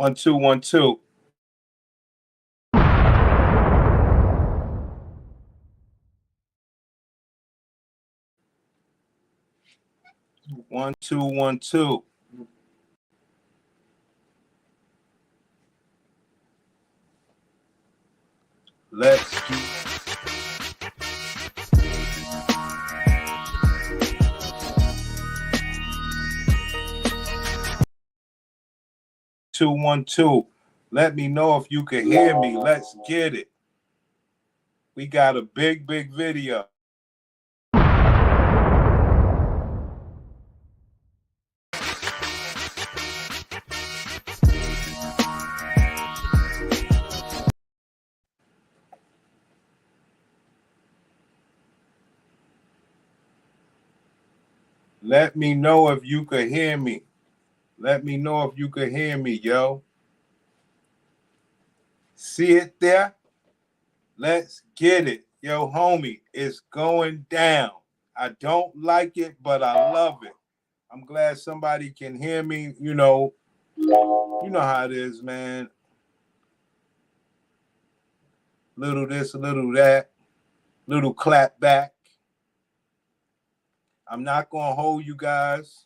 1 2 1 2. One, two, 1 2. Let's do 2 1 2. Let me know if you can hear me. Let's get it. We got a big video. Let me know if you could hear me. Let me know if you could hear me, yo. See it there? Let's get it. Yo, homie, it's going down. I don't like it, but I love it. I'm glad somebody can hear me. You know how it is, man. Little this, a little that, little clap back. I'm not going to hold you guys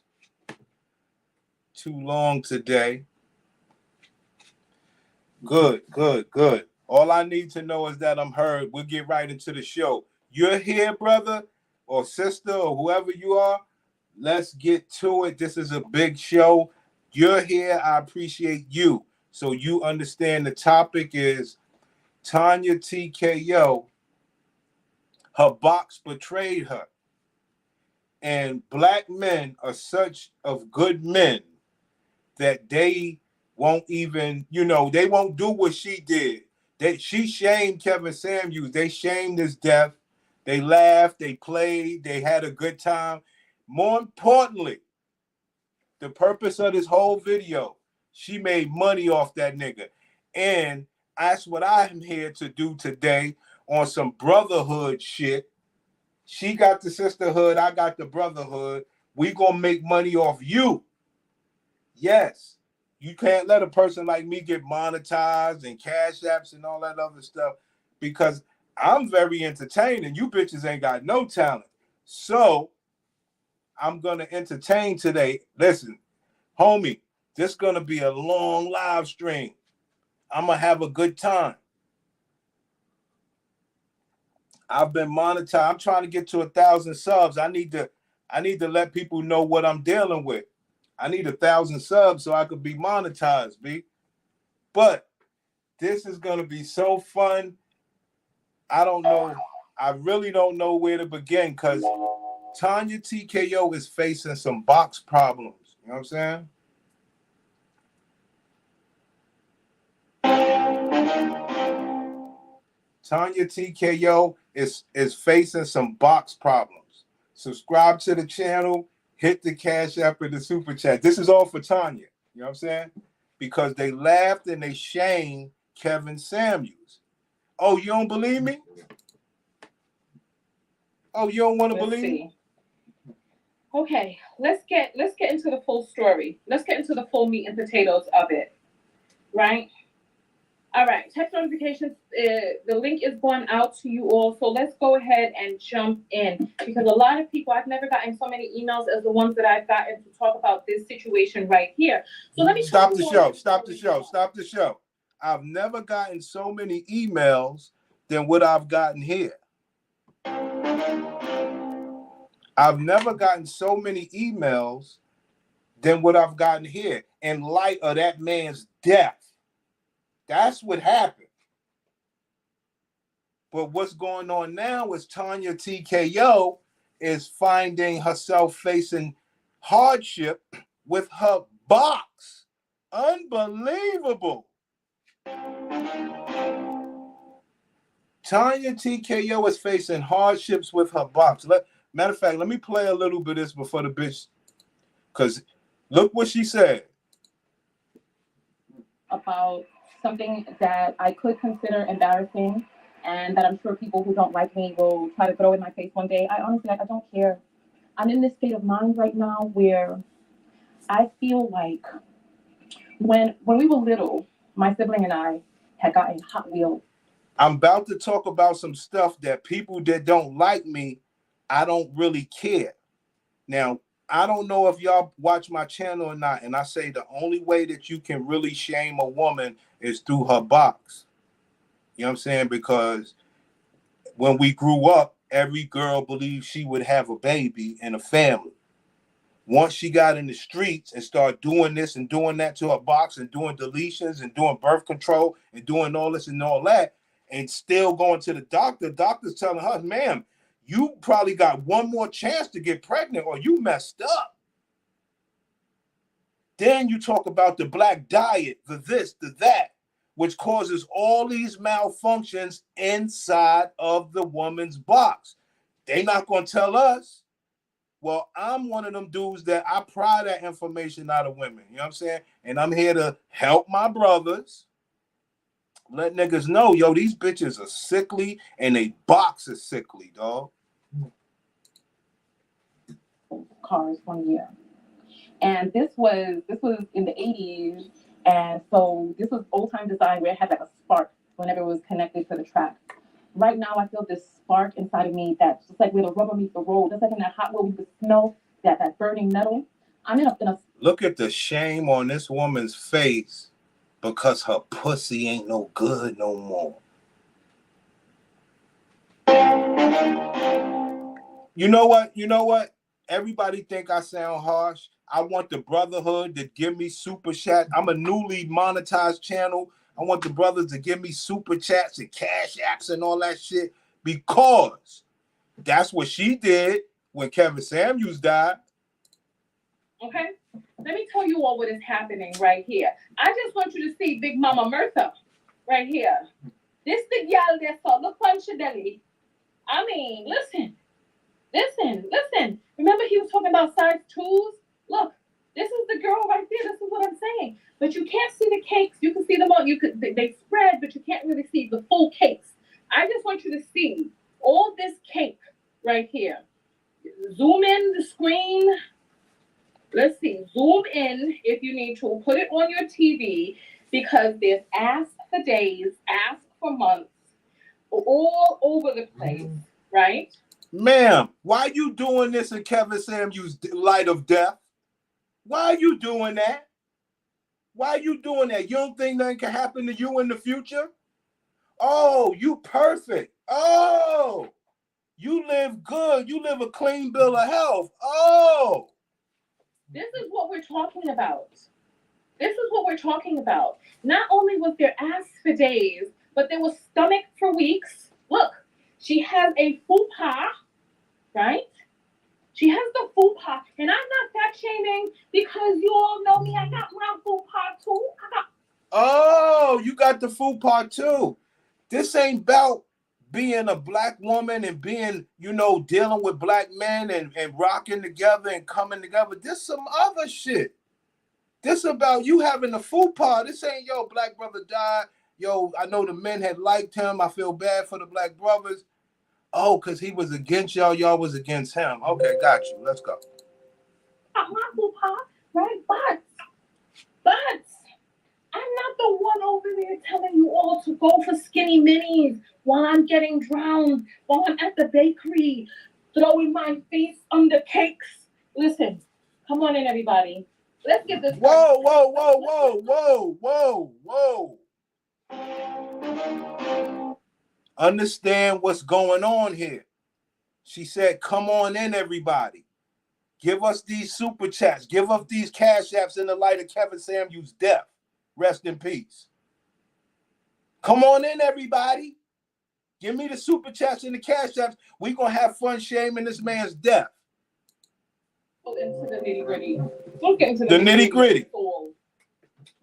too long today. Good. All I need to know is that I'm heard. We'll get right into the show. You're here, brother or sister or whoever you are. Let's get to it. This is a big show. You're here. I appreciate you. So you understand the topic is Tonya TKO. Her box betrayed her. And black men are such of good men that they won't even, they won't do what she did. She shamed Kevin Samuels. They shamed his death. They laughed, they played, they had a good time. More importantly, the purpose of this whole video, she made money off that nigga. And that's what I'm here to do today on some brotherhood shit. She got the sisterhood, I got the brotherhood. We gonna make money off you. Yes. You can't let a person like me get monetized and cash apps and all that other stuff because I'm very entertaining. You bitches ain't got no talent. So I'm going to entertain today. Listen, homie, this is going to be a long live stream. I'm going to have a good time. I've been monetized. I'm trying to get to 1,000 subs. I need to let people know what I'm dealing with. I need 1,000 subs so I could be monetized, B. But this is going to be so fun. I don't know. I really don't know where to begin because Tonya TKO is facing some box problems. You know what I'm saying? Tonya TKO is facing some box problems. Subscribe to the channel, hit the Cash App and the Super Chat. This is all for Tonya. You know what I'm saying? Because they laughed and they shamed Kevin Samuels. Oh, you don't believe me? Oh, you don't want to believe me? Okay, let's get into the full story. Let's get into the full meat and potatoes of it. Right? All right, text notifications, the link is going out to you all. So let's go ahead and jump in because a lot of people, I've never gotten so many emails as the ones that I've gotten to talk about this situation right here. So let me stop the show. I've never gotten so many emails than what I've gotten here. I've never gotten so many emails than what I've gotten here in light of that man's death. That's what happened. But what's going on now is Tonya TKO is finding herself facing hardship with her box. Unbelievable. Tonya TKO is facing hardships with her box. Matter of fact, let me play a little bit of this before the bitch, because look what she said. About something that I could consider embarrassing and that I'm sure people who don't like me will try to throw in my face one day. I honestly, I don't care. I'm in this state of mind right now where I feel like When we were little, my sibling and I had gotten Hot Wheels. I'm about to talk about some stuff that people that don't like me, I don't really care. Now, I don't know if y'all watch my channel or not, and I say the only way that you can really shame a woman is through her box. You know what I'm saying? Because when we grew up, every girl believed she would have a baby and a family. Once she got in the streets and started doing this and doing that to her box and doing deletions and doing birth control and doing all this and all that, and still going to the doctor, doctor's telling her, ma'am, you probably got one more chance to get pregnant or you messed up. Then you talk about the black diet, the this, the that, which causes all these malfunctions inside of the woman's box. They not going to tell us. Well, I'm one of them dudes that I pry that information out of women. You know what I'm saying? And I'm here to help my brothers. Let niggas know, yo, these bitches are sickly and they box is sickly, dog. Cars 1 year. And this was in the 80s, and so this was old time design where it had like a spark whenever it was connected to the track. Right now, I feel this spark inside of me that's just like where the rubber meets the road. Just like in that Hot Wheel, you could smell that burning metal. I'm in a. Look at the shame on this woman's face because her pussy ain't no good no more. You know what? You know what? Everybody think I sound harsh. I want the brotherhood to give me super chat. I'm a newly monetized channel. I want the brothers to give me super chats and cash apps and all that shit because that's what she did when Kevin Samuels died. Okay, let me tell you all what is happening right here. I just want you to see Big Mama Mirtha right here. This the gal that's called the Punchadeli. I mean, listen. Remember he was talking about size 2s? Look, this is the girl right there. This is what I'm saying. But you can't see the cakes. You can see them all. They spread, but you can't really see the full cakes. I just want you to see all this cake right here. Zoom in the screen. Let's see. Zoom in if you need to. Put it on your TV because there's ask for days, ask for months, all over the place, right? Ma'am, why you doing this in Kevin Samuels' light of death? Why are you doing that? Why are you doing that? You don't think nothing can happen to you in the future? Oh, you perfect. Oh, you live good. You live a clean bill of health. Oh. This is what we're talking about. Not only was there ass for days, but there was stomach for weeks. Look, she has a fupa, right? She has the fupa, and I'm not fat shaming because you all know me. I got my fupa too. Oh, you got the fupa too. This ain't about being a black woman and being, dealing with black men and rocking together and coming together. This some other shit. This about you having a fupa. This ain't, yo, black brother died. Yo, I know the men had liked him. I feel bad for the black brothers. Oh, because he was against y'all. Y'all was against him. Okay, got you. Let's go. My fupa, right? But I'm not the one over there telling you all to go for skinny minis while I'm getting drowned, while I'm at the bakery, throwing my face under cakes. Listen, come on in, everybody. Let's get this. Whoa. Understand what's going on here. She said, come on in, everybody. Give us these super chats. Give us these cash apps in the light of Kevin Samuels' death. Rest in peace. Come on in, everybody. Give me the super chats and the cash apps. We're going to have fun shaming this man's death. Into the nitty gritty. We'll get into the nitty gritty. Right?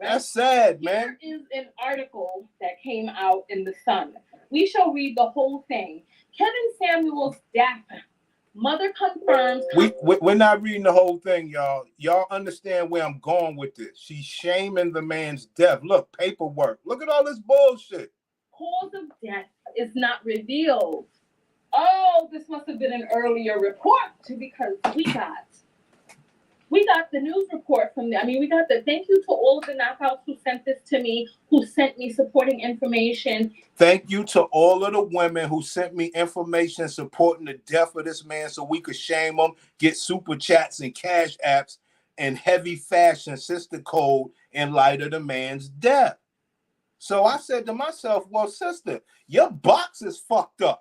That's sad, man. Here is an article that came out in The Sun. We shall read the whole thing. Kevin Samuels' death. Mother confirms. We're not reading the whole thing, y'all. Y'all understand where I'm going with this. She's shaming the man's death. Look, paperwork. Look at all this bullshit. Cause of death is not revealed. Oh, this must have been an earlier report because we We got the news report from there. I mean, we got the thank you to all of the knockouts who sent this to me, who sent me supporting information. Thank you to all of the women who sent me information supporting the death of this man so we could shame him, get super chats and cash apps in heavy fashion sister code in light of the man's death. So I said to myself, well, sister, your box is fucked up.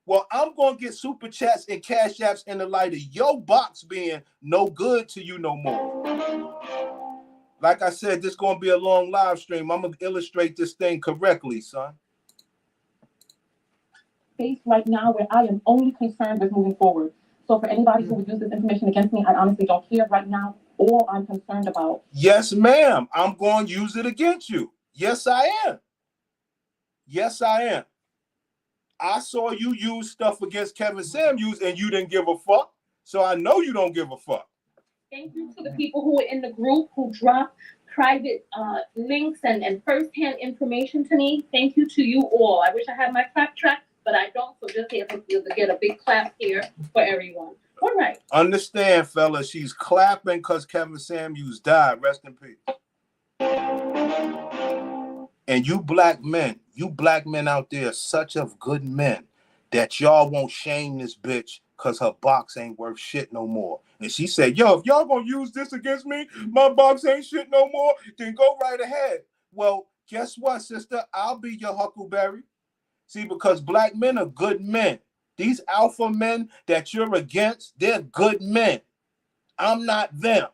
Well, I'm going to get super chats and cash apps in the light of your box being no good to you no more. Like I said, this is going to be a long live stream. I'm going to illustrate this thing correctly, son. Space right now where I am only concerned with moving forward. So for anybody who would use this information against me, I honestly don't care right now. All I'm concerned about. Yes, ma'am. I'm going to use it against you. Yes, I am. Yes, I am. I saw you use stuff against Kevin Samuels and you didn't give a fuck. So I know you don't give a fuck. Thank you to the people who were in the group who dropped private links and first-hand information to me. Thank you to you all. I wish I had my clap track, but I don't. So just here to get a big clap here for everyone. All right. Understand, fellas, she's clapping because Kevin Samuels died. Rest in peace. And you black men out there, such of good men that y'all won't shame this bitch because her box ain't worth shit no more. And she said, yo, if y'all gonna use this against me, my box ain't shit no more, then go right ahead. Well, guess what, sister? I'll be your Huckleberry. See, because black men are good men. These alpha men that you're against, they're good men. I'm not them.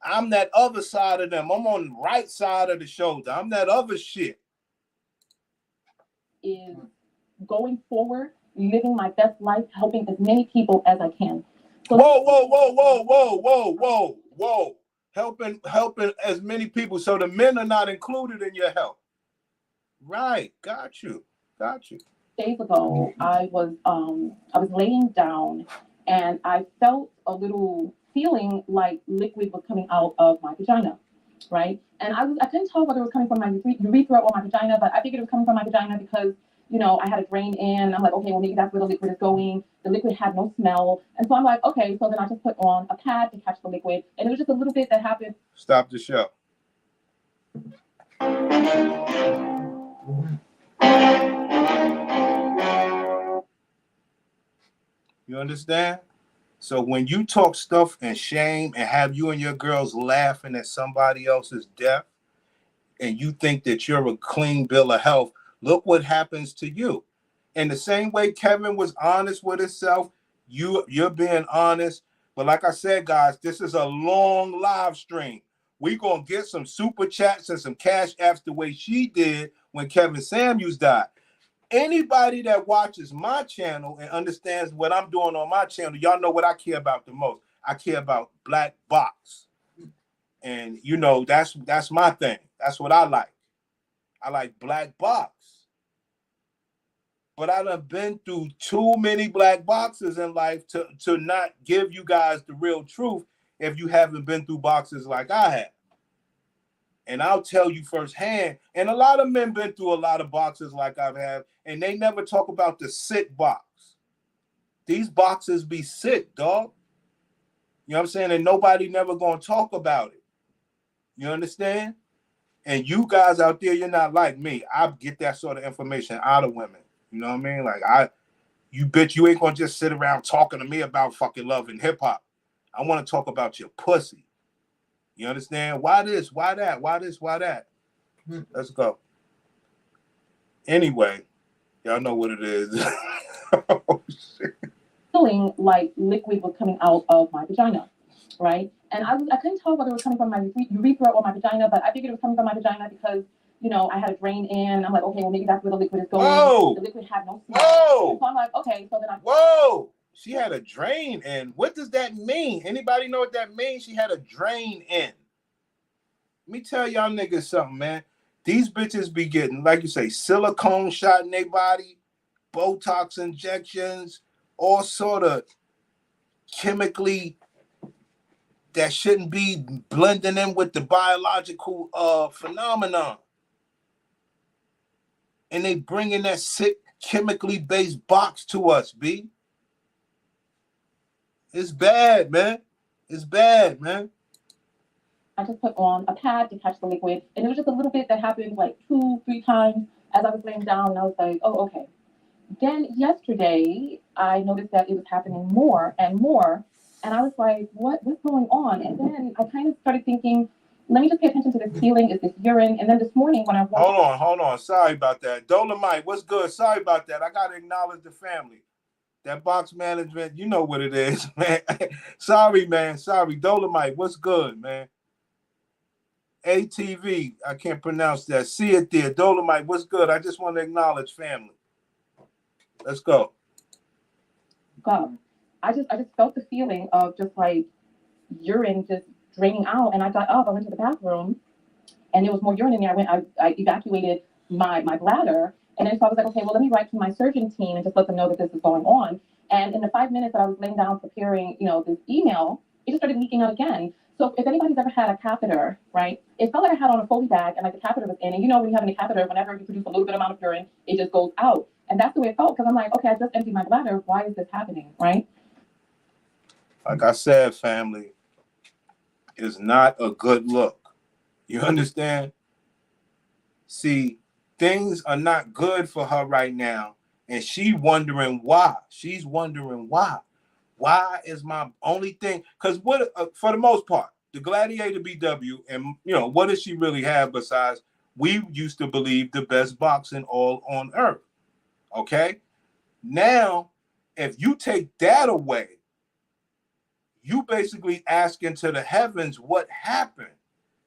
I'm that other side of them. I'm on the right side of the shoulder. I'm that other shit. Is going forward, living my best life, helping as many people as I can. So whoa. Helping as many people. So the men are not included in your help. Right. Got you. Days ago, I was laying down and I felt a little feeling like liquid was coming out of my vagina, right? And I couldn't tell whether it was coming from my urethra or my vagina, but I figured it was coming from my vagina because, you know, I had a drain in. I'm like, okay, well, maybe that's where the liquid is going. The liquid had no smell. And so I'm like, okay, so then I just put on a pad to catch the liquid. And it was just a little bit that happened. Stop the show. You understand? So when you talk stuff and shame and have you and your girls laughing at somebody else's death and you think that you're a clean bill of health, look what happens to you. In the same way Kevin was honest with himself, you're being honest. But like I said, guys, this is a long live stream. We're going to get some super chats and some cash apps the way she did when Kevin Samuels died. Anybody that watches my channel and understands what I'm doing on my channel, y'all know what I care about the most. I care about black box. And you know, that's my thing. That's what I like. I like black box. But I done been through too many black boxes in life to not give you guys the real truth if you haven't been through boxes like I have. And I'll tell you firsthand, and a lot of men been through a lot of boxes like I've had, and they never talk about the sick box. These boxes be sick, dog. You know what I'm saying? And nobody never gonna talk about it. You understand? And you guys out there, you're not like me. I get that sort of information out of women. You know what I mean? Like you bitch, you ain't gonna just sit around talking to me about fucking love and hip hop. I want to talk about your pussy. You understand? Why this? Why that? Why this? Why that? Let's go. Anyway, y'all know what it is. Oh, shit. Feeling like liquid was coming out of my vagina, right? And I couldn't tell whether it was coming from my urethra or my vagina, but I figured it was coming from my vagina because, you know, I had a drain in. I'm like, okay, well, maybe that's where the liquid is going. Whoa. The liquid had no smell. Whoa. So I'm like, okay, so then Whoa. She had a drain in. What does that mean? Anybody know what that means? She had a drain in. Let me tell y'all niggas something, man. These bitches be getting, like you say, silicone shot in their body, Botox injections, all sort of chemically that shouldn't be blending in with the biological phenomenon. And they bringing that sick, chemically based box to us, B. It's bad, man. It's bad, man. I just put on a pad to catch the liquid, and it was just a little bit that happened like 2, 3 times as I was laying down, and I was like, oh, okay. Then yesterday, I noticed that it was happening more and more, and I was like, what's going on? And then I kind of started thinking, let me just pay attention to this feeling. Is this urine? And then this morning when I woke Hold on. Sorry about that. Dolomite, what's good? Sorry about that. I gotta acknowledge the family. That box management, you know what it is, man. Sorry, man. Sorry. Dolomite, what's good, man? ATV, I can't pronounce that. See it there. Dolomite, what's good? I just want to acknowledge family. Let's go. God, I just felt the feeling of just like urine just draining out, and I got up. I went to the bathroom, and there was more urine in there. I evacuated my bladder, and then so I was like, okay, well, let me write to my surgeon team and just let them know that this is going on. And in the 5 minutes that I was laying down preparing, this email, it just started leaking out again. So if anybody's ever had a catheter, right, it felt like I had on a Foley bag and like the catheter was in. And when you have a catheter, whenever you produce a little bit amount of urine, it just goes out. And that's the way it felt because I'm like, okay, I just emptied my bladder. Why is this happening, right? Like I said, family, is not a good look. You understand? See, things are not good for her right now. And she's wondering why. She's wondering why. Why is my only thing? Because what, for the most part, the Gladiator BW, and what does she really have besides we used to believe the best boxing all on earth? Okay. Now, if you take that away, you basically asking to the heavens what happened.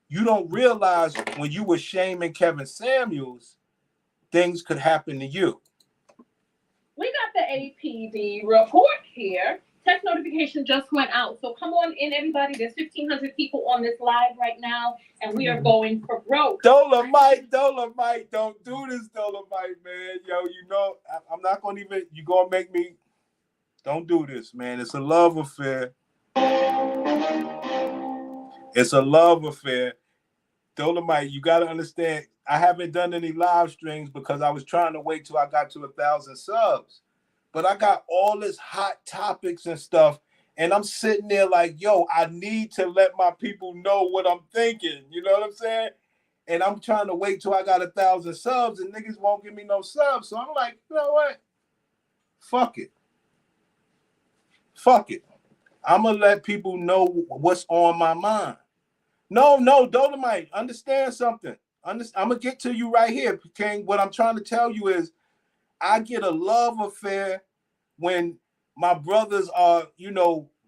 You don't realize when you were shaming Kevin Samuels, things could happen to you. We got the APD report here. Text notification just went out. So come on in, everybody. There's 1,500 people on this live right now, and we are going for broke. Dolomite, don't do this, Dolomite, man. Yo, I'm not going to even, you're going to make me, don't do this, man. It's a love affair. It's a love affair. Dolomite, you got to understand, I haven't done any live streams because I was trying to wait till I got to 1,000 subs. But I got all this hot topics and stuff, and I'm sitting there like, yo, I need to let my people know what I'm thinking. You know what I'm saying? And I'm trying to wait till I got 1,000 subs, and niggas won't give me no subs. So I'm like, you know what? Fuck it. I'm going to let people know what's on my mind. No, Dolomite, understand something. I'm going to get to you right here, King. What I'm trying to tell you is I get a love affair when my brothers are,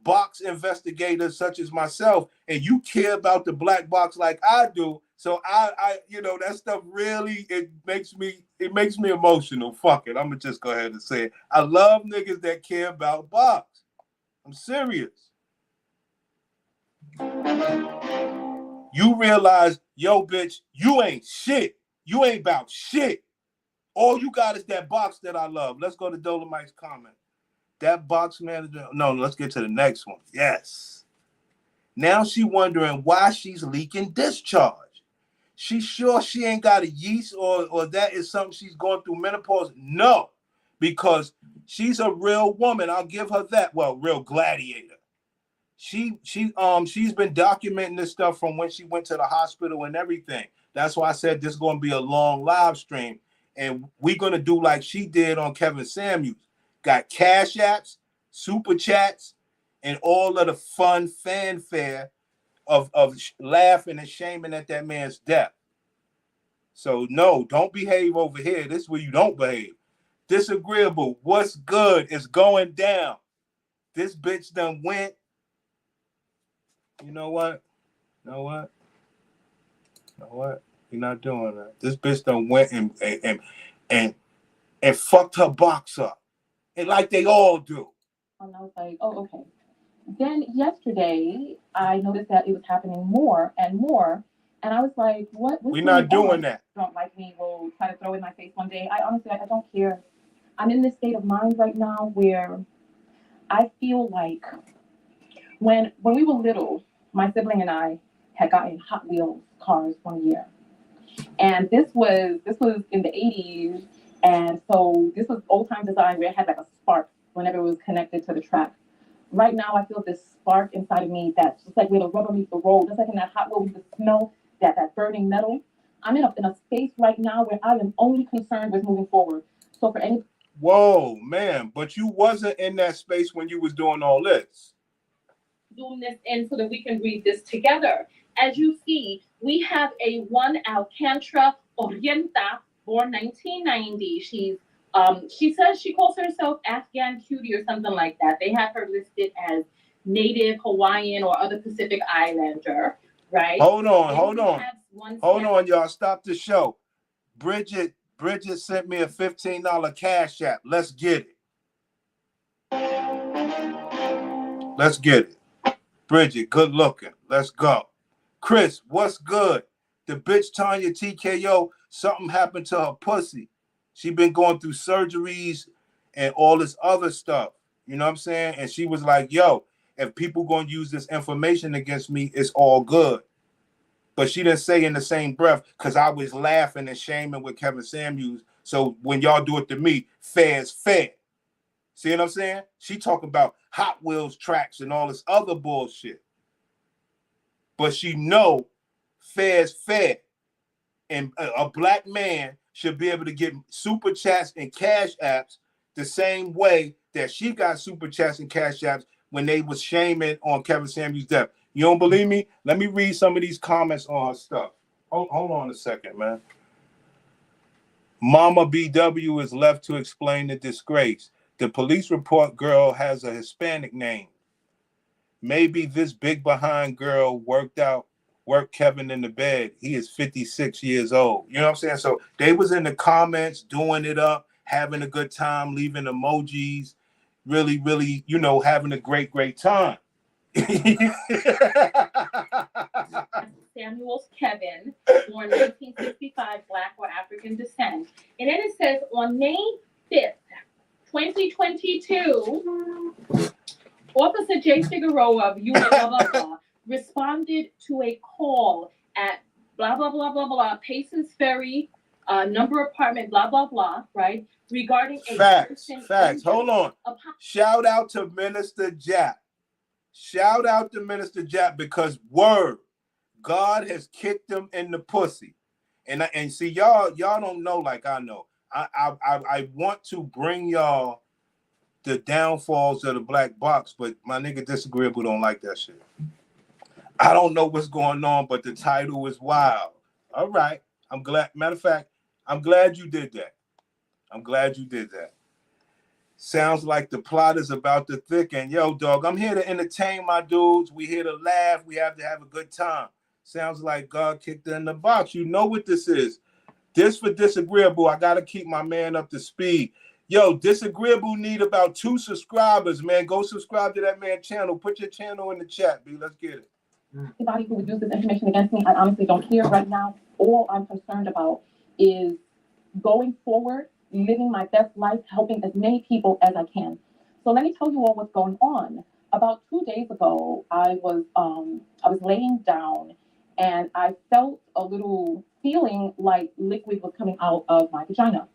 box investigators such as myself, and you care about the black box like I do. So I that stuff really, it makes me emotional. Fuck it. I'm going to just go ahead and say it. I love niggas that care about box. I'm serious. You realize, yo, bitch, you ain't shit. You ain't about shit. All you got is that box that I love. Let's go to Dolomite's comment. That box manager. No, let's get to the next one. Yes. Now she wondering why she's leaking discharge. She sure she ain't got a yeast or that is something she's going through menopause? No, because she's a real woman. I'll give her that. Well, real gladiator. She's been documenting this stuff from when she went to the hospital and everything. That's why I said this is going to be a long live stream. And we're going to do like she did on Kevin Samuels. Got cash apps, super chats, and all of the fun fanfare of laughing and shaming at that man's death. So no, don't behave over here. This is where you don't behave. Disagreeable. What's good? It's going down. This bitch done went. You know what? You're not doing that. This bitch done went and fucked her box up. And like they all do. And I was like, oh, okay. Then yesterday, I noticed that it was happening more and more. And I was like, what? We're not doing that. Don't like me, will try to throw in my face one day. I honestly, I don't care. I'm in this state of mind right now where I feel like when we were little, my sibling and I had gotten Hot Wheels cars one year. And this was in the 80s. And so this was old time design where it had like a spark whenever it was connected to the track. right now I feel this spark inside of me that's just like where the rubber meets the road, just like in that hot wheel, you just smell that burning metal. I'm in a space right now where I am only concerned with moving forward. So for any Whoa, man, but you wasn't in that space when you was doing all this. Zoom this in so that we can read this together. As you see, we have a one Alcantara Orienta, born 1990. She says she calls herself Afghan cutie or something like that. They have her listed as Native Hawaiian or other Pacific Islander, right? Hold on, y'all. Stop the show. Bridget sent me a $15 cash app. Let's get it. Let's get it. Bridget, good looking. Let's go. Chris, what's good? The bitch Tonya TKO, something happened to her pussy. She been going through surgeries and all this other stuff. You know what I'm saying? And she was like, yo, if people going to use this information against me, it's all good. But she didn't say in the same breath, because I was laughing and shaming with Kevin Samuels. So when y'all do it to me, fair is fair. See what I'm saying? She talking about Hot Wheels tracks and all this other bullshit. But she know fair is fair. And a black man should be able to get super chats and cash apps the same way that she got super chats and cash apps when they was shaming on Kevin Samuels' death. You don't believe me? Let me read some of these comments on her stuff. Hold on a second, man. Mama BW is left to explain the disgrace. The police report girl has a Hispanic name. Maybe this big behind girl worked Kevin in the bed. He is 56 years old. You know what I'm saying? So they was in the comments doing it up, having a good time, leaving emojis, really, really, having a great, great time. Samuels Kevin, born 1965, Black or African descent. And then it says on May 5th, 2022, Officer J. Figueroa of Unit blah, blah, blah, responded to a call at blah, blah, blah, blah, blah, Paces Ferry, number apartment, blah, blah, blah, right? Regarding a Facts. Hold on. Shout out to Minister Jap. Shout out to Minister Jap, because word, God has kicked him in the pussy. And see, y'all don't know like I know. I want to bring y'all the downfalls of the black box, but my nigga Disagreeable don't like that shit. I don't know what's going on, but the title is wild. All right. I'm glad. Matter of fact, I'm glad you did that. Sounds like the plot is about to thicken. Yo, dog, I'm here to entertain my dudes. We here to laugh. We have to have a good time. Sounds like God kicked her in the box. You know what this is. This for Disagreeable. I got to keep my man up to speed. Yo, Disagreeable need about 2 subscribers, man. Go subscribe to that man's channel. Put your channel in the chat, B. Let's get it. Anybody who would use this information against me, I honestly don't care right now. All I'm concerned about is going forward, living my best life, helping as many people as I can. So let me tell you all what's going on. About 2 days ago, I was laying down and I felt a little feeling like liquid was coming out of my vagina,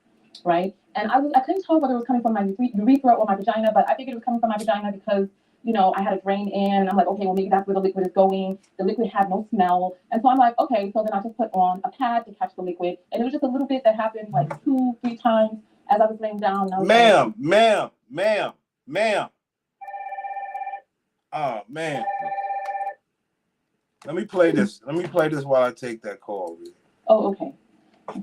right? And I couldn't tell whether it was coming from my urethra or my vagina, but I figured it was coming from my vagina because I had a drain in, and I'm like, okay, well, maybe that's where the liquid is going. The liquid had no smell. And so I'm like, okay, so then I just put on a pad to catch the liquid. And it was just a little bit that happened like 2-3 times as I was laying down. Ma'am. Oh, man. Let me play this while I take that call. Oh, okay.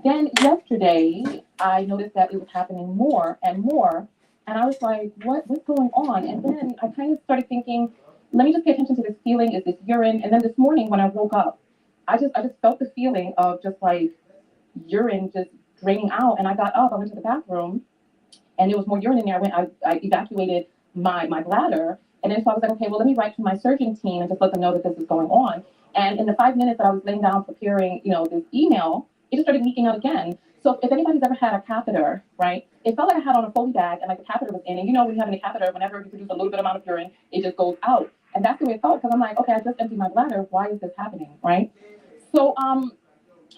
Then yesterday, I noticed that it was happening more and more. And I was like, what's going on? And then I kind of started thinking, let me just pay attention to this feeling. Is this urine? And then this morning when I woke up, I just felt the feeling of just like urine just draining out. And I got up, I went to the bathroom, and there was more urine in there. I evacuated my bladder. And then so I was like, okay, well, let me write to my surgeon team and just let them know that this is going on. And in the 5 minutes that I was laying down preparing, this email, it just started leaking out again. So if anybody's ever had a catheter, right, it felt like I had on a Foley bag and like the catheter was in. And when you have a catheter, whenever you produce a little bit amount of urine, it just goes out. And that's the way it felt, because I'm like, okay, I just emptied my bladder. Why is this happening, right? So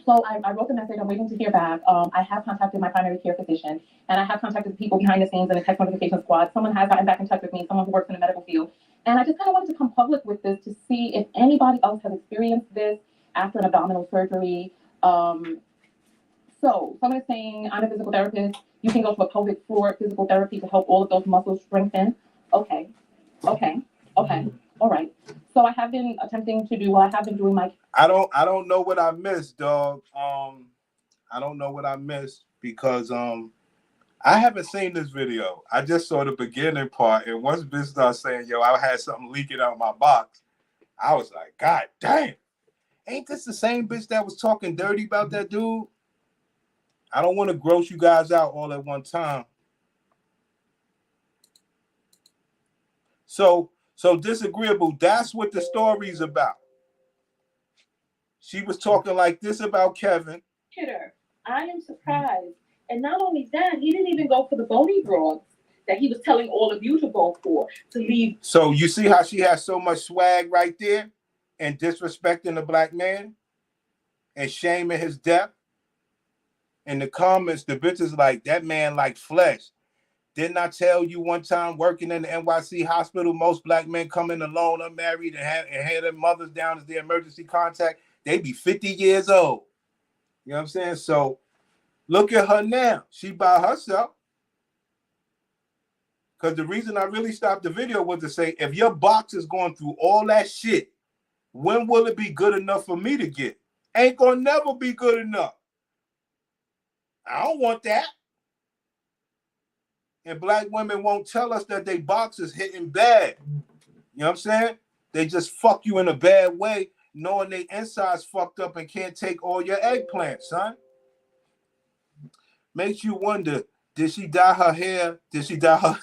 So I wrote the message. I'm waiting to hear back. I have contacted my primary care physician, and I have contacted the people behind the scenes in the text notification squad. Someone has gotten back in touch with me, someone who works in the medical field. And I just kind of wanted to come public with this to see if anybody else has experienced this after an abdominal surgery. So someone is saying, I'm a physical therapist. You can go to a pelvic floor physical therapy to help all of those muscles strengthen. Okay. All right. So I have been attempting to do, well, I have been doing my. I don't know what I missed, dog. I don't know what I missed because I haven't seen this video. I just saw the beginning part, and once Bitch started saying, "Yo, I had something leaking out my box," I was like, "God damn, ain't this the same bitch that was talking dirty about that dude?" I don't want to gross you guys out all at one time. So disagreeable. That's what the story's about. She was talking like this about Kevin. Kidder, I am surprised. And not only that, he didn't even go for the bony broads that he was telling all of you to go for, to leave. So you see how she has so much swag right there and disrespecting the black man and shaming his depth? In the comments, the bitch is like, that man like flesh. Didn't I tell you one time working in the NYC hospital, most black men come in alone, unmarried, and have their mothers down as their emergency contact? They be 50 years old. You know what I'm saying? So look at her now. She by herself. Because the reason I really stopped the video was to say, if your box is going through all that shit, when will it be good enough for me to get? Ain't gonna never be good enough. I don't want that. And black women won't tell us that they box is hitting bad. You know what I'm saying? They just fuck you in a bad way, knowing they inside's fucked up and can't take all your eggplants, son. Makes you wonder, did she dye her hair? Did she dye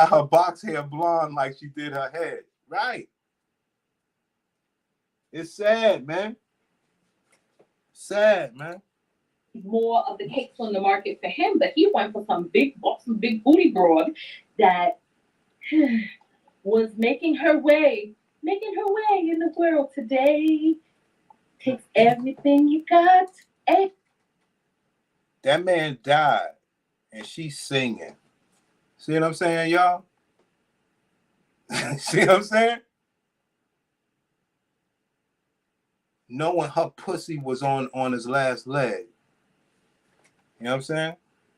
her box hair blonde like she did her head? Right. It's sad, man. Sad, man. More of the cakes on the market for him, but he went for some big booty broad that was making her way in the world today. Takes everything you got. That man died, and she's singing. See what I'm saying, y'all? See what I'm saying? Knowing her pussy was on his last leg. You know what I'm saying?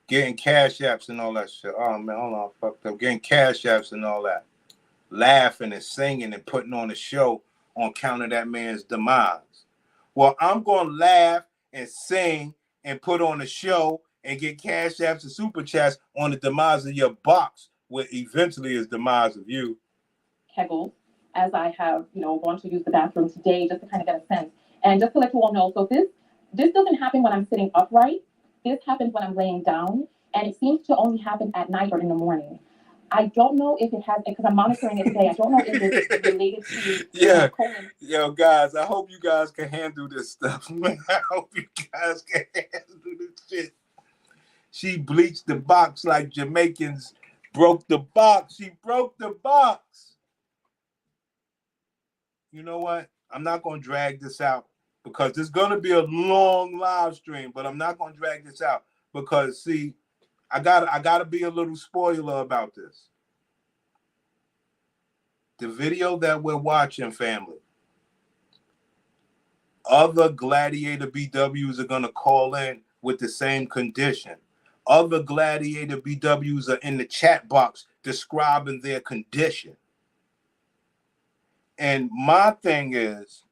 Getting cash apps and all that shit. Oh, man, hold on. Fucked up. Getting cash apps and all that. Laughing and singing and putting on a show on account of that man's demise. Well, I'm going to laugh and sing and put on a show and get cash apps and super chats on the demise of your box, where eventually is demise of you. Kegel, as I have, gone to use the bathroom today just to kind of get a sense. And just to let you all know, so this doesn't happen when I'm sitting upright. This happens when I'm laying down, and it seems to only happen at night or in the morning. I don't know if it has, because I'm monitoring it today. I don't know if it's related to yeah. colon. Yo, guys, I hope you guys can handle this stuff, man. I hope you guys can handle this shit. She bleached the box like Jamaicans broke the box. She broke the box. You know what? I'm not going to drag this out because there's going to be a long live stream, but I'm not going to drag this out because, see, I gotta be a little spoiler about this. The video that we're watching, family, other Gladiator BWs are gonna call in with the same condition. Other Gladiator BWs are in the chat box describing their condition. And my thing is,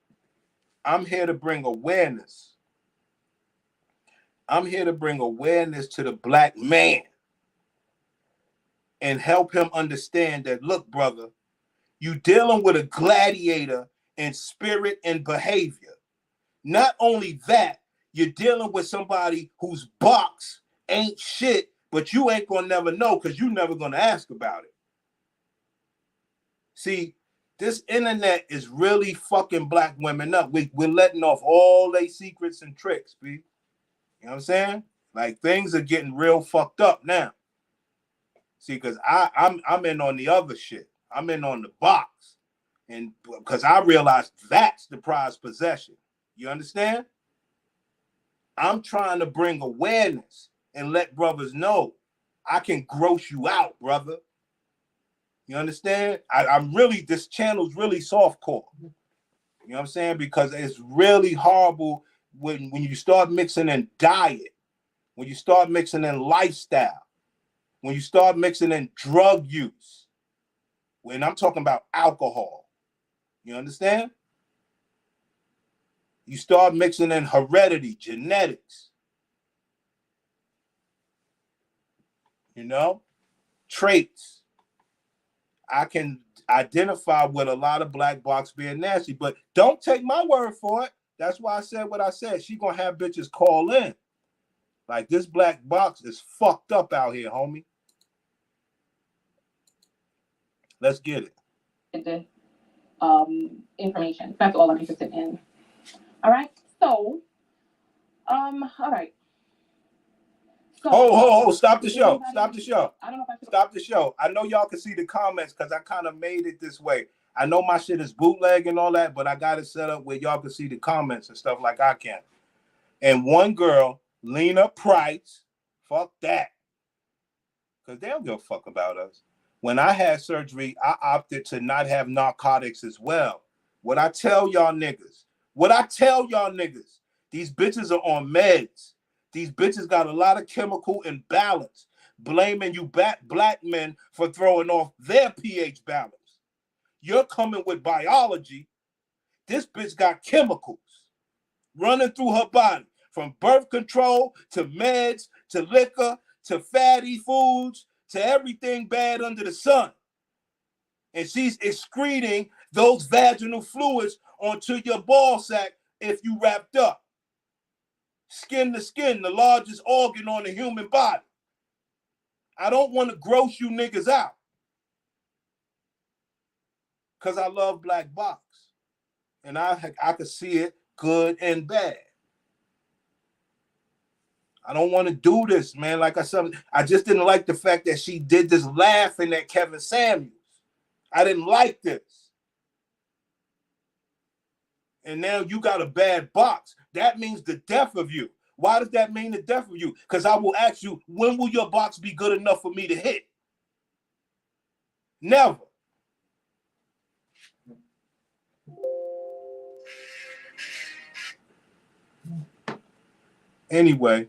I'm here to bring awareness. I'm here to bring awareness to the black man and help him understand that, look, brother, you dealing with a gladiator in spirit and behavior. Not only that, you're dealing with somebody whose box ain't shit, but you ain't gonna never know because you never gonna ask about it. See, this internet is really fucking black women up. We're letting off all their secrets and tricks, B. You know what I'm saying? Like, things are getting real fucked up now. See, because I'm in on the other shit. I'm in on the box. And because I realized that's the prized possession. You understand? I'm trying to bring awareness and let brothers know I can gross you out, brother. You understand? I'm really, this channel's really softcore. You know what I'm saying? Because it's really horrible when you start mixing in diet, when you start mixing in lifestyle, when you start mixing in drug use, when I'm talking about alcohol. You understand? You start mixing in heredity, genetics, you know, traits. I can identify with a lot of black box being nasty, but don't take my word for it. That's why I said what I said. She gonna have bitches call in. Like, this black box is fucked up out here, homie. Let's get it. The information. That's all I'm interested in. All right. So, all right. So, Ho, stop the show. Stop the show. I don't know if I should Stop the show. I know y'all can see the comments because I kind of made it this way. I know my shit is bootleg and all that, but I got it set up where y'all can see the comments and stuff like I can. And one girl, Lena Price, fuck that. Because they don't give a fuck about us. When I had surgery, I opted to not have narcotics as well. What I tell y'all niggas, these bitches are on meds. These bitches got a lot of chemical imbalance, blaming you black men for throwing off their pH balance. You're coming with biology. This bitch got chemicals running through her body, from birth control to meds to liquor to fatty foods to everything bad under the sun. And she's excreting those vaginal fluids onto your ball sack if you wrapped up. Skin to skin, the largest organ on the human body. I don't want to gross you niggas out, because I love black box. And I could see it good and bad. I don't want to do this, man. Like I said, I just didn't like the fact that she did this laughing at Kevin Samuels. I didn't like this. And now you got a bad box. That means the death of you. Why does that mean the death of you? Because I will ask you, when will your box be good enough for me to hit? Never. Anyway,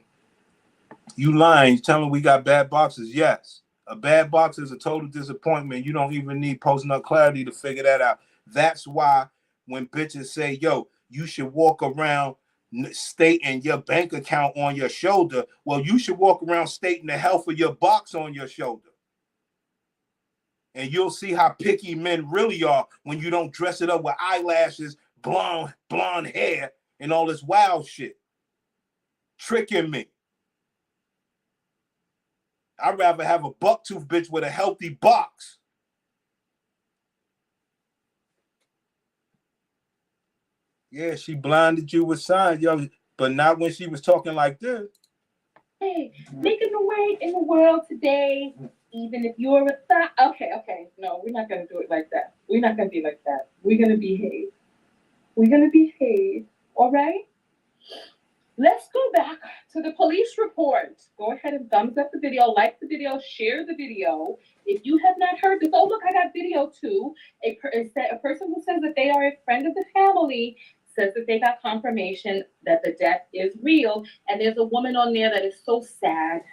you lying. You telling me we got bad boxes? Yes. A bad box is a total disappointment. You don't even need post-nut clarity to figure that out. That's why when bitches say, yo, you should walk around stating your bank account on your shoulder, well, you should walk around stating the health of your box on your shoulder. And you'll see how picky men really are when you don't dress it up with eyelashes, blonde hair, and all this wild shit. Tricking me. I'd rather have a bucktooth bitch with a healthy box. Yeah, she blinded you with signs, yo, but not when she was talking like this. Hey, making the way in the world today, even if you're a thought. Okay. No, we're not going to do it like that. We're not going to be like that. We're going to behave. All right? Let's go back to the police report. Go ahead and thumbs up the video, like the video, share the video. If you have not heard this, oh, look, I got video too. A person who says that they are a friend of the family says that they got confirmation that the death is real. And there's a woman on there that is so sad.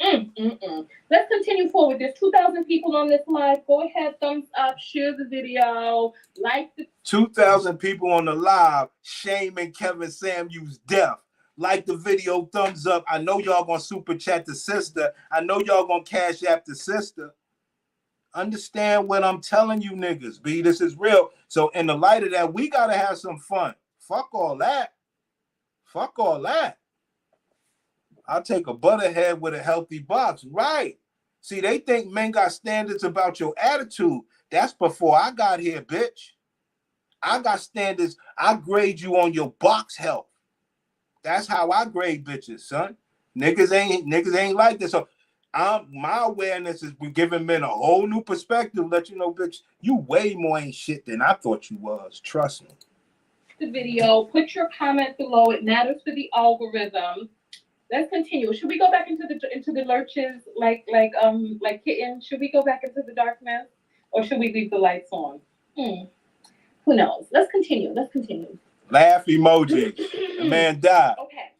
Let's continue forward. There's 2,000 people on this live. Go ahead, thumbs up, share the video, like the 2,000 people on the live shaming Kevin Samuels' death. Like the video, thumbs up. I know y'all gonna super chat the sister. I know y'all gonna cash app the sister. Understand what I'm telling you niggas, B. This is real. So in the light of that, we gotta have some fun. Fuck all that. I'll take a butterhead with a healthy box. Right. See, they think men got standards about your attitude. That's before I got here, bitch. I got standards. I grade you on your box health. That's how I grade bitches, son. Niggas ain't like this. So my awareness is giving men a whole new perspective. Let you know, bitch, you way more ain't shit than I thought you was. Trust me. the video. Put your comment below. It matters for the algorithm. Let's continue. Should we go back into the lurches like kitten? Should we go back into the darkness, or should we leave the lights on? Who knows? Let's continue. Let's continue. Laugh emoji. The man died. Okay.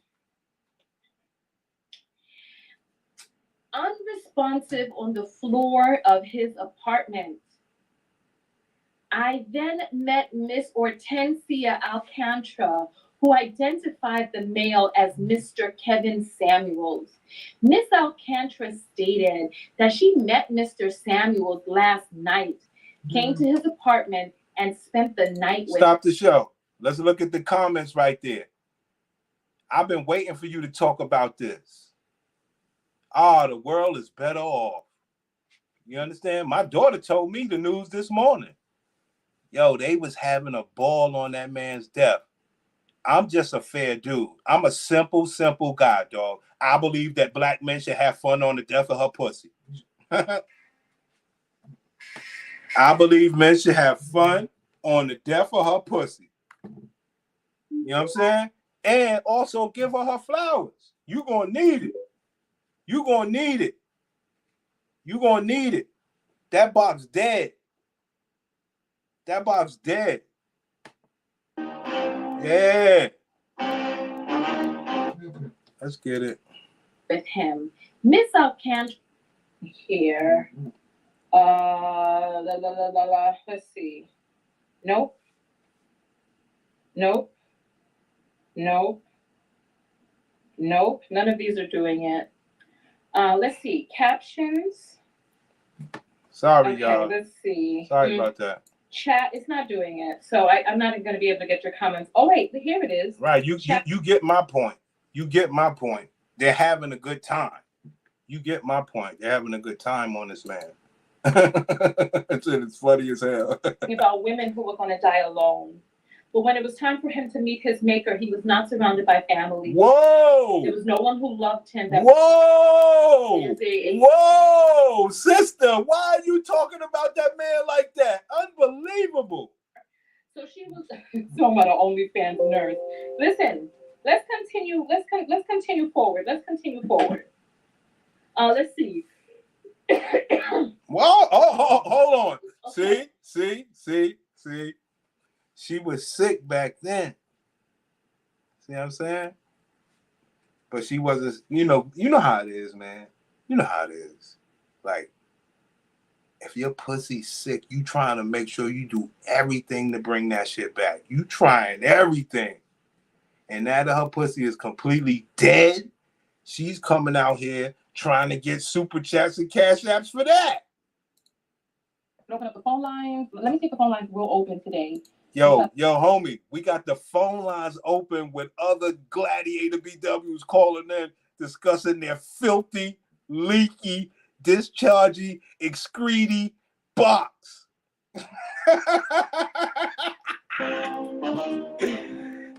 Unresponsive on the floor of his apartment. I then met Miss Hortensia Alcantara, who identified the male as Mr. Kevin Samuels. Miss Alcantara stated that she met Mr. Samuels last night, came to his apartment, and spent the night with him. Stop the show. Let's look at the comments right there. I've been waiting for you to talk about this. The world is better off. You understand? My daughter told me the news this morning. Yo, they was having a ball on that man's death. I'm just a fair dude. I'm a simple guy, dog. I believe that black men should have fun on the death of her pussy. I believe men should have fun on the death of her pussy. You know what I'm saying? And also give her flowers. You gonna need it. You gonna need it. You gonna need it. That box dead. That box dead. Yeah. Let's get it. With him. Miss Alcantara here. Let's see. Nope. Nope. Nope. Nope. None of these are doing it. Let's see. Captions. Sorry, Okay, y'all. let's see. Sorry about that. Chat, it's not doing it. So I'm not going to be able to get your comments. Oh, wait. Here it is. Right. You get my point. You get my point. They're having a good time. You get my point. They're having a good time on this man. It's funny as hell. About women who were going to die alone. But when it was time for him to meet his maker, he was not surrounded by family. Whoa! There was no one who loved him. Whoa! Whoa! Sister, why are you talking about that man like that? Unbelievable. So she was talking about an OnlyFans nurse. Listen, let's continue. Let's continue forward. Let's continue forward. Let's see. Whoa! Hold on. Okay. See. She was sick back then. See what I'm saying? But she wasn't, you know how it is, man. You know how it is. Like, if your pussy's sick, you trying to make sure you do everything to bring that shit back. You trying everything. And now that her pussy is completely dead, she's coming out here trying to get super chats and cash apps for that. Open up the phone lines. Let me see if the phone lines will open today. Yo, homie, we got the phone lines open with other Gladiator BWs calling in, discussing their filthy, leaky, dischargy, excrety box.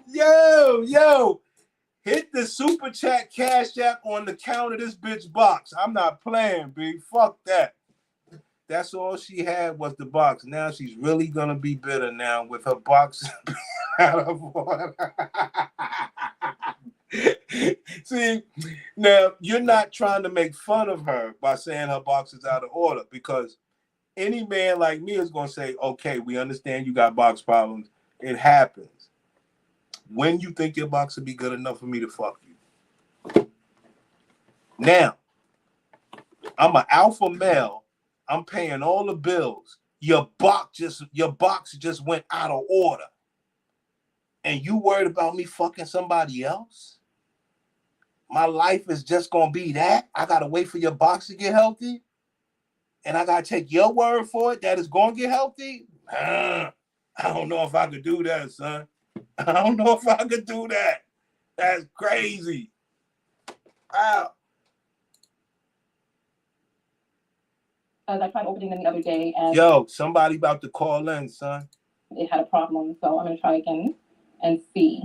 Yo, hit the super chat cash app on the count of this bitch box. I'm not playing, B. Fuck that. That's all she had was the box. Now she's really gonna be bitter now with her box out of order. See, now you're not trying to make fun of her by saying her box is out of order, because any man like me is gonna say, okay, we understand you got box problems. It happens. When you think your box will be good enough for me to fuck you. Now, I'm an alpha male. I'm paying all the bills. Your box just went out of order. And you worried about me fucking somebody else? My life is just gonna be that? I gotta wait for your box to get healthy? And I gotta take your word for it that it's gonna get healthy? I don't know if I could do that, son. I don't know if I could do that. That's crazy. Wow. I tried opening them the other day, and yo, somebody about to call in, son. It had a problem, so I'm gonna try again and see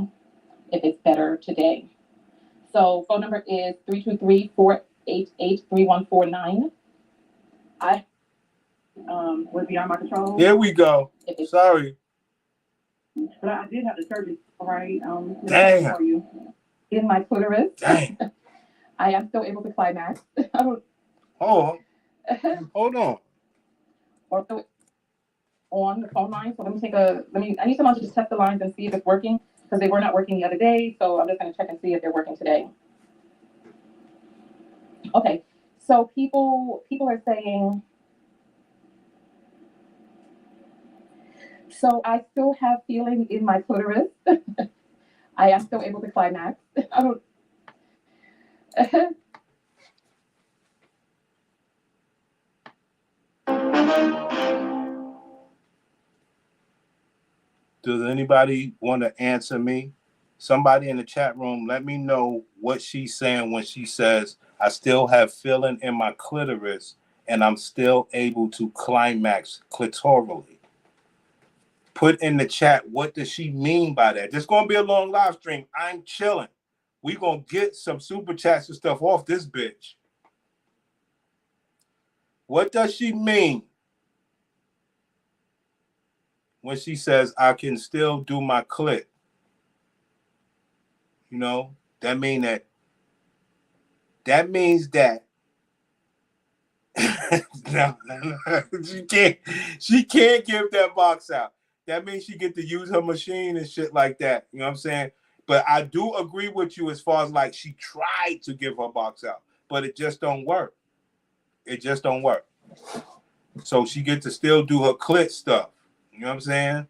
if it's better today. So phone number is 323-488-3149. I was beyond my control. Here we go. Sorry. But I did have the surgery, right? Damn. For you. In my clitoris. Damn. I am still able to climax. I don't. Hold on. Or so on the phone line. So I need someone to just test the lines and see if it's working because they were not working the other day. So I'm just going to check and see if they're working today. Okay. So people are saying, so I still have feeling in my clitoris. I am still able to climax. I don't. Does anybody want to answer me? Somebody in the chat room, let me know what she's saying when she says, I still have feeling in my clitoris and I'm still able to climax clitorally. Put in the chat, what does she mean by that? This is going to be a long live stream. I'm chilling. We going to get some super chats and stuff off this bitch. What does she mean when she says, I can still do my clit? You know, that means that no, she can't give that box out. That means she get to use her machine and shit like that. You know what I'm saying? But I do agree with you as far as like she tried to give her box out, but it just don't work. It just don't work. So she get to still do her clit stuff. You know what I'm saying?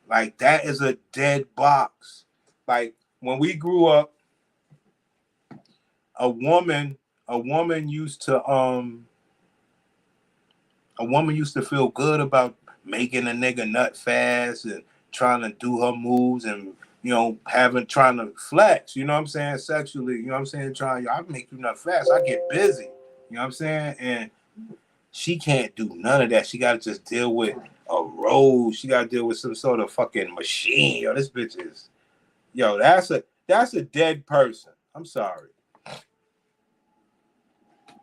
Like that is a dead box. Like when we grew up, a woman used to feel good about making a nigga nut fast and trying to do her moves and, you know, trying to flex, you know what I'm saying, sexually, you know what I'm saying, I make you nut fast, I get busy, you know what I'm saying, and she can't do none of that. She got to just deal with a rose. She got to deal with some sort of fucking machine. Yo, this bitch is, that's a dead person. I'm sorry.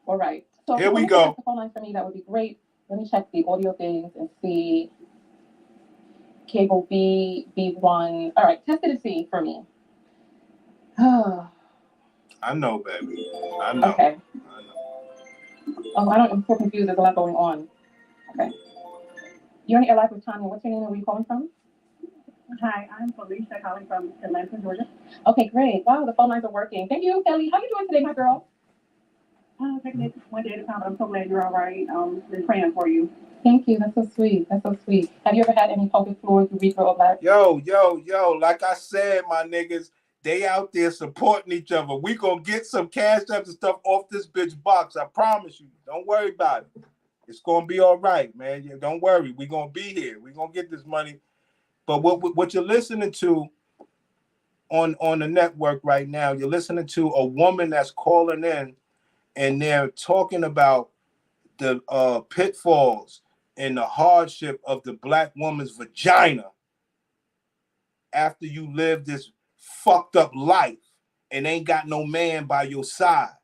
All right. So here we go. The phone line for me, that would be great. Let me check the audio things and see. Cable B1. All right, test it and see for me. I know, baby. I know. Okay. I'm so confused. There's a lot going on. Okay. You're on the air live with Tonya. What's your name and where are you calling from? Hi, I'm Felicia calling from Atlanta, Georgia. Okay, great. Wow, the phone lines are working. Thank you, Kelly. How are you doing today, my girl? Taking it one day at a time, but I'm so glad you're all right. Been praying for you. Thank you. That's so sweet. That's so sweet. Have you ever had any pelvic floor, urethra, or bladder? Yo. Like I said, my niggas, they out there supporting each other. We gonna get some cash apps and stuff off this bitch box. I promise you. Don't worry about it. It's gonna be all right, man. Don't worry. We gonna be here. We gonna get this money. But what you're listening to on the network right now, you're listening to a woman that's calling in, and they're talking about the pitfalls and the hardship of the black woman's vagina after you live this fucked up life and ain't got no man by your side.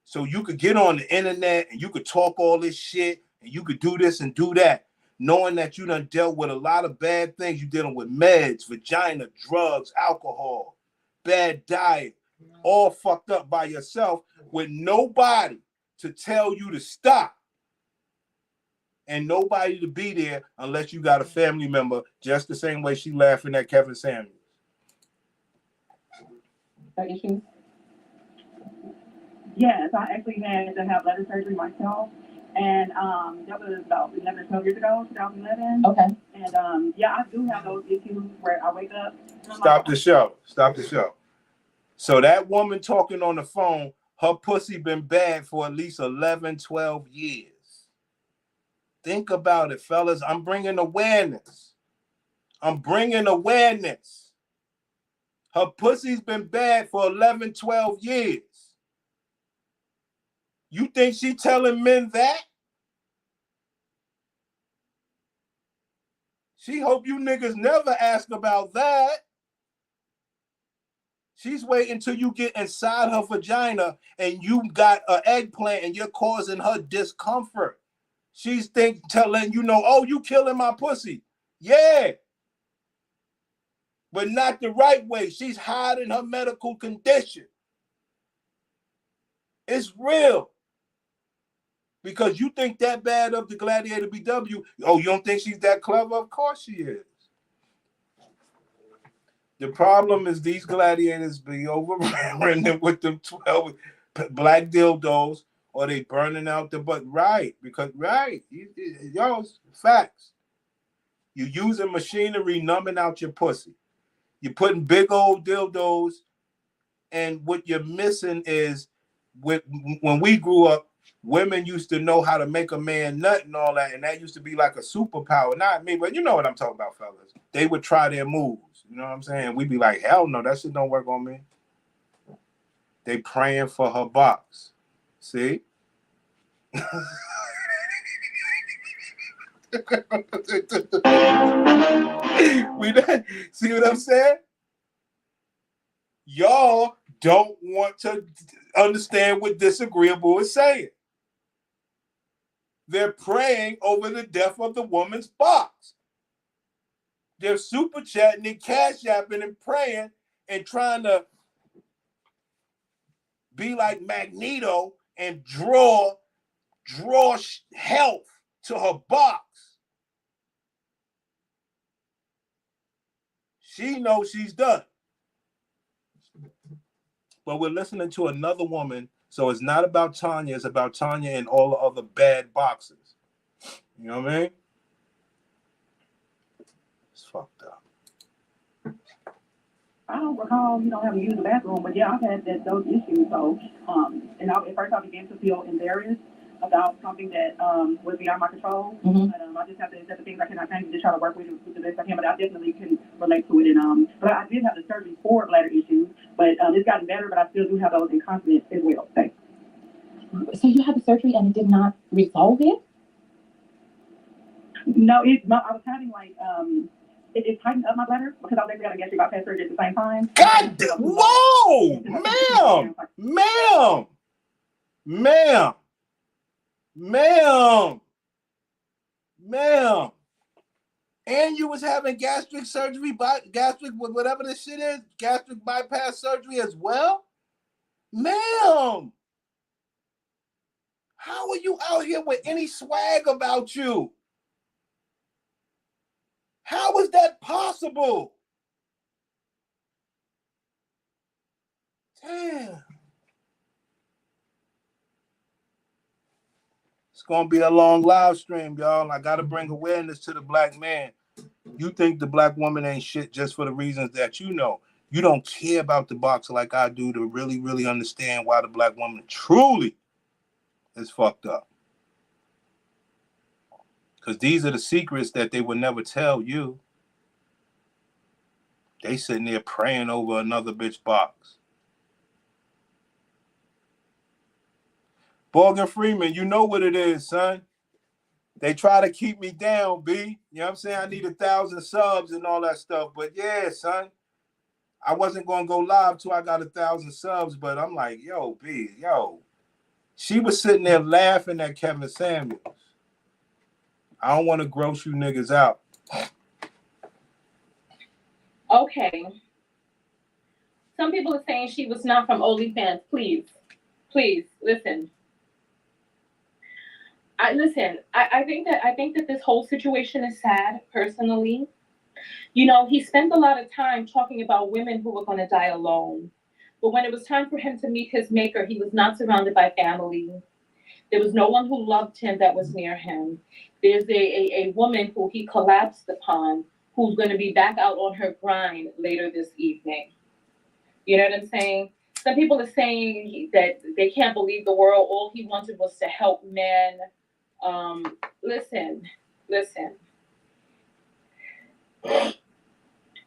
So you could get on the internet and you could talk all this shit and you could do this and do that, knowing that you done dealt with a lot of bad things. You're dealing with meds, vagina, drugs, alcohol, bad diet, all fucked up by yourself with nobody to tell you to stop. And nobody to be there unless you got a family member, just the same way she laughing at Kevin Samuels. Issues? Yes, I actually had to have bladder surgery myself, and that was about 11 or 12 years ago, 2011. Okay. And I do have those issues where I wake up. Stop the show. So that woman talking on the phone, her pussy been bad for at least 11, 12 years. Think about it, fellas. I'm bringing awareness. Her pussy's been bad for 11, 12 years. You think she telling men that? She hope you niggas never ask about that. She's waiting till you get inside her vagina and you got an eggplant and you're causing her discomfort. She's telling you know, oh, you killing my pussy. Yeah. But not the right way. She's hiding her medical condition. It's real. Because you think that bad of the Gladiator BW. Oh, you don't think she's that clever? Of course she is. The problem is these gladiators be overrunning with them 12 black dildos, or they burning out the butt. Right, because yo, facts. You using machinery numbing out your pussy. You're putting big old dildos, and what you're missing is when we grew up, women used to know how to make a man nut and all that, and that used to be like a superpower. Not me, but you know what I'm talking about, fellas. They would try their moves. You know what I'm saying? We'd be like, hell no, that shit don't work on me. They praying for her box. See? See what I'm saying? Y'all don't want to understand what disagreeable is saying. They're praying over the death of the woman's box. They're super chatting and cash apping and praying and trying to be like Magneto and draw health to her box. She knows she's done. But we're listening to another woman, so it's not about Tonya, it's about Tonya and all the other bad boxes. You know what I mean? It's fucked up. I don't recall, having used the bathroom, but yeah, I've had those issues. So, and at first I began to feel embarrassed about something that was beyond my control. Mm-hmm. But I just have to accept the things I cannot change and just try to work with it the best I can. But I definitely can relate to it. And but I did have the surgery for bladder issues, but it's gotten better. But I still do have those incontinence as well. Thanks. So you had the surgery and it did not resolve it? No, I was having like it tightened up my bladder because I was actually having gastric bypass surgery at the same time. God damn! Whoa, ma'am. And you was having gastric surgery, gastric whatever this shit is, gastric bypass surgery as well, ma'am. How are you out here with any swag about you? How is that possible? Damn. It's going to be a long live stream, y'all. I got to bring awareness to the black man. You think the black woman ain't shit just for the reasons that you know. You don't care about the box like I do to really, really understand why the black woman truly is fucked up. Because these are the secrets that they would never tell you. They sitting there praying over another bitch box. Morgan Freeman, you know what it is, son. They try to keep me down, B. You know what I'm saying? I need 1,000 subs and all that stuff. But yeah, son, I wasn't going to go live till I got 1,000 subs. But I'm like, yo, B, yo. She was sitting there laughing at Kevin Samuels. I don't want to gross you niggas out. Okay. Some people are saying she was not from OnlyFans. Please, listen. I think that this whole situation is sad, personally. He spent a lot of time talking about women who were going to die alone. But when it was time for him to meet his maker, he was not surrounded by family. There was no one who loved him that was near him. There's a woman who he collapsed upon who's going to be back out on her grind later this evening. You know what I'm saying? Some people are saying that they can't believe the world. All he wanted was to help men. Listen.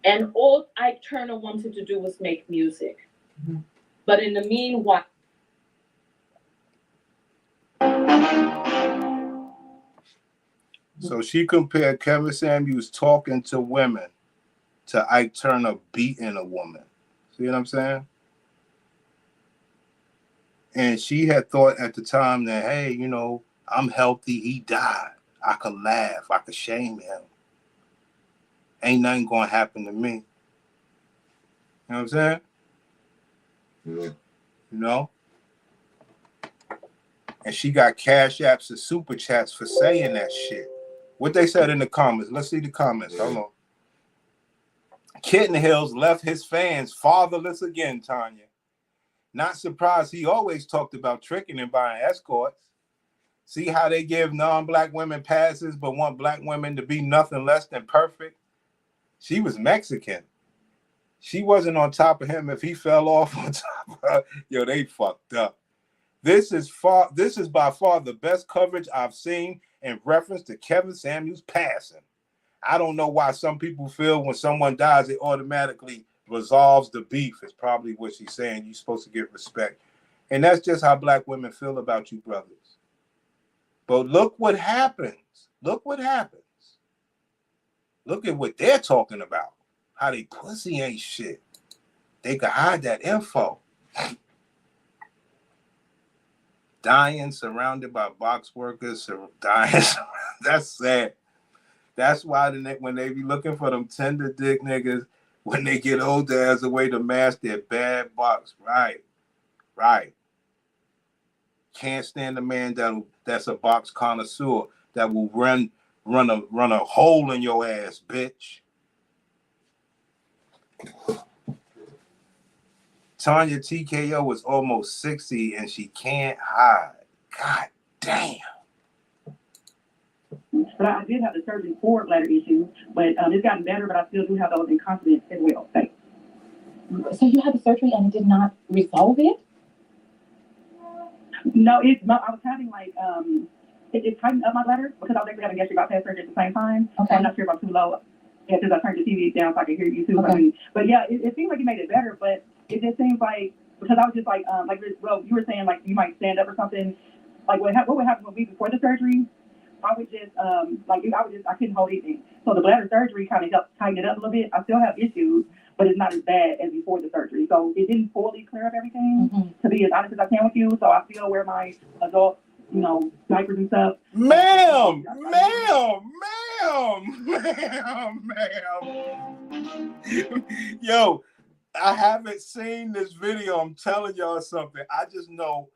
And all Ike Turner wanted to do was make music. Mm-hmm. But in the meanwhile, so she compared Kevin Samuels talking to women to Ike Turner beating a woman. See what I'm saying? And she had thought at the time that, hey, I'm healthy. He died. I could laugh. I could shame him. ain't nothing gonna happen to me. You know what I'm saying? Yeah. You know? And she got cash apps and super chats for saying that shit. What they said in the comments. Let's see the comments. Hold on. Kitten Hills left his fans fatherless again, Tonya. Not surprised. He always talked about tricking and buying escorts. See how they give non-black women passes but want black women to be nothing less than perfect? She was Mexican. She wasn't on top of him if he fell off on top of her. Yo, they fucked up. This is by far the best coverage I've seen in reference to Kevin Samuels passing. I don't know why some people feel when someone dies, it automatically resolves the beef. It's probably what she's saying. You're supposed to get respect. And that's just how black women feel about you, brothers. But look what happens. Look what happens. Look at what they're talking about. How they pussy ain't shit. They can hide that info. Dying surrounded by box workers, dying. That's sad. That's why when they be looking for them tender dick niggas, when they get older as a way to mask their bad box. Right. Right. Can't stand a man that's a box connoisseur that will run a hole in your ass, bitch. Tonya TKO was almost 60 and she can't hide. God damn. But I did have the surgery for bladder issues, but it's gotten better, but I still do have those incontinence as well. Thanks. So you had the surgery and it did not resolve it? No, I was having like, it tightened up my bladder because I was actually having gastric bypass surgery at the same time. Okay. I'm not sure if I'm too low. Yeah, because I turned the TV down so I could hear you too. Okay. But yeah, it seems like it made it better, but it just seems like, because I was just like, well, you were saying like you might stand up or something. Like what would happen with me before the surgery? I would just, I couldn't hold anything. So the bladder surgery kind of helped tighten it up a little bit. I still have issues, but it's not as bad as before the surgery. So it didn't fully clear up everything, to be as honest as I can with you. So I still wear my adult, diapers and stuff. Ma'am. Yo, I haven't seen this video. I'm telling y'all something. I just know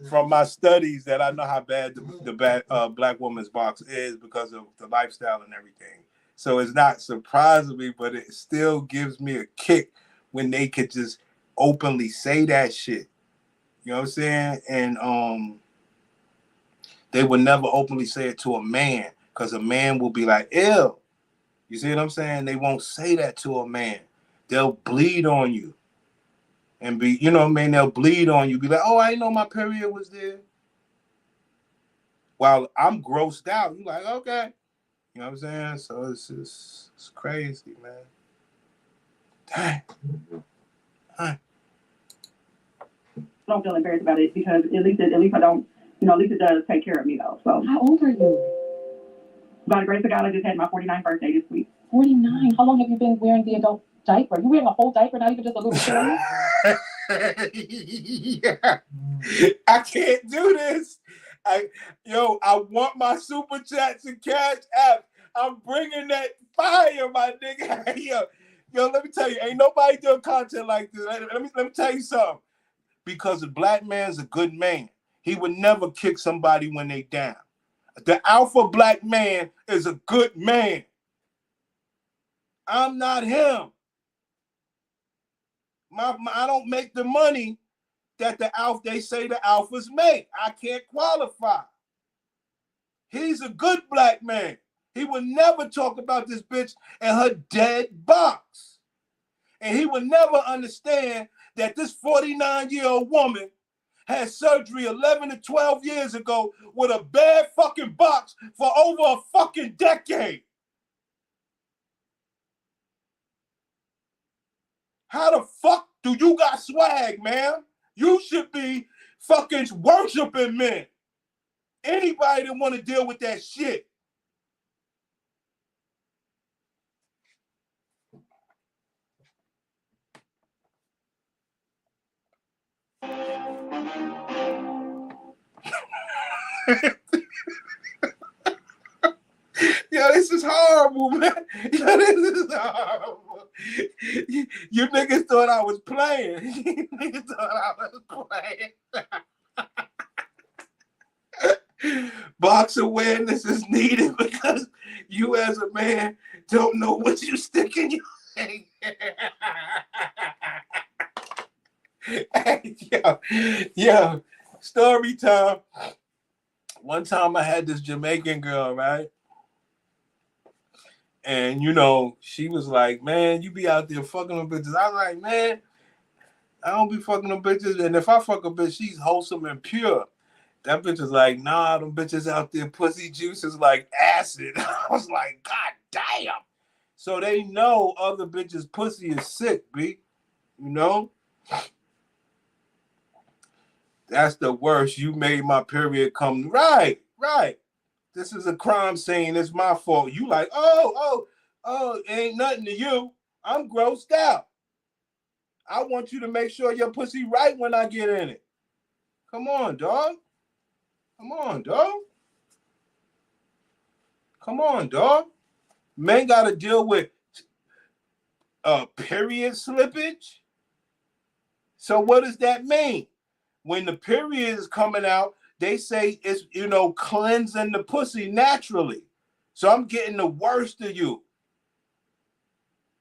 from my studies that I know how bad the black woman's box is because of the lifestyle and everything. So it's not surprising me, but it still gives me a kick when they could just openly say that shit. You know what I'm saying? And they would never openly say it to a man because a man will be like, ew. You see what I'm saying? They won't say that to a man. They'll bleed on you. And be, you know what I mean? They'll bleed on you. Be like, oh, I didn't know my period was there. While I'm grossed out, you like, okay. You know what I'm saying? So it's crazy, man. Dang. I don't feel embarrassed about it because at least I don't, at least it does take care of me though. So How old are you? by the grace of God, I just had my 49th birthday this week. 49. How long have you been wearing the adult diaper? You wearing a whole diaper, not even just a little toy? Yeah. I can't do this. I want my super chats and cash app. I'm bringing that fire, my nigga. Yo, let me tell you, ain't nobody doing content like this. Let me tell you something. Because a black man's a good man. He would never kick somebody when they down. The alpha black man is a good man. I'm not him. I don't make the money that they say the alphas make. I can't qualify. He's a good black man. He would never talk about this bitch and her dead box. And he would never understand that this 49-year-old woman had surgery 11 to 12 years ago with a bad fucking box for over a fucking decade. How the fuck do you got swag, man? You should be fucking worshiping men. Anybody that want to deal with that shit. Yo, this is is horrible, man. Yo, this is horrible. You niggas thought I was playing. You niggas thought I was playing. Box awareness is needed because you as a man don't know what you stick in your head. Hey, yo, story time. One time I had this Jamaican girl, right? And, you know, she was like, man, you be out there fucking them bitches. I was like, man, I don't be fucking them bitches. And if I fuck a bitch, she's wholesome and pure. That bitch is like, nah, them bitches out there, pussy juice is like acid. I was like, God damn. So they know other bitches' pussy is sick, B. You know? That's the worst. You made my period come. Right. This is a crime scene. It's my fault. You like, oh, it ain't nothing to you. I'm grossed out. I want you to make sure your pussy right when I get in it. Come on, dog. Men got to deal with period slippage. So what does that mean? When the period is coming out, they say it's, you know, cleansing the pussy naturally. So I'm getting the worst of you.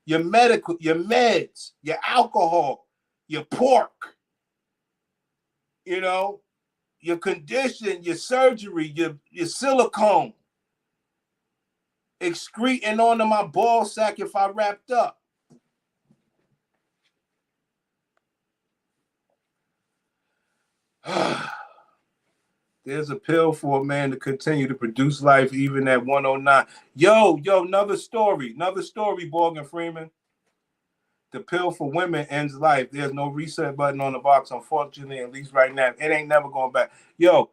Your medical, your meds, your alcohol, your pork, you know, your condition, your surgery, your silicone, excreting onto my ball sack if I wrapped up. There's a pill for a man to continue to produce life even at 109. Yo, another story, Morgan Freeman. The pill for women ends life. There's no reset button on the box, unfortunately, at least right now. It ain't never going back. Yo,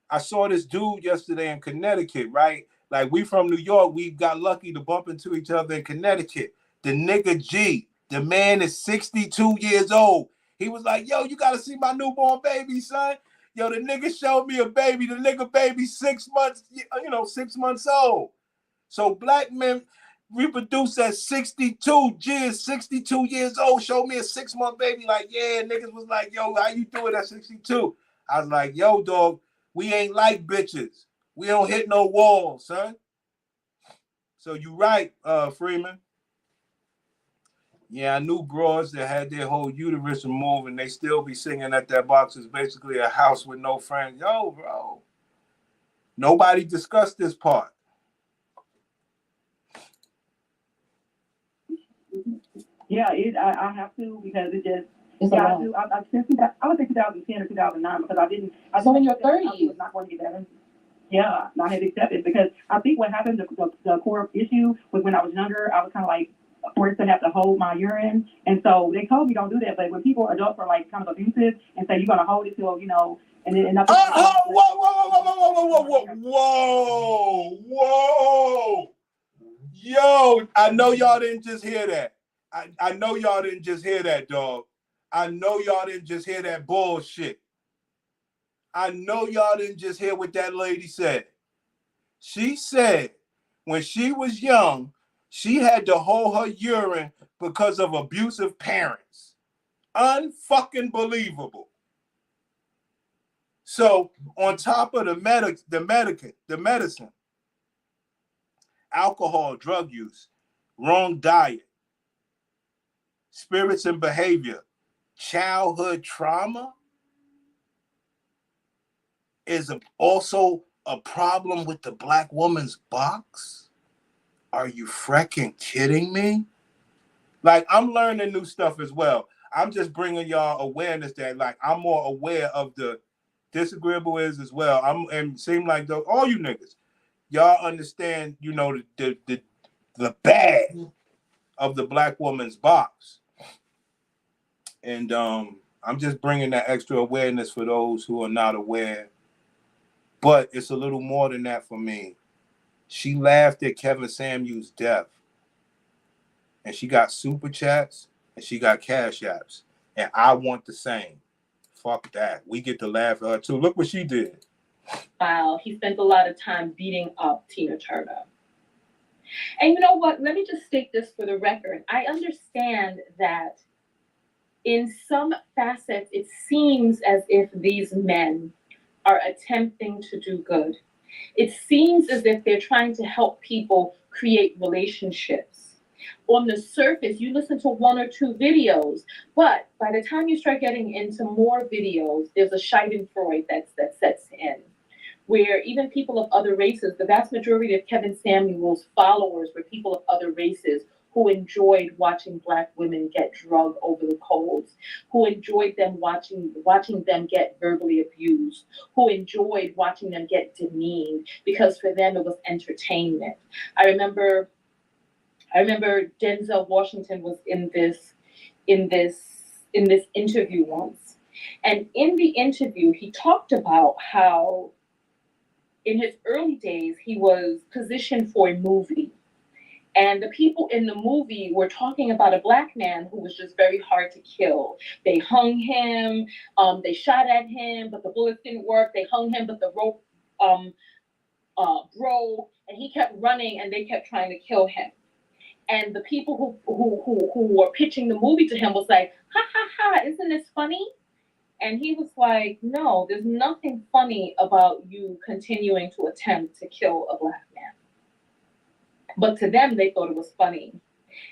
I saw this dude yesterday in Connecticut, right? Like, we from New York, we got lucky to bump into each other in Connecticut. The nigga G, the man is 62 years old. He was like, yo, you got to see my newborn baby, son. Yo, the nigga showed me a baby. The nigga baby 6 months, 6 months old. So black men reproduce at 62. G is 62 years old. Showed me a 6-month baby. Like, yeah, niggas was like, yo, how you doing at 62? I was like, yo, dog, we ain't like bitches. We don't hit no walls, son. So you right, Freeman. Yeah, I knew broads that had their whole uterus removed and they still be singing that box is basically a house with no friends. Yo, bro. Nobody discussed this part. Yeah, I have to because it just. Yeah, I would say 2010 or 2009 because I didn't. So in your 30s. I was not going to get that. Yeah, I had accepted because I think what happened, the core issue was when I was younger, I was kind of like forced to have to hold my urine. And so they told me don't do that. But when adults are like kind of abusive and say you're going to hold it till, and then nothing. Whoa. Yo, I know y'all didn't just hear that. I know y'all didn't just hear that, dog. I know y'all didn't just hear that bullshit. I know y'all didn't just hear what that lady said. She said when she was young, she had to hold her urine because of abusive parents. Unfucking believable. So on top of the medicine, alcohol, drug use, wrong diet, spirits and behavior, childhood trauma is also a problem with the black woman's box? Are you freaking kidding me? Like, I'm learning new stuff as well. I'm just bringing y'all awareness that, like, I'm more aware of the disagreeable is as well. And seem like all you niggas, y'all understand, the bad of the black woman's box. And I'm just bringing that extra awareness for those who are not aware. But it's a little more than that for me. She laughed at Kevin Samuels' death. And she got super chats and she got cash apps. And I want the same. Fuck that. We get to laugh at her too. Look what she did. Wow, he spent a lot of time beating up Tina Turner. And you know what? Let me just state this for the record. I understand that in some facets, it seems as if these men are attempting to do good. It seems as if they're trying to help people create relationships. On the surface, you listen to one or two videos, but by the time you start getting into more videos, there's a Schadenfreude that sets in, where even people of other races, the vast majority of Kevin Samuel's followers were people of other races who enjoyed watching Black women get drugged over the coals, who enjoyed them watching them get verbally abused, who enjoyed watching them get demeaned, because for them it was entertainment. I remember Denzel Washington was in this interview once. And in the interview, he talked about how in his early days, he was positioned for a movie. And the people in the movie were talking about a Black man who was just very hard to kill. They hung him, they shot at him, but the bullets didn't work. They hung him, but the rope broke, and he kept running, and they kept trying to kill him. And the people who were pitching the movie to him was like, ha ha ha, isn't this funny? And he was like, no, there's nothing funny about you continuing to attempt to kill a Black man. But to them, they thought it was funny.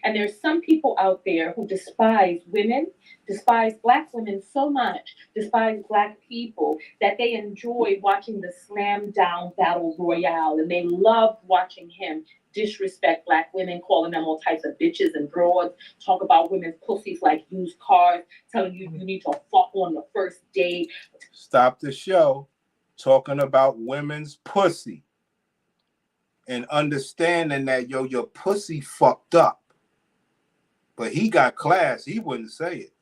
And there's some people out there who despise women, despise Black women so much, despise Black people, that they enjoy watching the slam down battle royale. And they love watching him disrespect Black women, calling them all types of bitches and broads, talk about women's pussies like used cars, telling you you need to fuck on the first date. Stop the show talking about women's pussy and understanding that, yo, your pussy fucked up. But he got class. He wouldn't say it.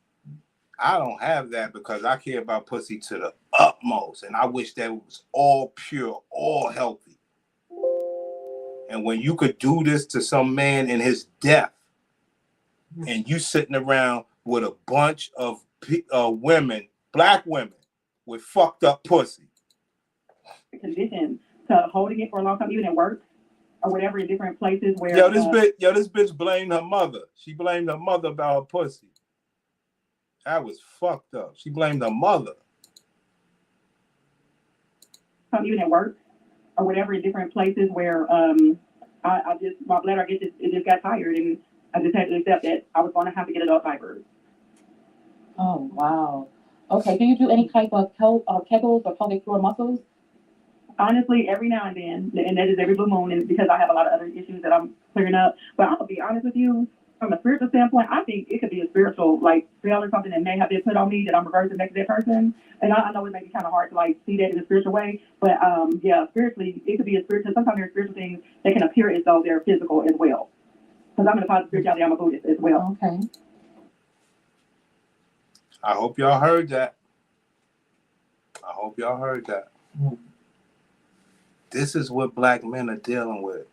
I don't have that because I care about pussy to the utmost. And I wish that it was all pure, all healthy. And when you could do this to some man in his death, and you sitting around with a bunch of women, Black women, with fucked up pussy. Condition to holding it for a long time, even at work or whatever, in different places where. This bitch blamed her mother. She blamed her mother about her pussy. That was fucked up. She blamed her mother. Even at work or whatever, in different places where I just, my bladder just got tired, and I just had to accept that I was going to have to get adult diapers. Oh, wow. Okay, do you do any type of kegels or pelvic floor muscles? Honestly, every now and then, and that is every blue moon, and because I have a lot of other issues that I'm clearing up. But I'm going to be honest with you, from a spiritual standpoint, I think it could be a spiritual, like, spell or something that may have been put on me that I'm reversing back to that person. And I know it may be kind of hard to, like, see that in a spiritual way, but, yeah, spiritually, it could be a spiritual, sometimes there are spiritual things that can appear as though they're physical as well. Because I'm in a positive spirituality, I'm a Buddhist as well. Okay. I hope y'all heard that. I hope y'all heard that. This is what Black men are dealing with.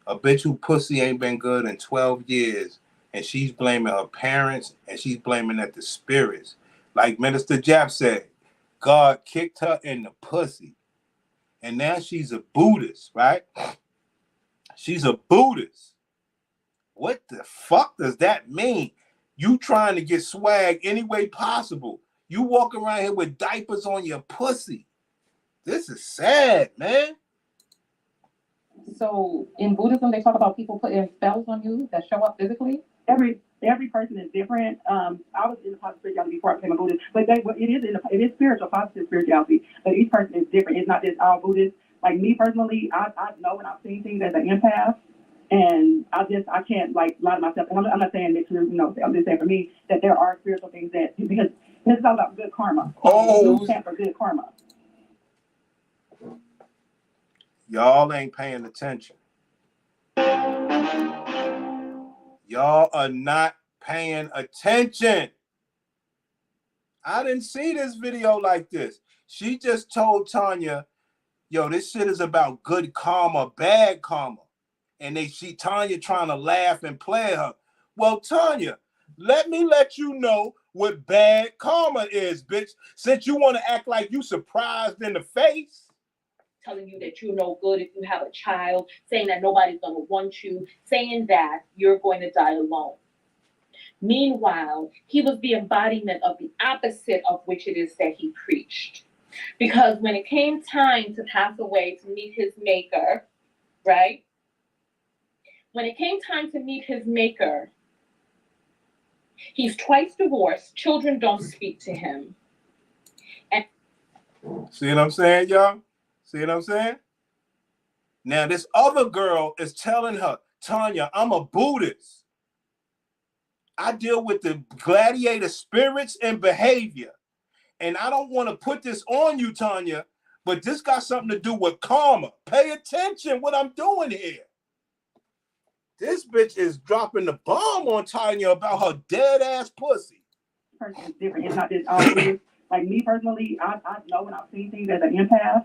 A bitch who pussy ain't been good in 12 years, and she's blaming her parents, and she's blaming that the spirits. Like Minister Jap said, God kicked her in the pussy. And now she's a Buddhist, right? She's a Buddhist. What the fuck does that mean? You trying to get swag any way possible. You walk around here with diapers on your pussy. This is sad, man. So in Buddhism, they talk about people putting spells on you that show up physically? Every person is different. I was in the positive spirituality before I became a Buddhist, but it is spiritual, positive spirituality. But each person is different. It's not just all Buddhists. Like me personally, I know when I've seen things as an empath, and I can't like lie to myself. And I'm not saying that you're, I'm just saying for me that there are spiritual things that, because this is all about good karma. Oh, For good karma. Y'all ain't paying attention. Y'all are not paying attention. I didn't see this video like this. She just told Tonya, yo, this shit is about good karma, bad karma. And Tonya trying to laugh and play her. Well, Tonya, let me let you know what bad karma is, bitch. Since you want to act like you surprised in the face. telling you that you're no good if you have a child, saying that nobody's going to want you, saying that you're going to die alone. Meanwhile, he was the embodiment of the opposite of which it is that he preached. Because when it came time to pass away to meet his maker, right? When it came time to meet his maker, he's twice divorced, children don't speak to him. And see what I'm saying, y'all? See what I'm saying? Now, this other girl is telling her, Tonya, I'm a Buddhist. I deal with the gladiator spirits and behavior. And I don't want to put this on you, Tonya, but this got something to do with karma. Pay attention what I'm doing here. This bitch is dropping the bomb on Tonya about her dead ass pussy. Person is different. It's not just all it is. Like me personally, I know when I've seen things as an empath,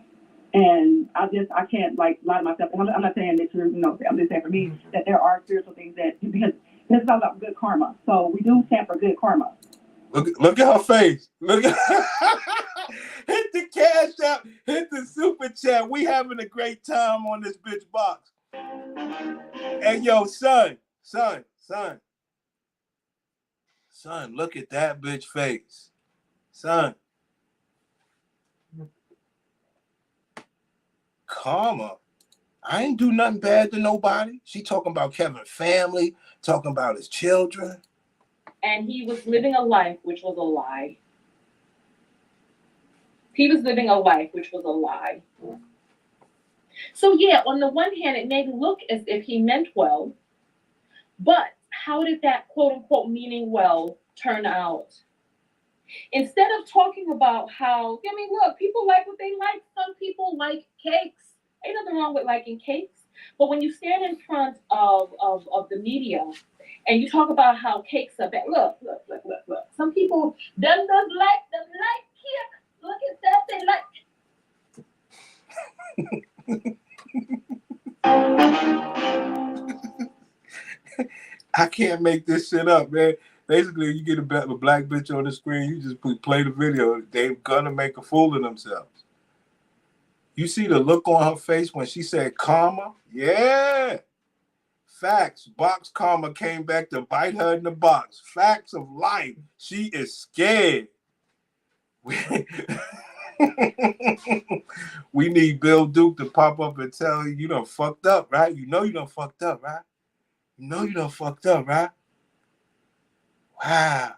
and I can't like lie to myself. And I'm not saying that you're, I'm just saying for me that there are spiritual things that, because this is all about good karma. So we do stand for good karma. Look at her face. Look at hit the cash app, hit the super chat. We having a great time on this bitch box. Hey, yo, son, look at that bitch face. Son. Karma. I ain't do nothing bad to nobody. She talking about Kevin's family, talking about his children. And he was living a life which was a lie. He was living a life which was a lie. So yeah, on the one hand, it may look as if he meant well, but how did that quote unquote meaning well turn out? Instead of talking about how, I mean, look, people like what they like. Some people like cakes. Ain't nothing wrong with liking cakes. But when you stand in front of the media and you talk about how cakes are bad, look. Some people doesn't like cake. Look at that, they like. I can't make this shit up, man. Basically, you get a black bitch on the screen, you just play the video. They're gonna make a fool of themselves. You see the look on her face when she said karma? Yeah. Facts. Box karma came back to bite her in the box. Facts of life. She is scared. We need Bill Duke to pop up and tell you done fucked up, right? You know you done fucked up, right? You know you done fucked up, right? Wow.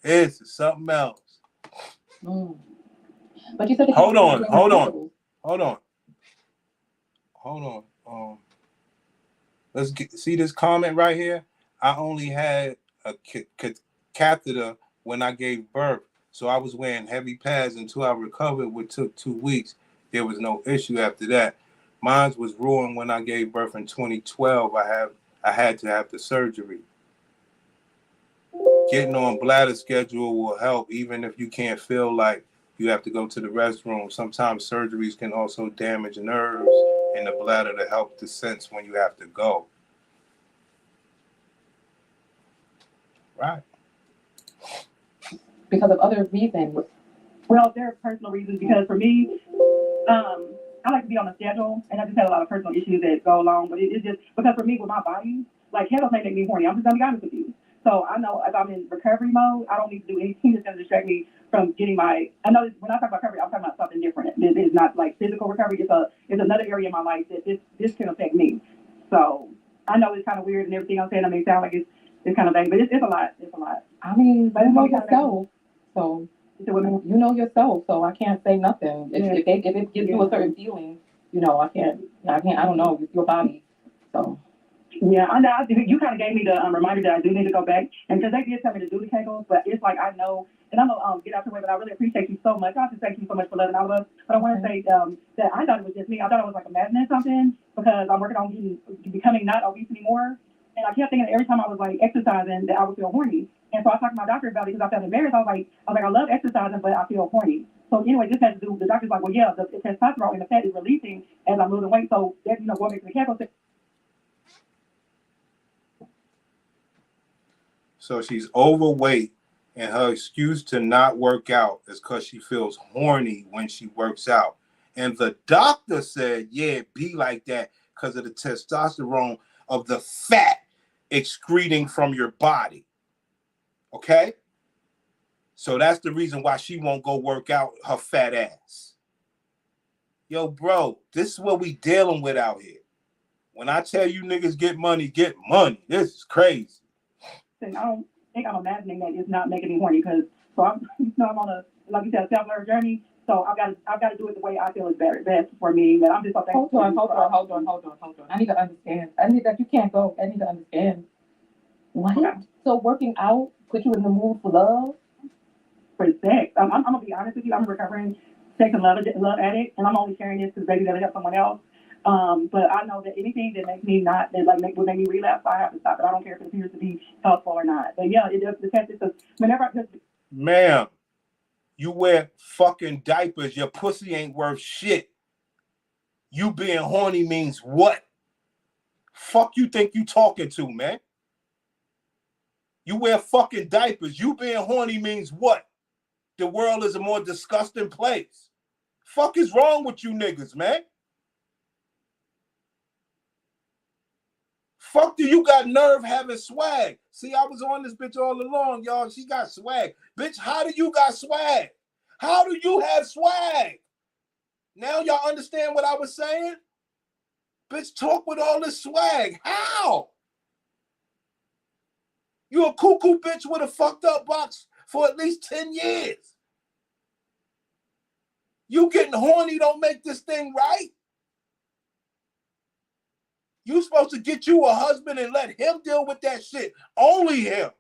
This is something else. But you said that Hold on. Let's see this comment right here. I only had a catheter when I gave birth, so I was wearing heavy pads until I recovered, which took 2 weeks. There was no issue after that. Mine was ruined when I gave birth in 2012. I had to have the surgery. Getting on bladder schedule will help, even if you can't feel like you have to go to the restroom. Sometimes surgeries can also damage nerves in the bladder to help the sense when you have to go. Right. Because of other reasons. Well, there are personal reasons, because for me, I like to be on a schedule, and I just had a lot of personal issues that go along. But it's just because for me, with my body, like candles may make me horny. I'm just gonna be honest with you. So I know if I'm in recovery mode, I don't need to do anything that's gonna distract me from getting my. I know when I talk about recovery, I'm talking about something different. It is not like physical recovery. It's another area in my life that this can affect me. So I know it's kind of weird and everything I'm saying. I may sound like it's kind of vague, but it's a lot. It's a lot. I mean, you know yourself, so you know yourself. So I can't say nothing. If it gives you a certain feeling, I can't. I don't know. It's your body, so. Yeah, I know. You kind of gave me the reminder that I do need to go back, and because they did tell me to do the kegels, but it's like I know, and I'm gonna get out the way. But I really appreciate you so much. I just thank you so much for loving all of us. But I want to say that I thought it was just me. I thought it was like imagining something, because I'm working on becoming not obese anymore, and I kept thinking that every time I was like exercising that I would feel horny. And so I talked to my doctor about it because I felt embarrassed. I was like, I love exercising, but I feel horny. So anyway, this has to do. The doctor's like, well, yeah, the testosterone and the fat is releasing as I'm losing weight. So that going back to the kegels. So she's overweight, and her excuse to not work out is because she feels horny when she works out. And the doctor said, yeah, be like that because of the testosterone of the fat excreting from your body. Okay? So that's the reason why she won't go work out her fat ass. Yo, bro, this is what we dealing with out here. When I tell you niggas get money, get money. This is crazy. And I don't think I'm imagining that it's not making me horny because I'm on a, like you said, a self-learned journey. So I've got to do it the way I feel is best for me. But I'm just so thankful. Hold on. I need to understand. I need that you can't go. I need to understand. What? Okay. So working out put you in the mood for love? For sex. I'm gonna be honest with you. I'm a recovering sex and love addict, and I'm only sharing this because maybe that'll help someone else. But I know that anything that makes me not, that like would make me relapse, I have to stop it. I don't care if it appears to be helpful or not. But yeah, it does. The test is whenever I just. Ma'am, you wear fucking diapers. Your pussy ain't worth shit. You being horny means what? Fuck you think you talking to, man? You wear fucking diapers. You being horny means what? The world is a more disgusting place. Fuck is wrong with you niggas, man? Fuck do you got nerve having swag? See, I was on this bitch all along, y'all. She got swag. Bitch, how do you got swag? How do you have swag? Now y'all understand what I was saying? Bitch, talk with all this swag. How? You a cuckoo bitch with a fucked up box for at least 10 years. You getting horny don't make this thing right. You supposed to get you a husband and let him deal with that shit. Only him.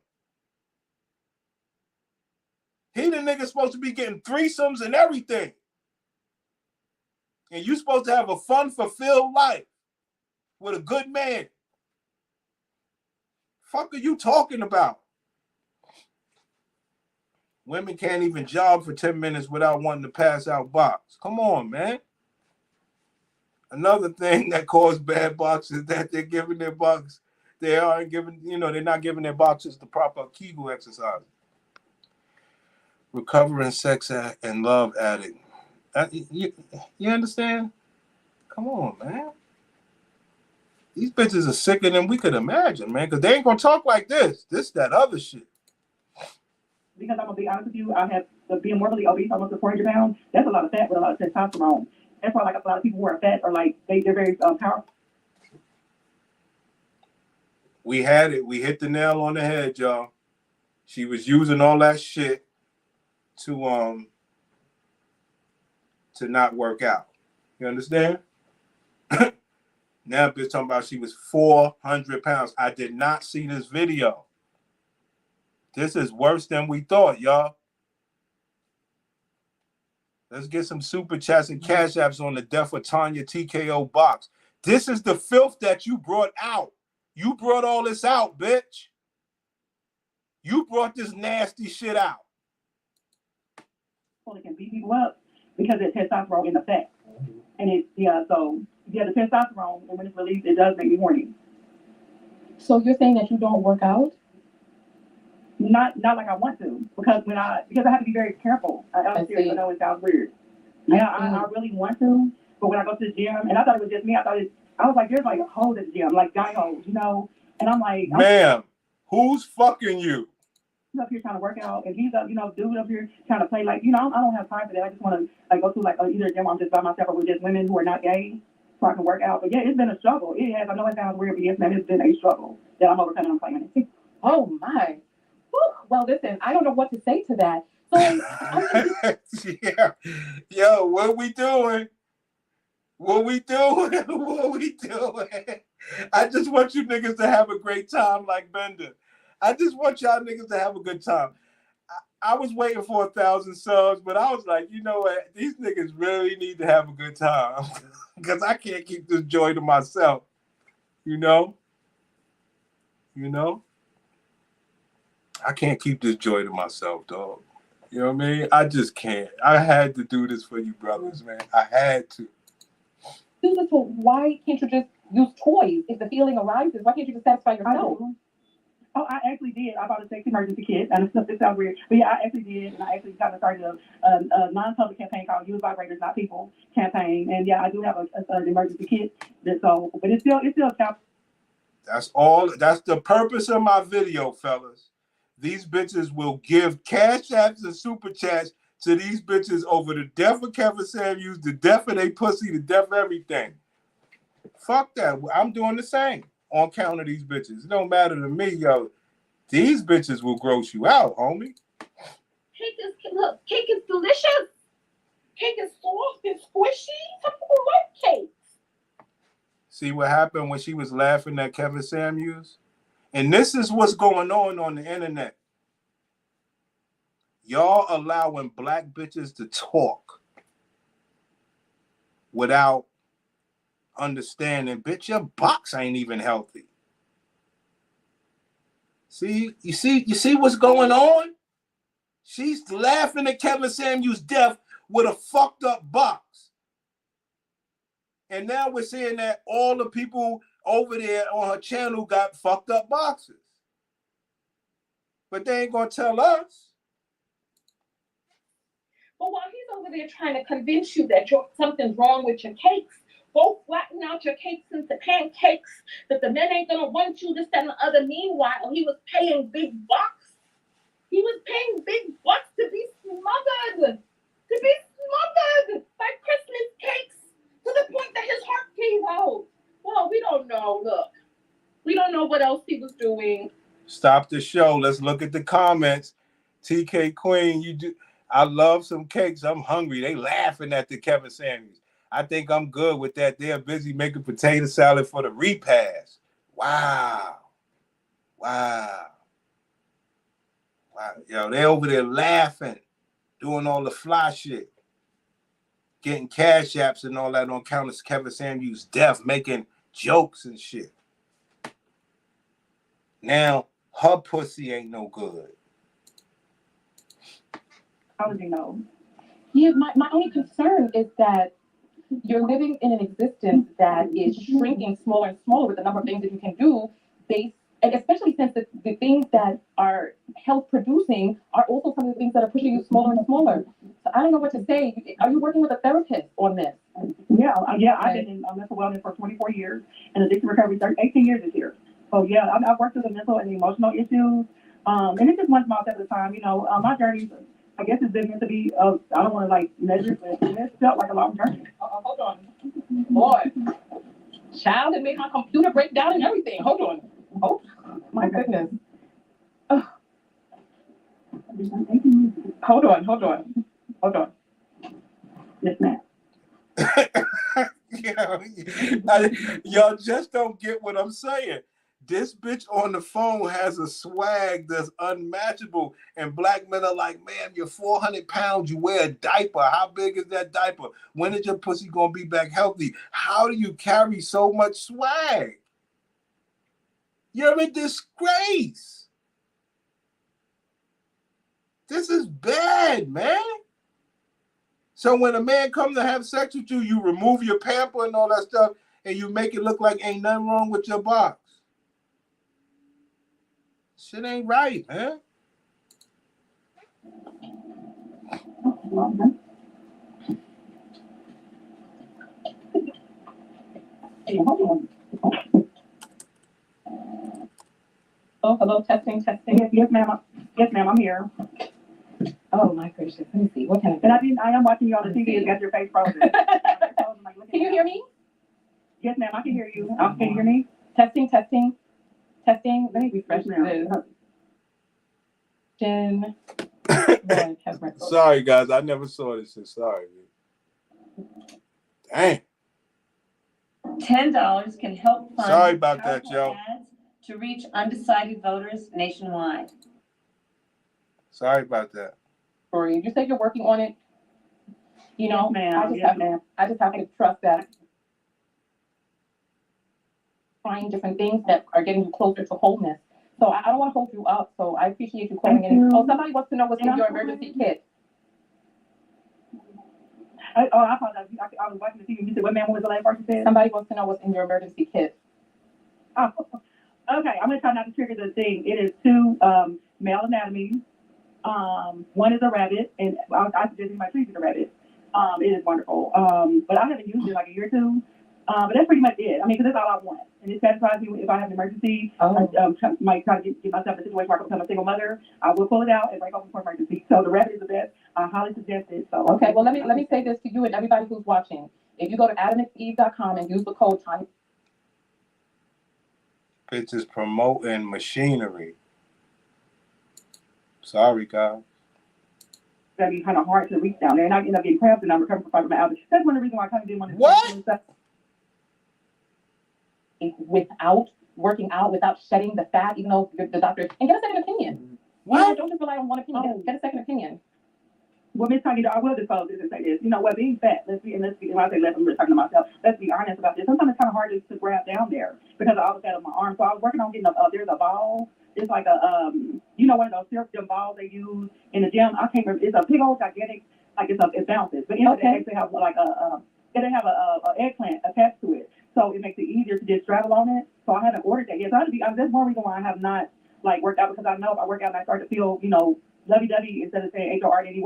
He the nigga supposed to be getting threesomes and everything. And you supposed to have a fun, fulfilled life with a good man. Fuck are you talking about? Women can't even jog for 10 minutes without wanting to pass out box. Come on, man. Another thing that caused bad box is that they're giving their box, they're not giving their boxes the proper Kegel exercise. Recovering sex and love addict. You understand? Come on, man. These bitches are sicker than we could imagine, man, because they ain't going to talk like this. This, that other shit. Because I'm going to be honest with you, I have being morbidly obese, almost 400 pounds. That's a lot of fat with a lot of testosterone. That's why like a lot of people who are fat are like, they're very powerful. We had it. We hit the nail on the head, y'all. She was using all that shit to not work out. You understand? Now bitch talking about she was 400 pounds. I did not see this video. This is worse than we thought, y'all. Let's get some super chats and cash apps on the Death of Tonya TKO box. This is the filth that you brought out. You brought all this out, bitch. You brought this nasty shit out. Well, it can beat people up because it's testosterone in the fat. And the testosterone, and when it's released, it does make me horny. So you're saying that you don't work out? Not like I want to, because I have to be very careful. I know it sounds weird. I really want to, but when I go to the gym, and I thought it was just me, I was like, there's like holes at the gym, like guy holes, and I'm like, ma'am, who's fucking you? He's up here trying to work out, and he's up, dude up here trying to play like, I don't have time for that. I just want to like go to like either a gym where I'm just by myself or with just women who are not gay, so I can work out. But yeah, it's been a struggle. It has. I know it sounds weird, but yes, man, it's been a struggle that I'm overcoming. I'm claiming it. Oh my. Well, listen, I don't know what to say to that. So yeah. Yo, what we doing? What we doing? What we doing? I just want you niggas to have a great time like Bender. I just want y'all niggas to have a good time. I was waiting for 1,000 subs, but I was like, you know what? These niggas really need to have a good time because I can't keep this joy to myself. You know? I can't keep this joy to myself, dog. You know what I mean? I just can't. I had to do this for you brothers, man. I had to. Why can't you just use toys if the feeling arises? Why can't you just satisfy yourself? Oh, I actually did. I bought a sex emergency kit, and it sounds weird, but yeah, I actually did, and I actually kind of started a non-public campaign called "Use Vibrators, Not People" campaign, and yeah, I do have an emergency kit. So, but it's still counts. That's all. That's the purpose of my video, fellas. These bitches will give cash apps and super chats to these bitches over the death of Kevin Samuels, the death of they pussy, the death of everything. Fuck that. I'm doing the same on account of these bitches. It don't matter to me, yo. These bitches will gross you out, homie. Cake is delicious. Cake is soft and squishy. Some people like cake. See what happened when she was laughing at Kevin Samuels? And this is what's going on the internet. Y'all allowing black bitches to talk without understanding, bitch, your box ain't even healthy. See, you see what's going on? She's laughing at Kevin Samuels' death with a fucked up box. And now we're seeing that all the people over there on her channel got fucked up boxes. But they ain't gonna tell us. But while he's over there trying to convince you that something's wrong with your cakes, go flatten out your cakes into pancakes, that the men ain't gonna want you, this, that, and the other. Meanwhile, he was paying big bucks. He was paying big bucks to be smothered. To be smothered by Christmas cakes to the point that his heart gave out. Well, we don't know. Look, we don't know what else he was doing. Stop the show. Let's look at the comments. TK Queen, you do. I love some cakes. I'm hungry. They laughing at the Kevin Samuels. I think I'm good with that. They're busy making potato salad for the repast. Wow. Yo, they over there laughing, doing all the fly shit, getting cash apps and all that on account of Kevin Samuels' death, making jokes and shit. Now, her pussy ain't no good. How does he know? Yeah, my only concern is that you're living in an existence that is shrinking smaller and smaller with the number of things that you can do based, and especially since the things that are health producing are also some of the things that are pushing you smaller and smaller. So I don't know what to say. Are you working with a therapist on this? Yeah. I've been in mental wellness for 24 years and addiction recovery 18 years this year. So yeah, I've worked through the mental and emotional issues, and it's just one small step at a time. You know, my journey, I guess, it's been meant to be. I don't want to like measure, but it felt like a long journey. Hold on, boy, child, it made my computer break down and everything. Hold on. Oh my goodness. Oh. Hold on. Yes, ma'am. Y'all just don't get what I'm saying. This bitch on the phone has a swag that's unmatchable, and black men are like, man, you're 400 pounds, you wear a diaper. How big is that diaper? When is your pussy gonna be back healthy? How do you carry so much swag? You're a disgrace. This is bad, man. So when a man comes to have sex with you, you remove your pamper and all that stuff, and you make it look like ain't nothing wrong with your box. Shit ain't right, man. Oh, hello, testing. Yes, ma'am. Yes, ma'am. I'm here. Oh my gracious. Let me see. What can I do? And I am watching you on the TV. It's got your face frozen. Can you hear me? Yes, ma'am. I can hear you. Can you hear me? Testing. Let me refresh Yes, this. Jen. Sorry, guys. I never saw this shit. Sorry. Dang. $10 can help fund Sorry about that, yo. ads to reach undecided voters nationwide. Sorry about that. Story. You said you're working on it. You know, yes, ma'am. I just have to trust that. Trying different things that are getting you closer to wholeness. So I don't want to hold you up. So I appreciate you calling in. Oh, somebody wants to know what's in your emergency kit. I apologize. I was watching the TV. You said, what, ma'am? What was the last part you said? Somebody wants to know what's in your emergency kit. Okay, I'm gonna try not to trigger the thing. It is 2 male anatomies. One is a rabbit, and I suggest you might treat a rabbit. It is wonderful. But I haven't used it in like a year or two. But that's pretty much it. I mean, because that's all I want, and it satisfies me if I have an emergency. I might try to get myself in a situation where I can become a single mother. I will pull it out and break open for emergency. So the rabbit is the best. I highly suggest it. So Okay, well, let me say this to you and everybody who's watching. If you go to adamandeve.com and use the code TIME, Bitches promoting machinery. Sorry, guys. that'd be kind of hard to reach down there, and I end up getting cramps and I'm recovering from fibromyalgia. That's one of the reasons why I kind of didn't want to. What? without working out, without shedding the fat, even though the doctor, and get a second opinion. What? Don't just rely on one opinion. Get a second opinion. Well, Miss Tonya, I will dispose this and say this. You know what? Being fat, let's be, when I say let's, I'm really talking to myself. Let's be honest about this. Sometimes it's kind of hard to grab down there because of all the fat on my arm. So I was working on getting there's a ball. It's like a one of those syrup gym balls they use in the gym. I can't remember. It's a big old gigantic, like it bounces. But they actually have like they have a eggplant attached to it, so it makes it easier to just travel on it. So I haven't ordered that yet. So that's one reason why I have not like worked out, because I know if I work out and I start to feel lovey-dovey instead of saying HORDDY,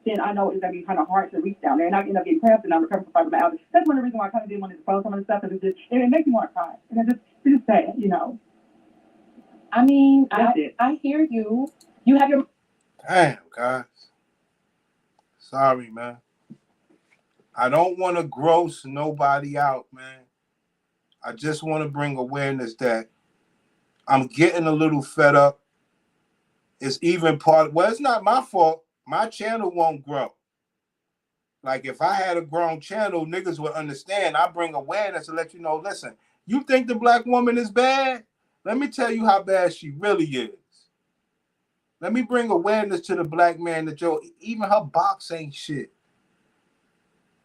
then I know it's going to be kind of hard to reach down there. And I end up getting cramps and I'm recovering from fibromyalgia. That's one of the reasons why I kind of didn't want to dispose some of the stuff, because it makes me want to cry. And it's just sad, I mean, That's I hear you. You have your... Damn, guys. Sorry, man. I don't want to gross nobody out, man. I just want to bring awareness that I'm getting a little fed up. It's even it's not my fault. My channel won't grow. Like, if I had a grown channel, niggas would understand. I bring awareness to let you know, listen, you think the black woman is bad? Let me tell you how bad she really is. Let me bring awareness to the black man that, even her box ain't shit.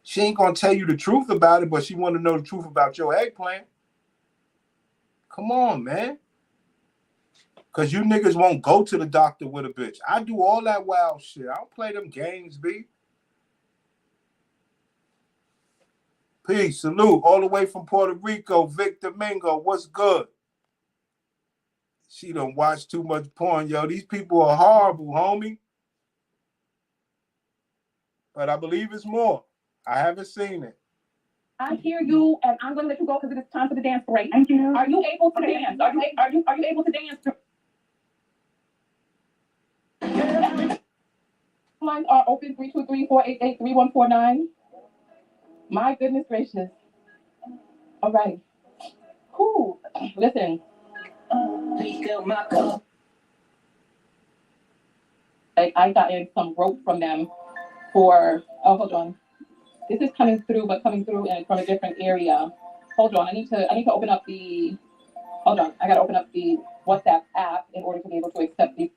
She ain't gonna tell you the truth about it, but she want to know the truth about your eggplant. Come on, man. Because you niggas won't go to the doctor with a bitch. I do all that wild shit. I don't play them games, B. Peace, salute, all the way from Puerto Rico, Vic Domingo, what's good? She done watched too much porn, yo. These people are horrible, homie. But I believe it's more. I haven't seen it. I hear you, and I'm going to let you go because it is time for the dance break. Thank you. Are you able to dance? Are you able to dance? Lines are open 323-488-3149. My goodness gracious. All right. Cool. Listen. I got in some rope from them for, hold on. This is coming through, but coming through and from a different area. Hold on, I need to open up hold on, I gotta open up the WhatsApp app in order to be able to accept these.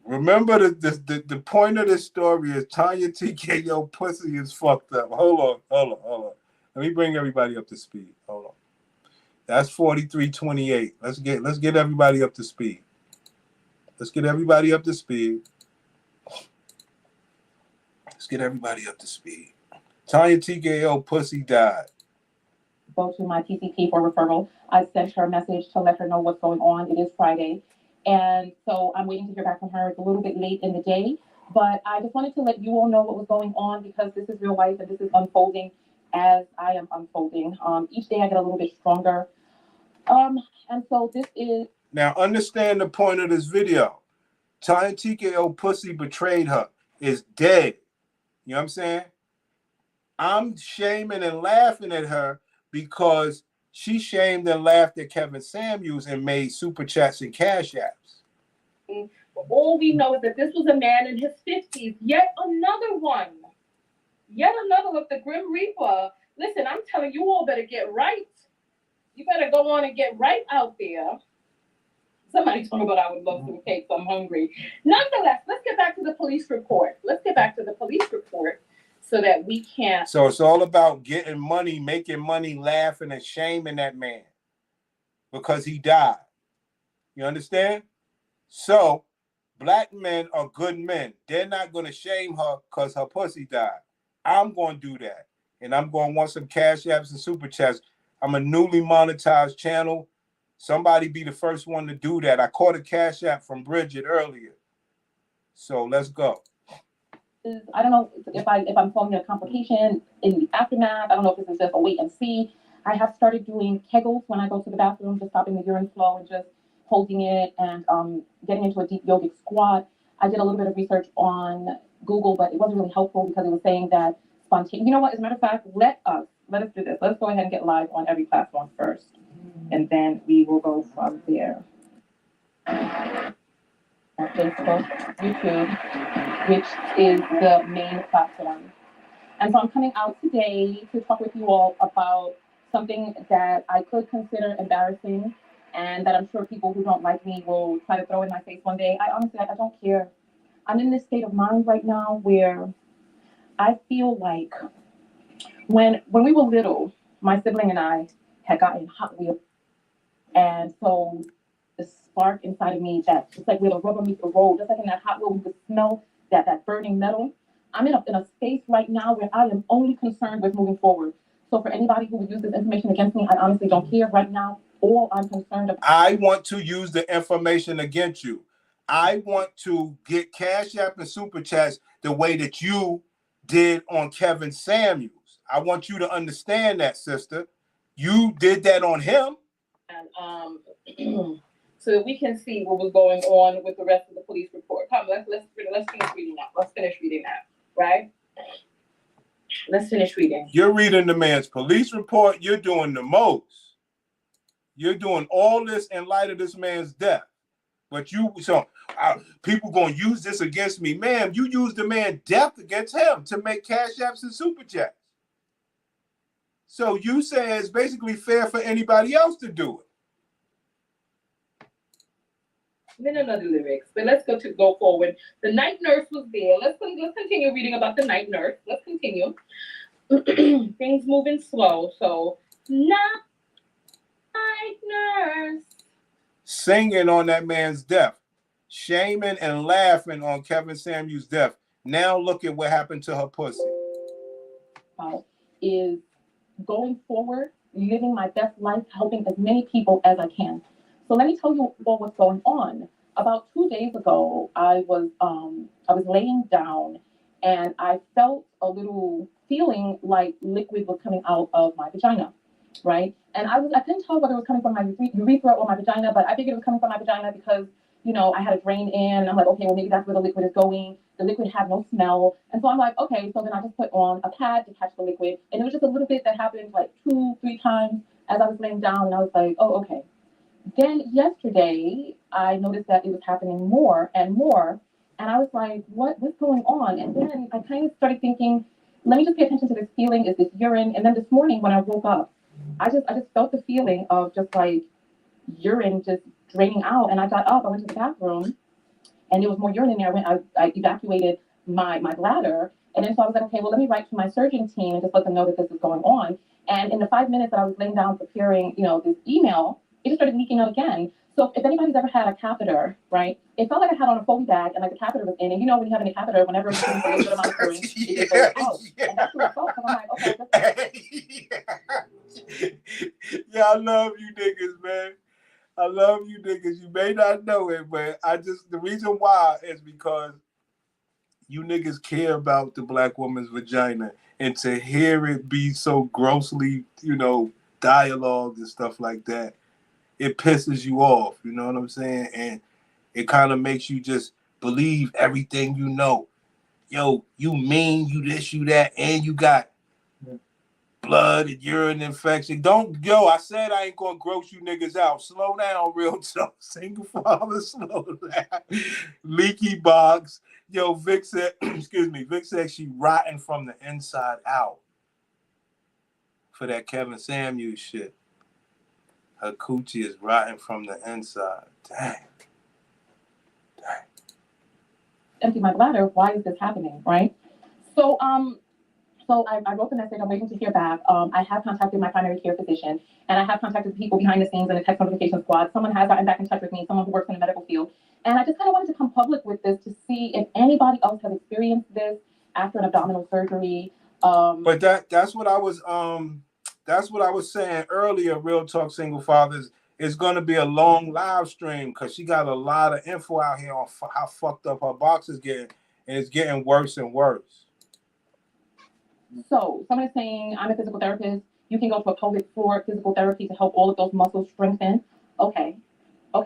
Remember, the point of this story is Tonya TKO pussy is fucked up. Hold on. Let me bring everybody up to speed. Hold on. That's 4328. Let's get everybody up to speed. Let's get everybody up to speed. Tonya TKO pussy died. Go to my TCP for referral. I sent her a message to let her know what's going on. It is Friday. And so I'm waiting to hear back from her. It's a little bit late in the day, but I just wanted to let you all know what was going on, because this is real life and this is unfolding as I am unfolding. Each day I get a little bit stronger. And so this is... Now understand the point of this video. Tonya TKO pussy betrayed her. Is dead. You know what I'm saying? I'm shaming and laughing at her because she shamed and laughed at Kevin Samuels and made super chats and cash apps. All we know is that this was a man in his 50s. Yet another one. Yet another with the Grim Reaper. Listen, I'm telling you all better get right. You better go on and get right out there. Somebody told me about I would love some cake, so I'm hungry. Nonetheless, let's get back to the police report. So that we can... So it's all about getting money, making money, laughing and shaming that man because he died. You understand? So black men are good men. They're not going to shame her because her pussy died. I'm going to do that. And I'm going to want some cash apps and super chats. I'm a newly monetized channel. Somebody be the first one to do that. I caught a Cash App from Bridget earlier. So let's go. I don't know if I'm falling into a complication in the aftermath. I don't know if this is just a wait and see. I have started doing kegels when I go to the bathroom, just stopping the urine flow and just holding it and getting into a deep yogic squat. I did a little bit of research on Google, but it wasn't really helpful because it was saying that spontaneous. You know what? As a matter of fact, let us do this. Let's go ahead and get live on every platform first, and then we will go from there. Facebook, YouTube, which is the main platform. And so I'm coming out today to talk with you all about something that I could consider embarrassing and that I'm sure people who don't like me will try to throw in my face one day. I honestly, I don't care. I'm in this state of mind right now where I feel like when we were little, my sibling and I had gotten Hot Wheels. And so the spark inside of me that just like where the rubber meets the road, just like in that Hot Wheel, we could smell that burning metal. I'm in a space right now where I am only concerned with moving forward. So for anybody who would use this information against me, I honestly don't care right now. All I'm concerned about. I want to use the information against you. I want to get Cash App and Super Chats the way that you did on Kevin Samuels. I want you to understand that, sister. You did that on him. And so that we can see what was going on with the rest of the police report. Come, let's finish reading that. Let's finish reading that, right? Let's finish reading. You're reading the man's police report. You're doing the most. You're doing all this in light of this man's death. But people going to use this against me. Ma'am, you used the man's death against him to make Cash Apps and Super Chats. So you say it's basically fair for anybody else to do it. We don't know the lyrics, but let's go forward. The night nurse was there. Let's continue reading about the night nurse. Let's continue. Things moving slow. So night nurse singing on that man's death, shaming and laughing on Kevin Samuels' death. Now look at what happened to her pussy. Is going forward, living my best life, helping as many people as I can. So let me tell you all what's going on. About 2 days ago, I was laying down and I felt a little feeling like liquid was coming out of my vagina, right? And I couldn't tell whether it was coming from my urethra or my vagina, but I figured it was coming from my vagina because, you know, I had a drain in. And I'm like, okay, well, maybe that's where the liquid is going. The liquid had no smell. And so I'm like, okay, so then I just put on a pad to catch the liquid. And it was just a little bit that happened like 2-3 times as I was laying down. And I was like, oh, okay. Then yesterday, I noticed that it was happening more and more. And I was like, what's going on? And then I kind of started thinking, let me just pay attention to this feeling. Is this urine? And then this morning when I woke up, I just felt the feeling of just like urine just draining out. And I got up, I went to the bathroom, and there was more urine in there. I evacuated my bladder. And then so I was like, okay, well, let me write to my surgeon team and just let them know that this is going on. And in the 5 minutes that I was laying down preparing, this email, it just started leaking out again. So if anybody's ever had a catheter, right, it felt like I had on a Foley bag and like the catheter was in. And when you have a catheter, whenever it's a little bit of amount of urine, it goes out. Yeah. And that's what it felt. So I'm like, okay. Yeah, I love you niggas, man. I love you niggas. You may not know it, but the reason why is because you niggas care about the black woman's vagina, and to hear it be so grossly, dialogued and stuff like that, it pisses you off, you know what I'm saying? And it kind of makes you just believe everything you know. Yo, you mean, you this, you that, and you got blood and urine infection. I said I ain't gonna gross you niggas out. Slow down, real talk. Single father, slow down. Leaky box. Yo, Vic said, Vic said she rotten from the inside out for that Kevin Samuels shit. Her coochie is rotten from the inside. Dang. Empty my bladder. Why is this happening, right? So I wrote the message. I'm waiting to hear back. I have contacted my primary care physician, and I have contacted people behind the scenes in the text notification squad. Someone has gotten back in touch with me, someone who works in the medical field. And I just kind of wanted to come public with this to see if anybody else has experienced this after an abdominal surgery. But that's what I was saying earlier, Real Talk Single Fathers. it's gonna be a long live stream because she got a lot of info out here on how fucked up her box is getting, and it's getting worse and worse. So someone is saying, I'm a physical therapist. You can go to a pelvic floor physical therapy to help all of those muscles strengthen. Okay. All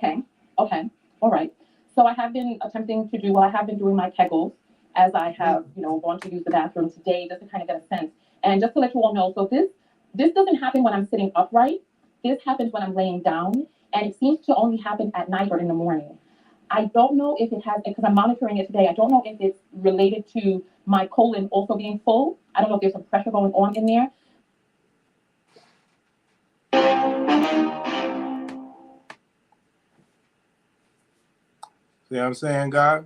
right. So I have been attempting to do, I have been doing my Kegels as I have, gone to use the bathroom today just to kind of get a sense. And just to let you all know, so this doesn't happen when I'm sitting upright. This happens when I'm laying down, and it seems to only happen at night or in the morning. I don't know if it has, because I'm monitoring it today. I don't know if it's related to my colon also being full. I don't know if there's some pressure going on in there. See what I'm saying, guys?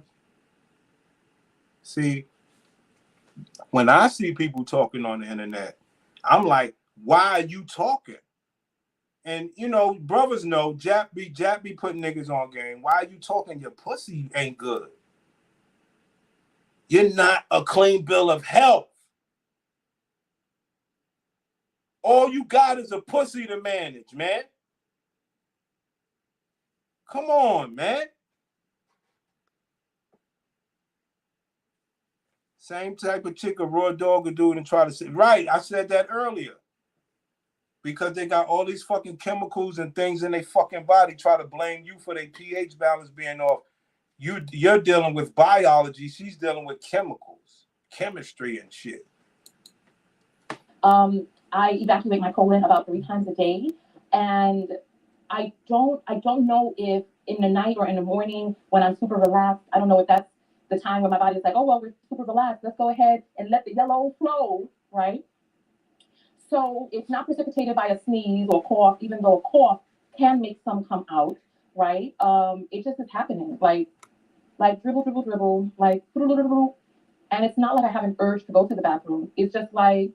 See, when I see people talking on the internet, I'm like, why are you talking? And brothers know Jap be putting niggas on game. Why are you talking? Your pussy ain't good. You're not a clean bill of health. All you got is a pussy to manage, man. Come on, man. Same type of chick a raw dog would do and try to say, right, I said that earlier. Because they got all these fucking chemicals and things in their fucking body, try to blame you for their pH balance being off. You're dealing with biology. She's dealing with chemicals, chemistry and shit. I evacuate my colon about 3 times a day, and I don't know if in the night or in the morning when I'm super relaxed, I don't know if that's the time when my body's like, oh, well, we're super relaxed. Let's go ahead and let the yellow flow, right? So it's not precipitated by a sneeze or cough, even though a cough can make some come out, right? It just is happening, like dribble, like, and it's not like I have an urge to go to the bathroom. It's just like,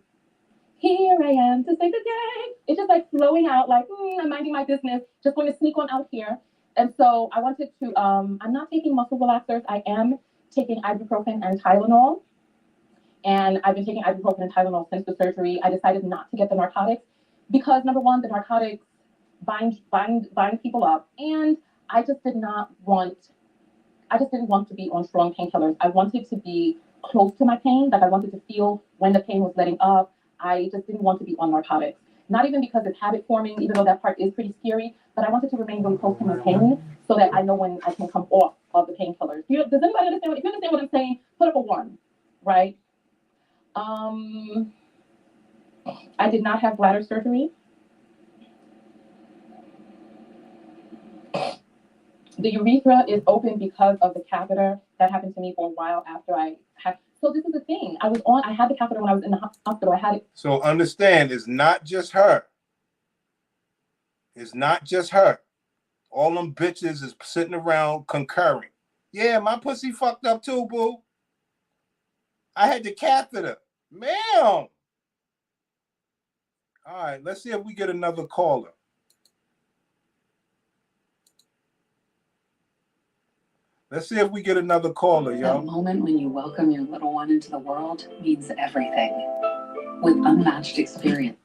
here I am to say good day. It's just like flowing out, like, I'm minding my business, just going to sneak on out here. And so I wanted to, I'm not taking muscle relaxers. I am taking ibuprofen and Tylenol. And I've been taking ibuprofen and Tylenol since the surgery. I decided not to get the narcotics because, number one, the narcotics bind people up. And I just didn't want to be on strong painkillers. I wanted to be close to my pain. Like I wanted to feel when the pain was letting up. I just didn't want to be on narcotics. Not even because it's habit forming, even though that part is pretty scary, but I wanted to remain really close to my pain so that I know when I can come off of the painkillers. Does anybody understand? If you understand what I'm saying, put up a 1, right? I did not have bladder surgery. The urethra is open because of the catheter. That happened to me for a while after I had. So this is the thing. I had the catheter when I was in the hospital. I had it. So understand, it's not just her. It's not just her. All them bitches is sitting around concurring. Yeah, my pussy fucked up too, boo. I had the catheter. Ma'am. All right, let's see if we get another caller. Let's see if we get another caller, y'all. That moment when you welcome your little one into the world means everything. With unmatched experience.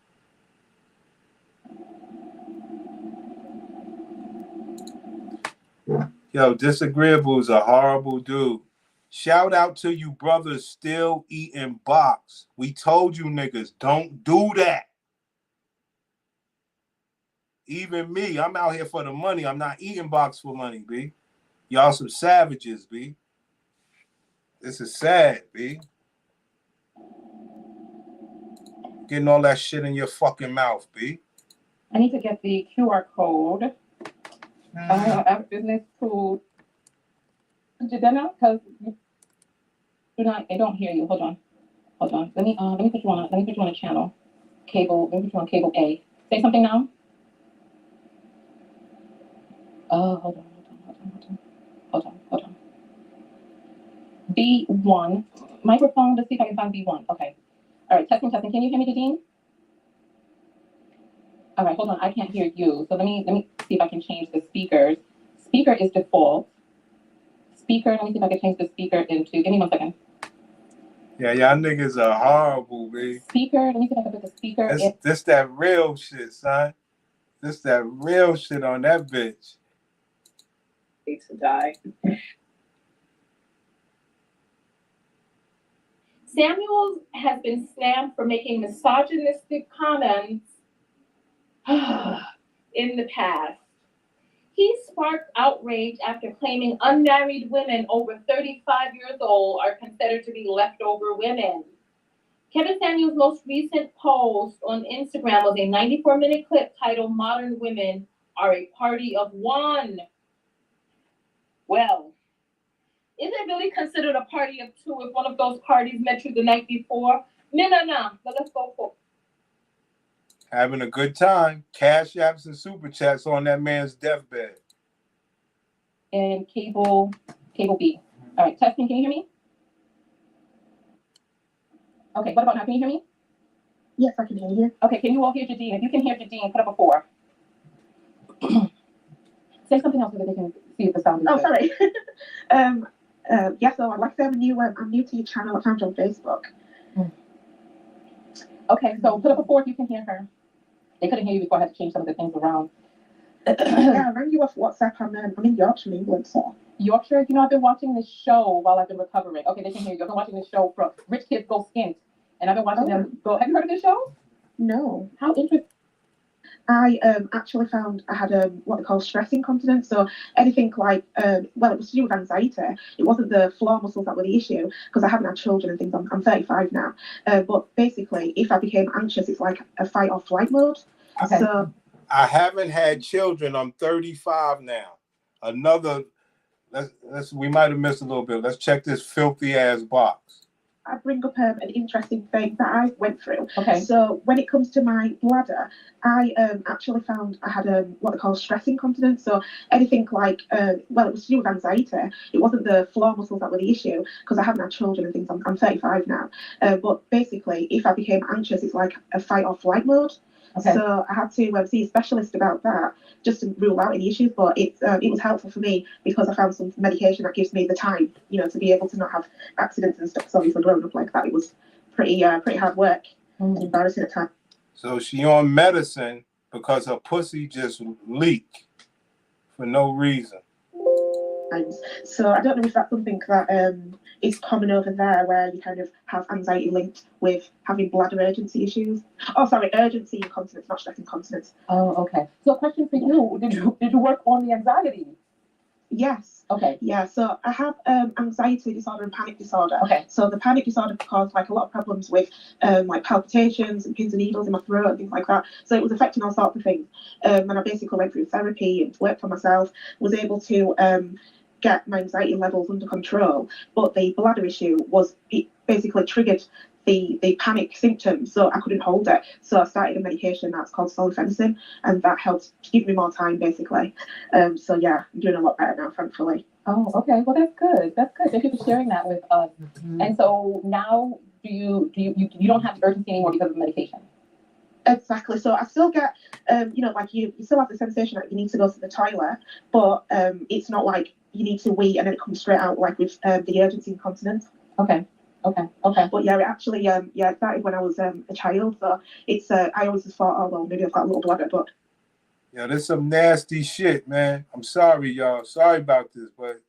Yo, Disagreeable is a horrible dude. Shout out to you brothers still eating box. We told you niggas, don't do that. Even me, I'm out here for the money. I'm not eating box for money, B. Y'all some savages, B. This is sad, B. Getting all that shit in your fucking mouth, B. I need to get the QR code. Business to Jadena, because I don't hear you. Hold on. Let me put you on a channel. Let me put you on cable A. Say something now. Hold on. B1. Microphone, let's see if I can find B1. Okay. All right, testing. Can you hear me, Jadine? All right, hold on. I can't hear you. So let me see if I can change the speakers. Speaker is default. Speaker, let me see if I can change the speaker into, give me 1 second. Yeah, y'all niggas are horrible, B. Speaker, let me see if I can put the speaker in. This that real shit, son. This that real shit on that bitch. Need to die. Samuels has been slammed for making misogynistic comments in the past. He sparked outrage after claiming unmarried women over 35 years old are considered to be leftover women. Kevin Samuels' most recent post on Instagram was a 94-minute clip titled "Modern Women Are a Party of One." Well, is it really considered a party of two if one of those parties met you the night before? No. But let's go for it. Having a good time. Cash apps and super chats on that man's deathbed. And cable B. All right, testing, can you hear me? Okay, what about now? Can you hear me? Yes, I can hear you. Okay, can you all hear Jadine? If you can hear Jadine, put up a 4. Say something else so that they can see if the sound is Oh, good. sorry. Yeah, so like I said, I'm new to your channel. I found you on Facebook. Okay, so put up a 4 if you can hear her. They couldn't hear you before. I had to change some of the things around. Yeah, I rang you off WhatsApp. I'm in Yorkshire, England, so. Yorkshire, you know, I've been watching this show while I've been recovering. Okay, they can hear you. I've been watching this show from Rich Kids Go Skint. And I've been watching them go. Have you heard of this show? No. How interesting. I actually found I had what they call stress incontinence. So anything like, well, it was to do with anxiety. It wasn't the floor muscles that were the issue because I haven't had children and things. I'm 35 now. But basically, if I became anxious, it's like a fight or flight mode. Okay. So I haven't had children. I'm 35 now. Let's we might have missed a little bit. Let's check this filthy ass box. I bring up an interesting thing that I went through. Okay. So when it comes to my bladder, I actually found I had what they call stress incontinence. So anything like, well, it was to do with anxiety. It wasn't the floor muscles that were the issue because I haven't had children and things. I'm 35 now. But basically, if I became anxious, it's like a fight or flight mode. Okay. So I had to see a specialist about that just to rule out any issues. But it was helpful for me because I found some medication that gives me the time, to be able to not have accidents and stuff. So obviously growing up like that, it was pretty hard work and embarrassing at times. So she on medicine because her pussy just leaked for no reason. So I don't know if that's something that is common over there, where you kind of have anxiety linked with having bladder urgency issues. Oh, sorry, urgency incontinence, not stress incontinence. Oh, okay. So a question for you. Did you work on the anxiety? Yes. Okay. Yeah, so I have anxiety disorder and panic disorder. Okay. So the panic disorder caused like a lot of problems with like palpitations and pins and needles in my throat and things like that. So it was affecting all sorts of things. And I basically went through therapy and worked for myself, was able to get my anxiety levels under control. But the bladder issue it basically triggered the panic symptoms, so I couldn't hold it. So I started a medication that's called sulfenacin, and that helps to give me more time, basically. So yeah, I'm doing a lot better now, thankfully. Oh, okay. Well, that's good. That's good. Thank you for sharing that with us. Mm-hmm. And so now, you don't have urgency anymore because of medication? Exactly. So I still get, like you still have the sensation that you need to go to the toilet, but it's not like you need to wee and then it comes straight out like with the urgency incontinence. Okay. But yeah, it actually, it started when I was a child. So it's, I always just thought, oh, well, maybe I've got a little bladder, but. Yeah, there's some nasty shit, man. I'm sorry, y'all. Sorry about this, but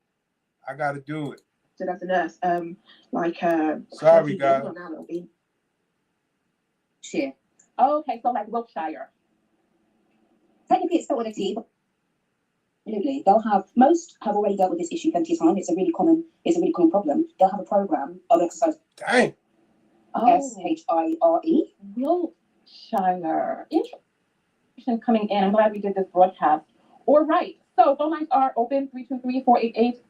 I got to do it. As a nurse, sorry, guys. Shit. Oh, okay, so like Wiltshire. Technically, it's spelled with a T, but absolutely, most have already dealt with this issue plenty of times. It's a really common problem. They'll have a program of exercise. Dang. SHIRE. Wiltshire. Interesting coming in. I'm glad we did this broadcast. All right. So phone lines are open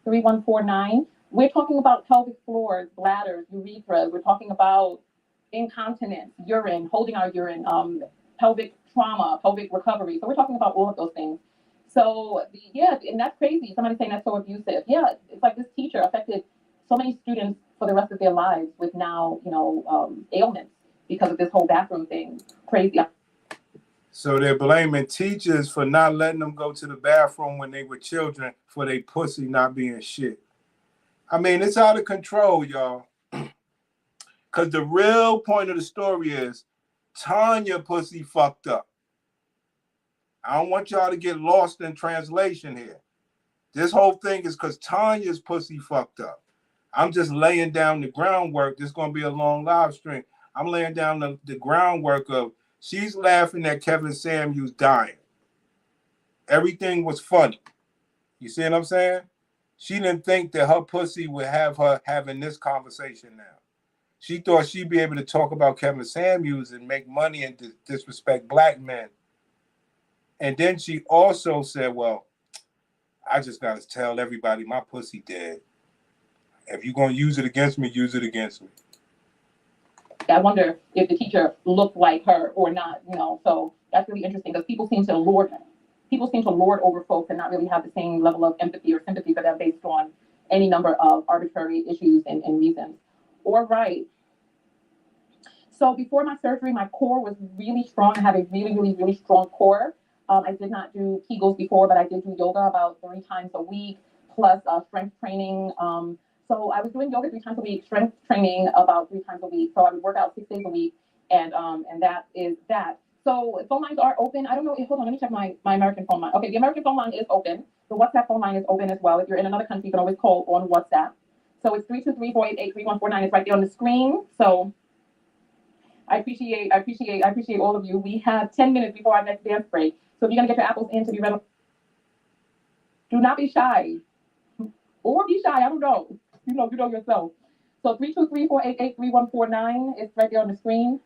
323-488-3149. We're talking about pelvic floors, bladders, urethras. We're talking about incontinence, urine, holding our urine, pelvic trauma, pelvic recovery. So we're talking about all of those things. So and that's crazy. Somebody's saying that's so abusive. Yeah, it's like this teacher affected so many students for the rest of their lives with now, ailments because of this whole bathroom thing. Crazy. So they're blaming teachers for not letting them go to the bathroom when they were children for their pussy not being shit. I mean, it's out of control, y'all. Because the real point of the story is Tonya pussy fucked up. I don't want y'all to get lost in translation here. This whole thing is because Tonya's pussy fucked up. I'm just laying down the groundwork. This is going to be a long live stream. I'm laying down the groundwork of she's laughing at Kevin Samuels dying. Everything was funny. You see what I'm saying? She didn't think that her pussy would have her having this conversation now. She thought she'd be able to talk about Kevin Samuels and make money and disrespect black men. And then she also said, well, I just got to tell everybody my pussy dead. If you're going to use it against me, use it against me. I wonder if the teacher looked like her or not, you know. So that's really interesting because people seem to lord over folks and not really have the same level of empathy or sympathy for them based on any number of arbitrary issues and reasons. All right. So before my surgery, my core was really strong. I have a really, really, really strong core. I did not do Kegels before, but I did do yoga about 3 times a week, plus strength training. So I was doing yoga 3 times a week, strength training about 3 times a week. So I would work out 6 days a week, and that is that. So phone lines are open. I don't know. Hold on, let me check my American phone line. Okay, the American phone line is open. The WhatsApp phone line is open as well. If you're in another country, you can always call on WhatsApp. So it's 323-488-3149. It's right there on the screen. So I appreciate all of you. We have 10 minutes before our next dance break. So if you're gonna get your apples in to be ready, do not be shy. Or be shy, I don't know. You know yourself. So 323-488-3149 is right there on the screen.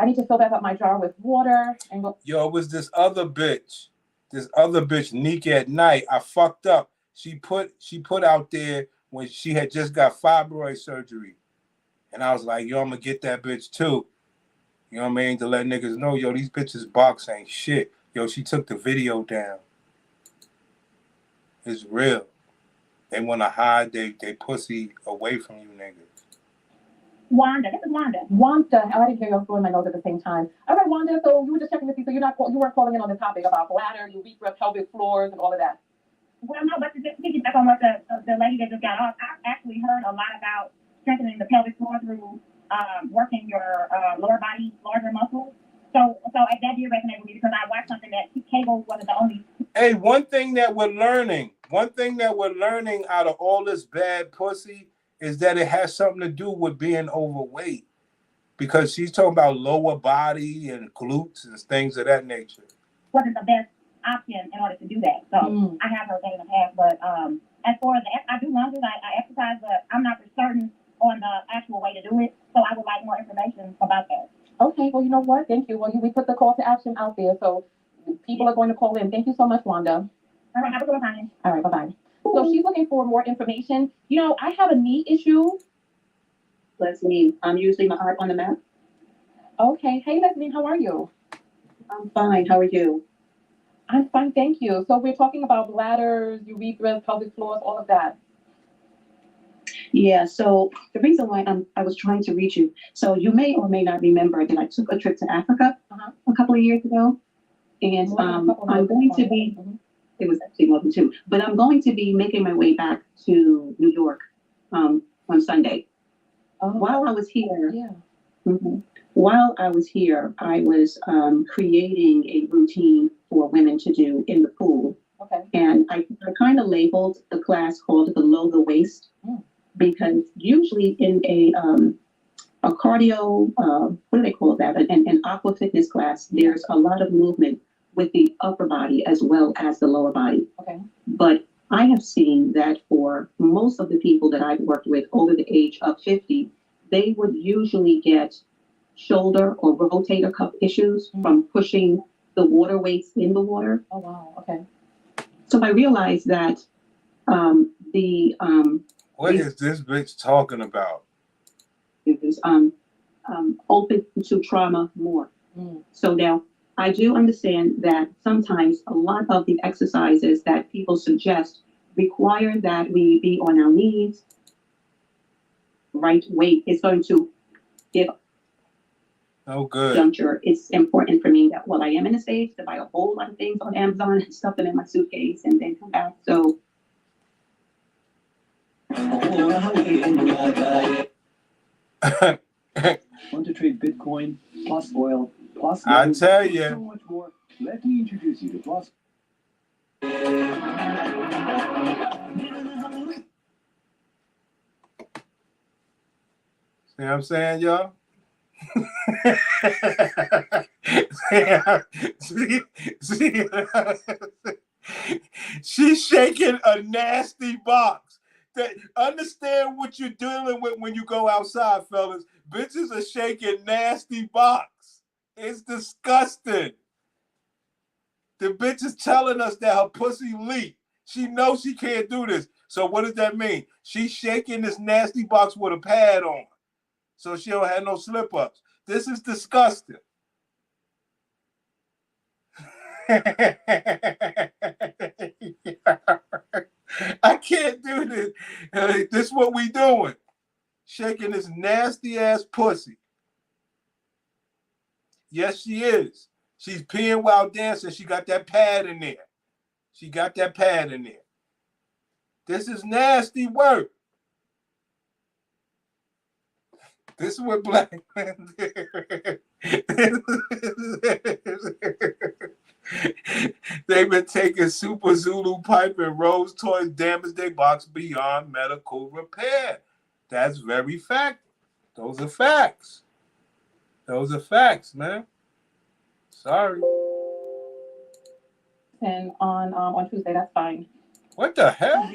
I need to fill back up my jar with water and go. Yo, it was this other bitch, Nika at Night. I fucked up. She put out there when she had just got fibroid surgery. And I was like, yo, I'm gonna get that bitch too. You know what I mean? To let niggas know, yo, these bitches box ain't shit. Yo, she took the video down. It's real. They want to hide they pussy away from you niggas. Wanda, this is Wanda. Wanda, I didn't hear you blowing my nose at the same time. All right, Wanda, so you were just checking to see, so you weren't calling in on the topic about bladder, urethra, pelvic floors, and all of that. Well, no, but to just piggyback on what the lady that just got off, I've actually heard a lot about strengthening the pelvic floor through working your lower body, larger muscles. So that did resonate with me because I watched something that Cable wasn't the only. Hey, one thing that we're learning out of all this bad pussy is that it has something to do with being overweight. Because she's talking about lower body and glutes and things of that nature. Wasn't the best option in order to do that. So I have heard that in the past. But as far as I do lunges, I exercise, but I'm not for certain on the actual way to do it. So I would like more information about that. Okay, well, you know what? Thank you. Well, we put the call to action out there, so people are going to call in. Thank you so much, Wanda. All right, have a good one. All right, bye-bye. So she's looking for more information. You know, I have a knee issue. Leslie, I'm usually my art on the map. Okay. Hey, Leslie, how are you? I'm fine. How are you? I'm fine, thank you. So we're talking about bladders, urethras, pelvic floors, all of that. Yeah, so the reason why I was trying to reach you, so you may or may not remember that I took a trip to Africa a couple of years ago. And I'm going to be, it was actually more than 2, but I'm going to be making my way back to New York on Sunday. While I was here, while I was here, I was creating a routine for women to do in the pool. Okay. And I kind of labeled the class called Below the Waist, because usually in a cardio, what do they call that? An aqua fitness class, there's a lot of movement with the upper body as well as the lower body. Okay. But I have seen that for most of the people that I've worked with over the age of 50, they would usually get shoulder or rotator cuff issues from pushing the water weights in the water. Oh, wow. Okay. So I realized that what is this bitch talking about? Is open to trauma more. So now I do understand that sometimes a lot of the exercises that people suggest require that we be on our knees. Right weight is going to give. Oh, good. Juncture. It's important for me that while I am in the States to buy a whole lot of things on Amazon and stuff them in my suitcase and then come back. So. Want to trade Bitcoin plus oil plus I tell you, so much more. Let me introduce you to Boss. See what I'm saying, y'all? see, she's shaking a nasty box. Understand what you're dealing with when you go outside, fellas. Bitches are shaking nasty box. It's disgusting. The bitch is telling us that her pussy leak. She knows she can't do this. So what does that mean? She's shaking this nasty box with a pad on, so she don't have no slip-ups. This is disgusting. I can't do this. This is what we doing. Shaking this nasty ass pussy. Yes, she is. She's peeing while dancing. She got that pad in there. She got that pad in there. This is nasty work. This is what black men do. They've been taking Super Zulu pipe and Rose toys, damage their box beyond medical repair. That's very fact. Those are facts. Those are facts, man. Sorry. And on Tuesday, that's fine. What the hell?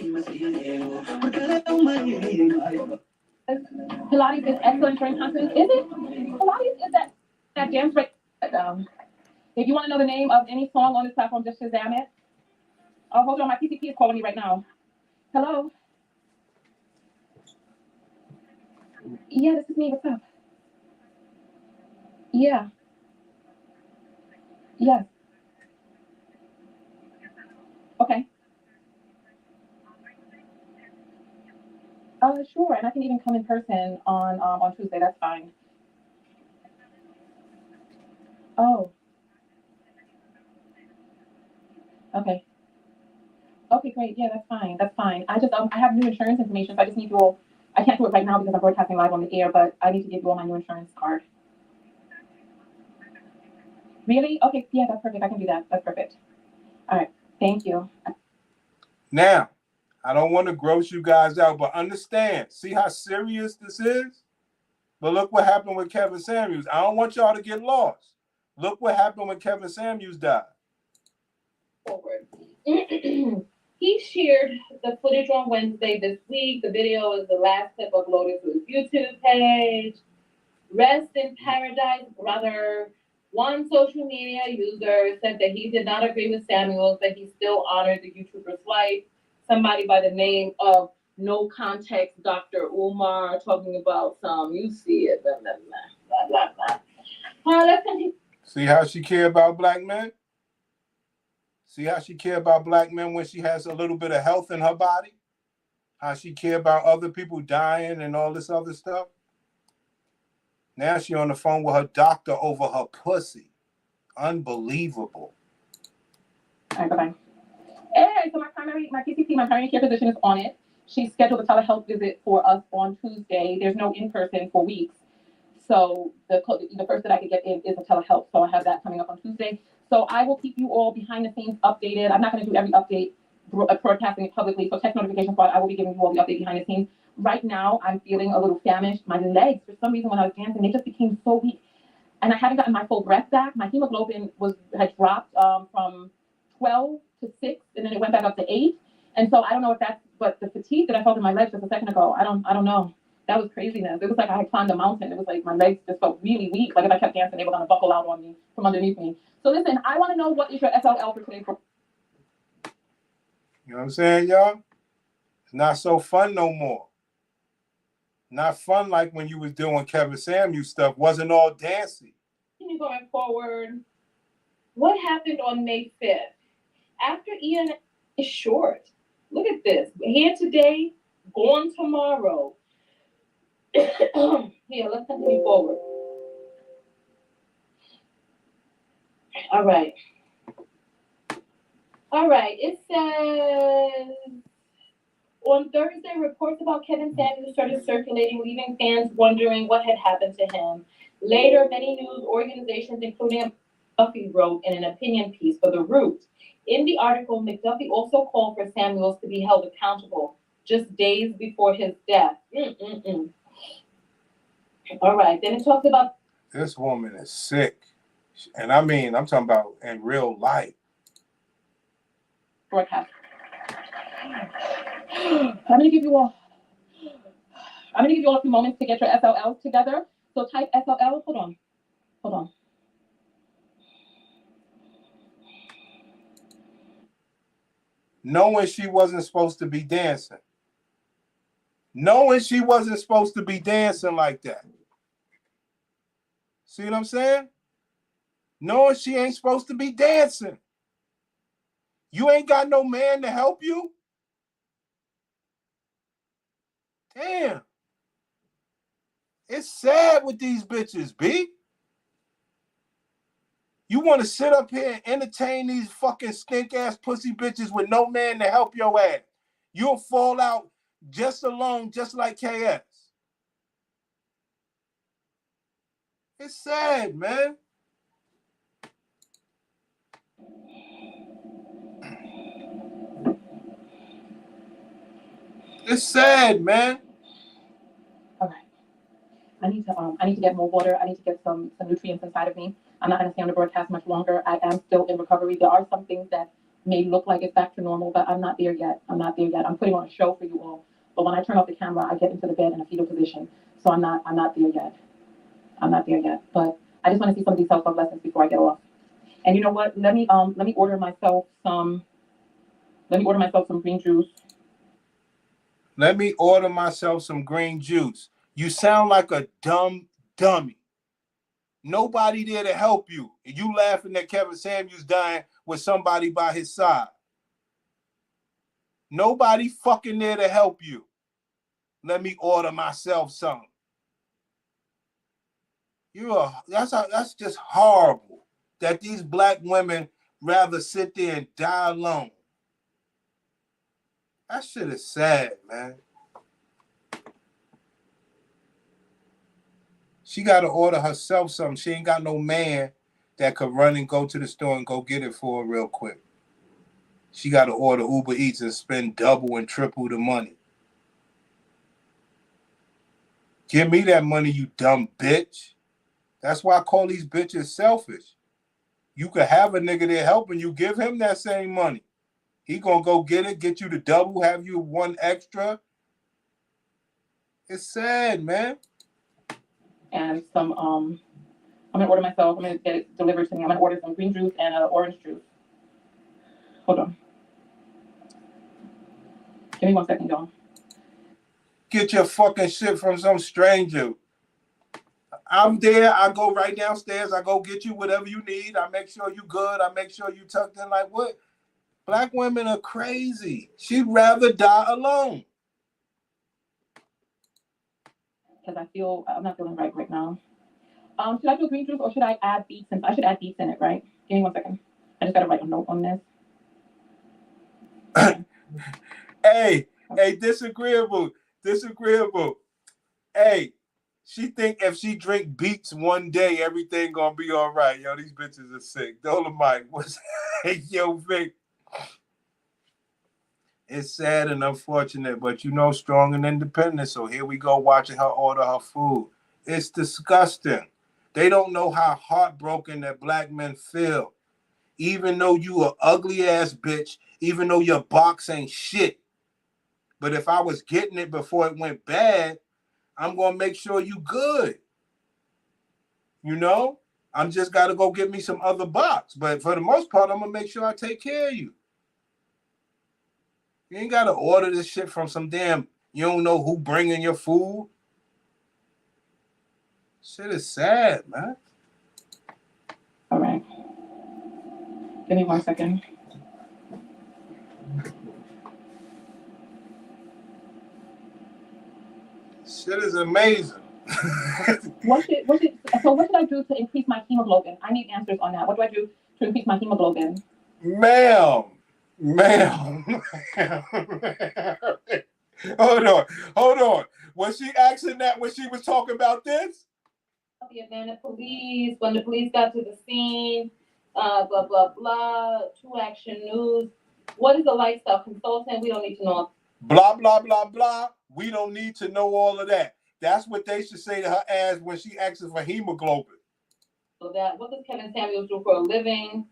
Pilates is excellent during conference. Is it? Pilates is that dance break. If you want to know the name of any song on this platform, just Shazam it. Oh, hold on, my PCP is calling me right now. Hello. Yeah, this is me. What's up? Yeah. Yes. Okay. Sure, and I can even come in person on Tuesday. That's fine. Oh. Okay. Okay, great. Yeah, that's fine. That's fine. I just I have new insurance information, so I just need you all. I can't do it right now because I'm broadcasting live on the air, but I need to give you all my new insurance card. Really? Okay. Yeah, that's perfect. I can do that. That's perfect. All right. Thank you. Now, I don't want to gross you guys out, but understand. See how serious this is? But look what happened with Kevin Samuels. I don't want y'all to get lost. Look what happened when Kevin Samuels died. Forward. He shared the footage on Wednesday this week. The video is the last clip uploaded to his YouTube page. Rest in paradise, brother. One social media user said that he did not agree with Samuels, but he still honored the YouTuber's life. Somebody by the name of No Context Dr. Umar talking about you see it, blah, blah, blah, blah, blah. Let's continue. See how she care about black men? See how she care about black men when she has a little bit of health in her body? How she care about other people dying and all this other stuff? Now she on the phone with her doctor over her pussy. Unbelievable. All right, bye-bye. Hey, so my PCP, my primary care physician is on it. She scheduled a telehealth visit for us on Tuesday. There's no in-person for weeks. So the first that I could get in is a telehealth. So I have that coming up on Tuesday. So I will keep you all behind the scenes updated. I'm not going to do every update broadcasting it publicly. So text notification squad, I will be giving you all the update behind the scenes. Right now, I'm feeling a little famished. My legs, for some reason, when I was dancing, they just became so weak. And I haven't gotten my full breath back. My hemoglobin had dropped from 12 to 6, and then it went back up to 8. And so I don't know if that's, but the fatigue that I felt in my legs just a second ago, I don't know. That was craziness. It was like I had climbed a mountain. It was like my legs just felt really weak. Like if I kept dancing, they were going to buckle out on me from underneath me. So listen, I want to know what is your SLL for today. You know what I'm saying, y'all? It's not so fun no more. Not fun like when you was doing Kevin Samuels stuff. Wasn't all dancing. Going forward, what happened on May 5th? After Ian is short. Look at this. Here today, gone tomorrow. Here, let's continue forward. All right. It says on Thursday, reports about Kevin Samuels started circulating, leaving fans wondering what had happened to him. Later, many news organizations, including McDuffie wrote in an opinion piece for The Root. In the article, McDuffie also called for Samuels to be held accountable just days before his death. All right, then it talks about... This woman is sick. And I mean, I'm talking about in real life. Broadcast. I'm gonna give you all a few moments to get your SLLs together. So type SLL. Hold on. Knowing she wasn't supposed to be dancing. Knowing she wasn't supposed to be dancing like that. See what I'm saying? Knowing she ain't supposed to be dancing. You ain't got no man to help you? Damn. It's sad with these bitches, B. You want to sit up here and entertain these fucking stink-ass pussy bitches with no man to help your ass. You'll fall out just alone, just like KS. It's sad, man. It's sad, man. All right. I need to get more water. I need to get some nutrients inside of me. I'm not going to stay on the broadcast much longer. I am still in recovery. There are some things that may look like it's back to normal, but I'm not there yet. I'm putting on a show for you all. But when I turn off the camera, I get into the bed in a fetal position. So I'm not there yet. But I just want to see some of these self-love lessons before I get off. And you know what? Let me order myself some green juice. Let me order myself some green juice. You sound like a dumb dummy. Nobody there to help you. And you laughing that Kevin Samuels dying with somebody by his side. Nobody fucking there to help you. Let me order myself some. That's just horrible that these black women rather sit there and die alone. That shit is sad, man. She got to order herself something. She ain't got no man that could run and go to the store and go get it for her real quick. She got to order Uber Eats and spend double and triple the money. Give me that money, you dumb bitch. That's why I call these bitches selfish. You could have a nigga there helping you. Give him that same money. He gonna go get it, get you the double, have you one extra. It's sad, man. And some I'm gonna order myself. I'm gonna get it delivered to me. I'm gonna order some green juice and orange juice. Hold on. Give me 1 second, y'all. Get your fucking shit from some stranger. I'm there. I go right downstairs. I go get you whatever you need. I make sure you good. I make sure you tucked in. Like what? Black women are crazy. She'd rather die alone. Because I'm not feeling right now. Should I do green juice or should I add beets? I should add beets in it, right? Give me 1 second. I just gotta write a note on this. Hey, disagreeable. Hey, she think if she drink beets one day, everything gonna be all right. Yo, these bitches are sick. Dolomite, what's hey, yo, Vic? It's sad and unfortunate, but you know, strong and independent. So here we go watching her order her food. It's disgusting. They don't know how heartbroken that black men feel. Even though you a ugly ass bitch, even though your box ain't shit. But if I was getting it before it went bad, I'm going to make sure you good. You know? I'm just got to go get me some other box. But for the most part, I'm going to make sure I take care of you. You ain't got to order this shit from some damn, you don't know who bringing your food. Shit is sad, man. All right. Give me 1 second. Shit is amazing. What should I do to increase my hemoglobin? I need answers on that. What do I do to increase my hemoglobin? Ma'am. Hold on. Was she asking that when she was talking about this? The Atlanta police, when the police got to the scene, Blah, blah, blah. True Action News. What is a lifestyle consultant? We don't need to know. Blah, blah, blah, blah. We don't need to know all of that. That's what they should say to her ass when she asks for hemoglobin. So that, what does Kevin Samuels do for a living?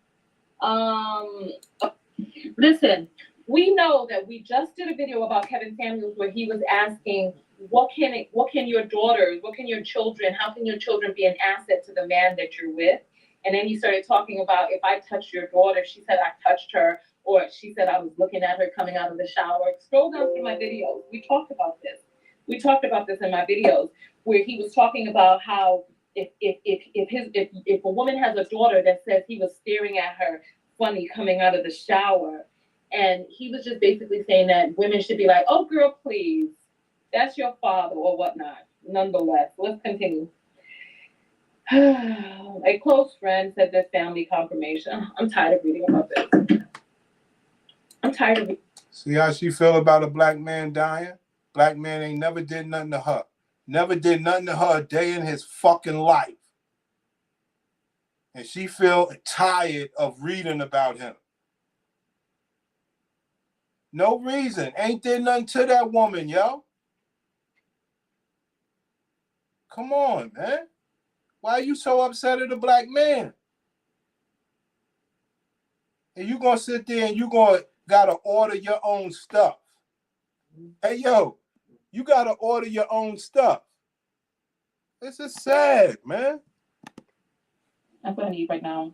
Listen, we know that we just did a video about Kevin Samuels where he was asking, what can your daughters, what can your children, how can your children be an asset to the man that you're with? And then he started talking about, if I touched your daughter, she said I touched her, or she said I was looking at her coming out of the shower. Scroll down through my videos. We talked about this. We talked about this in my videos where he was talking about how if a woman has a daughter that says he was staring at her funny coming out of the shower, and he was just basically saying that women should be like, oh girl, please, that's your father or whatnot. Nonetheless, let's continue. A close friend said this family confirmation. I'm tired of reading about this. I'm tired of it. See how she feel about a black man dying? Black man ain't never did nothing to her. Never did nothing to her a day in his fucking life. And she feel tired of reading about him. No reason. Ain't did nothing to that woman, yo. Come on, man. Why are you so upset at a black man? And you gonna sit there and you gotta order your own stuff. Hey, yo, you gotta order your own stuff. This is sad, man. That's what I need right now.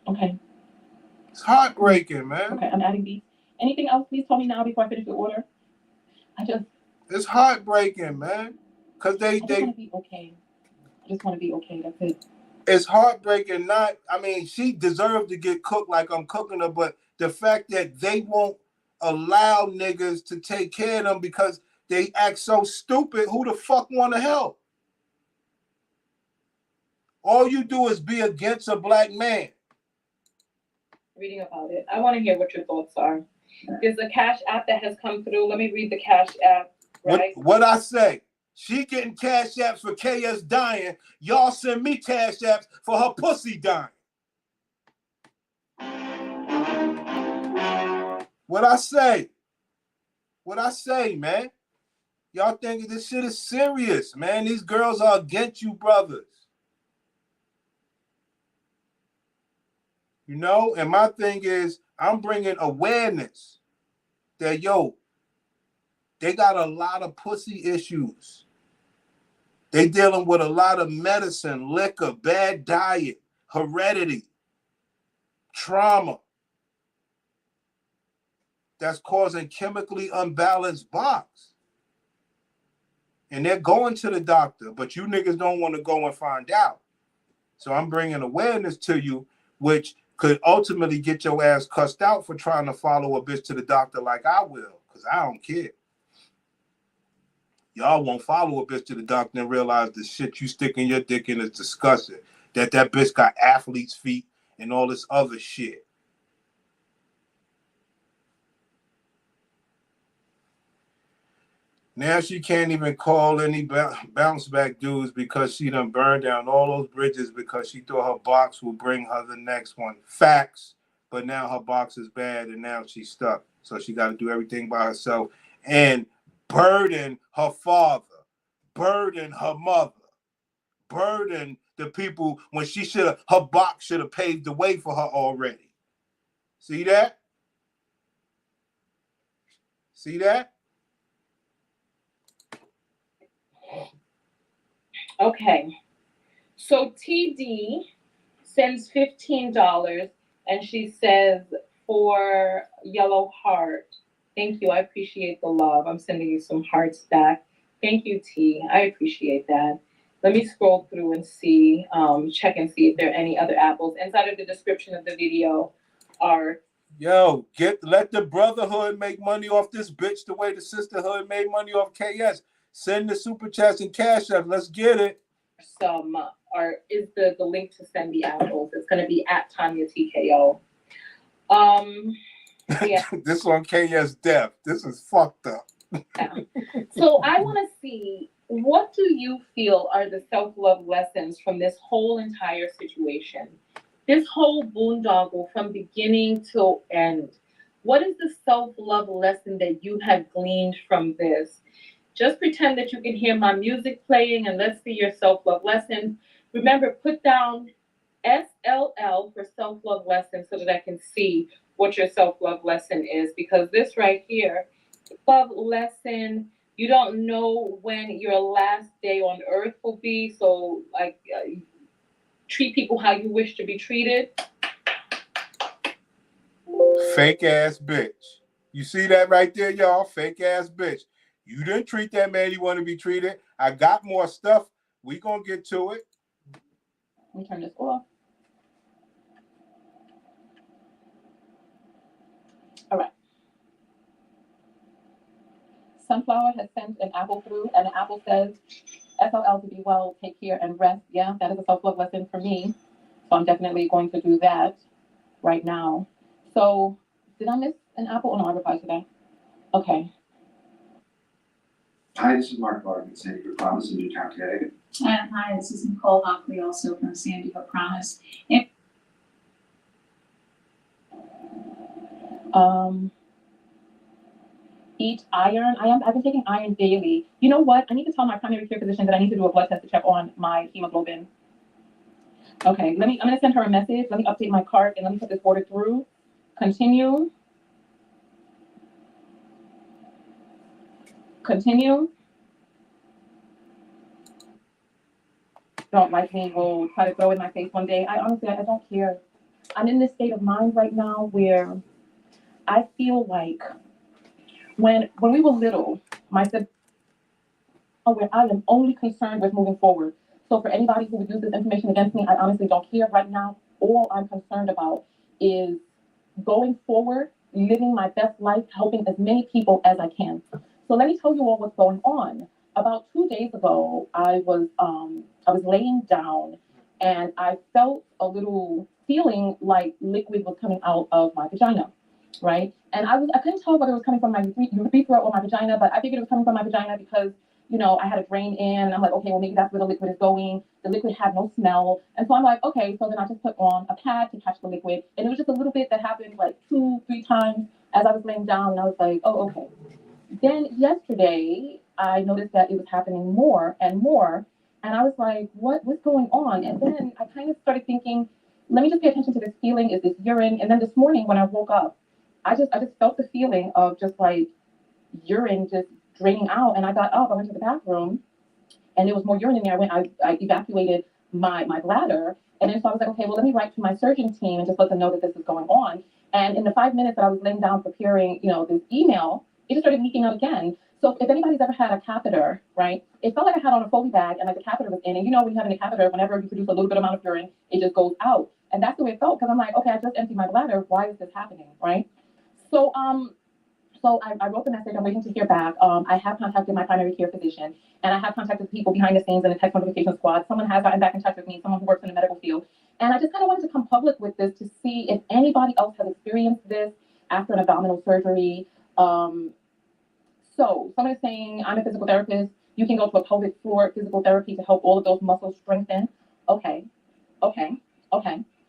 Okay. It's heartbreaking, man. Okay, I'm adding these. Anything else? Please tell me now before I finish the order. It's heartbreaking, man. Cause I just want to be okay. I just want to be okay. That's it. It's heartbreaking. She deserved to get cooked like I'm cooking her, but the fact that they won't allow niggas to take care of them because they act so stupid, who the fuck want to help? All you do is be against a black man. Reading about it. I want to hear what your thoughts are. There's a Cash App that has come through. Let me read the Cash App. Right? What I say? She getting Cash Apps for KS dying. Y'all send me Cash Apps for her pussy dying. What I say? What I say, man? Y'all think this shit is serious, man. These girls are against you, brothers. You know, and my thing is, I'm bringing awareness that, yo, they got a lot of pussy issues. They dealing with a lot of medicine, liquor, bad diet, heredity, trauma that's causing chemically unbalanced box. And they're going to the doctor, but you niggas don't want to go and find out. So I'm bringing awareness to you, which could ultimately get your ass cussed out for trying to follow a bitch to the doctor like I will, because I don't care. Y'all won't follow a bitch to the doctor and realize the shit you sticking your dick in is disgusting. That bitch got athlete's feet and all this other shit. Now she can't even call any bounce back dudes because she done burned down all those bridges because she thought her box will bring her the next one. Facts. But now her box is bad and now she's stuck. So she got to do everything by herself and burden her father, burden her mother, burden the people when her box should have paved the way for her already. See that? See that? Okay. So TD sends $15 and she says, for Yellow Heart, thank you. I appreciate the love. I'm sending you some hearts back. Thank you, T. I appreciate that. Let me scroll through and see, check and see if there are any other apples. Inside of the description of the video are... Yo, let the brotherhood make money off this bitch the way the sisterhood made money off KS. Send the super chats and Cash App. Let's get it. Is the link to send the apples. It's going to be at Tonya TKO. Yeah. This on KS Death. This is fucked up. So I want to see, what do you feel are the self-love lessons from this whole entire situation? This whole boondoggle from beginning till end. What is the self-love lesson that you have gleaned from this? Just pretend that you can hear my music playing and let's see your self-love lessons. Remember, put down SLL for self-love lesson so that I can see what your self-love lesson is, because this right here, love lesson, you don't know when your last day on earth will be, so like treat people how you wish to be treated. Fake ass bitch. You see that right there, y'all? Fake ass bitch. You didn't treat that man you want to be treated. I got more stuff. We gonna get to it. Let me turn this off. All right. Sunflower has sent an apple through, and the apple says, SLL to be well, take care and rest. Yeah, that is a self-love lesson for me. So I'm definitely going to do that right now. So did I miss an apple? Oh no, I replied to that. Okay. Hi, this is Mark Barton, Sandy Hook Promise in Newtown, Connecticut. And hi, this is Nicole Hockley, also from Sandy Hook Promise. Eat iron. I've been taking iron daily. You know what? I need to tell my primary care physician that I need to do a blood test to check on my hemoglobin. Okay, I'm gonna send her a message. Let me update my cart and let me put this order through. Continue. Continue. Don't like me will try to throw in my face one day. I honestly don't care. I'm in this state of mind right now where I feel like when we were little, where I am only concerned with moving forward. So for anybody who would use this information against me, I honestly don't care right now. All I'm concerned about is going forward, living my best life, helping as many people as I can. So let me tell you all what's going on. About 2 days ago, I was laying down and I felt a little feeling like liquid was coming out of my vagina, right? And I couldn't tell whether it was coming from my urethra or my vagina, but I figured it was coming from my vagina because, you know, I had a drain in, and I'm like, okay, well, maybe that's where the liquid is going. The liquid had no smell. And so I'm like, okay, so then I just put on a pad to catch the liquid. And it was just a little bit that happened like 2-3 times as I was laying down, and I was like, oh, okay. Then yesterday, I noticed that it was happening more and more. And I was like, what's going on? And then I kind of started thinking, let me just pay attention to this feeling. Is this urine? And then this morning when I woke up, I just felt the feeling of just like urine just draining out. And I got up, I went to the bathroom, and there was more urine in there. I evacuated my bladder. And then so I was like, okay, well, let me write to my surgeon team and just let them know that this is going on. And in the 5 minutes that I was laying down preparing, this email, it just started leaking out again. So if anybody's ever had a catheter, right, it felt like I had on a Foley bag and like the catheter was in. And when you have a catheter, whenever you produce a little bit amount of urine, it just goes out. And that's the way it felt, because I'm like, okay, I just emptied my bladder. Why is this happening, right? So I wrote the message. I'm waiting to hear back. I have contacted my primary care physician, and I have contacted people behind the scenes in the text notification squad. Someone has gotten back in touch with me, someone who works in the medical field. And I just kind of wanted to come public with this to see if anybody else has experienced this after an abdominal surgery. So someone is saying, I'm a physical therapist. You can go to a pelvic floor physical therapy to help all of those muscles strengthen. Okay. All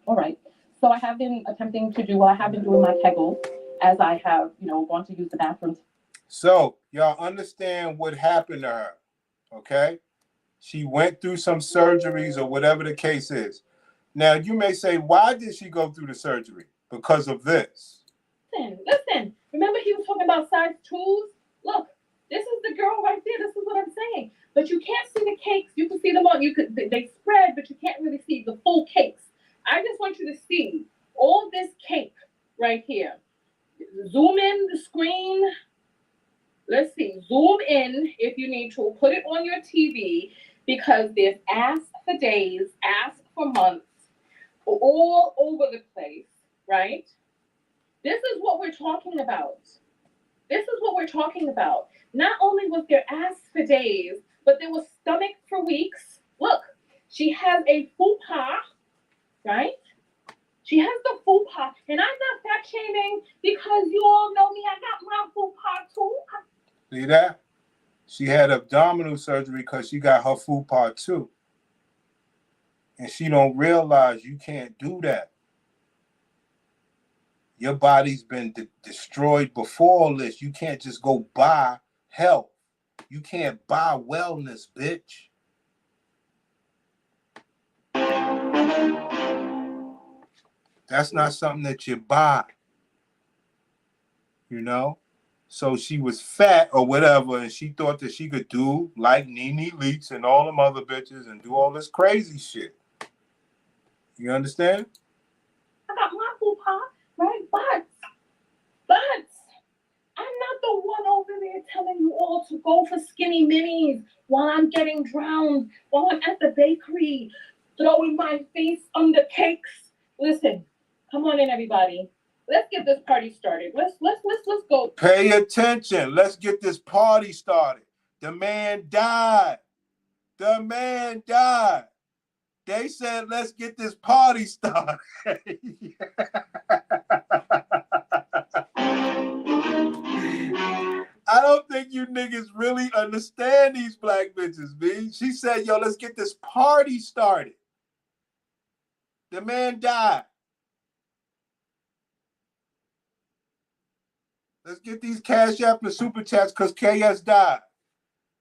right. So I have been attempting to do, I have been doing my Kegels as I have, gone to use the bathrooms. So y'all understand what happened to her, okay? She went through some surgeries or whatever the case is. Now you may say, why did she go through the surgery? Because of this. Listen. Remember he was talking about size 2s? Look, this is the girl right there. This is what I'm saying. But you can't see the cakes. You can see them on. They spread, but you can't really see the full cakes. I just want you to see all this cake right here. Zoom in the screen. Let's see. Zoom in if you need to. Put it on your TV, because there's ass for days, ass for months, all over the place, right? This is what we're talking about. Not only was there ass for days, but there was stomach for weeks. Look, she has a fupa, right? She has the fupa, and I'm not fat shaming, because you all know me. I got my fupa too. See that? She had abdominal surgery because she got her food part 2. And she don't realize you can't do that. Your body's been destroyed before all this. You can't just go buy health. You can't buy wellness, bitch. That's not something that you buy. You know? So she was fat or whatever, and she thought that she could do like Nene Leakes and all them other bitches and do all this crazy shit. You understand? I got my food pot, right? But I'm not the one over there telling you all to go for skinny minis while I'm getting drowned, while I'm at the bakery, throwing my face under cakes. Listen, come on in, everybody. Let's get this party started. Let's go. Pay attention. Let's get this party started. The man died. The man died. They said, let's get this party started. I don't think you niggas really understand these black bitches, B. She said, yo, let's get this party started. The man died. Let's get these Cash App and Super Chats because KS died.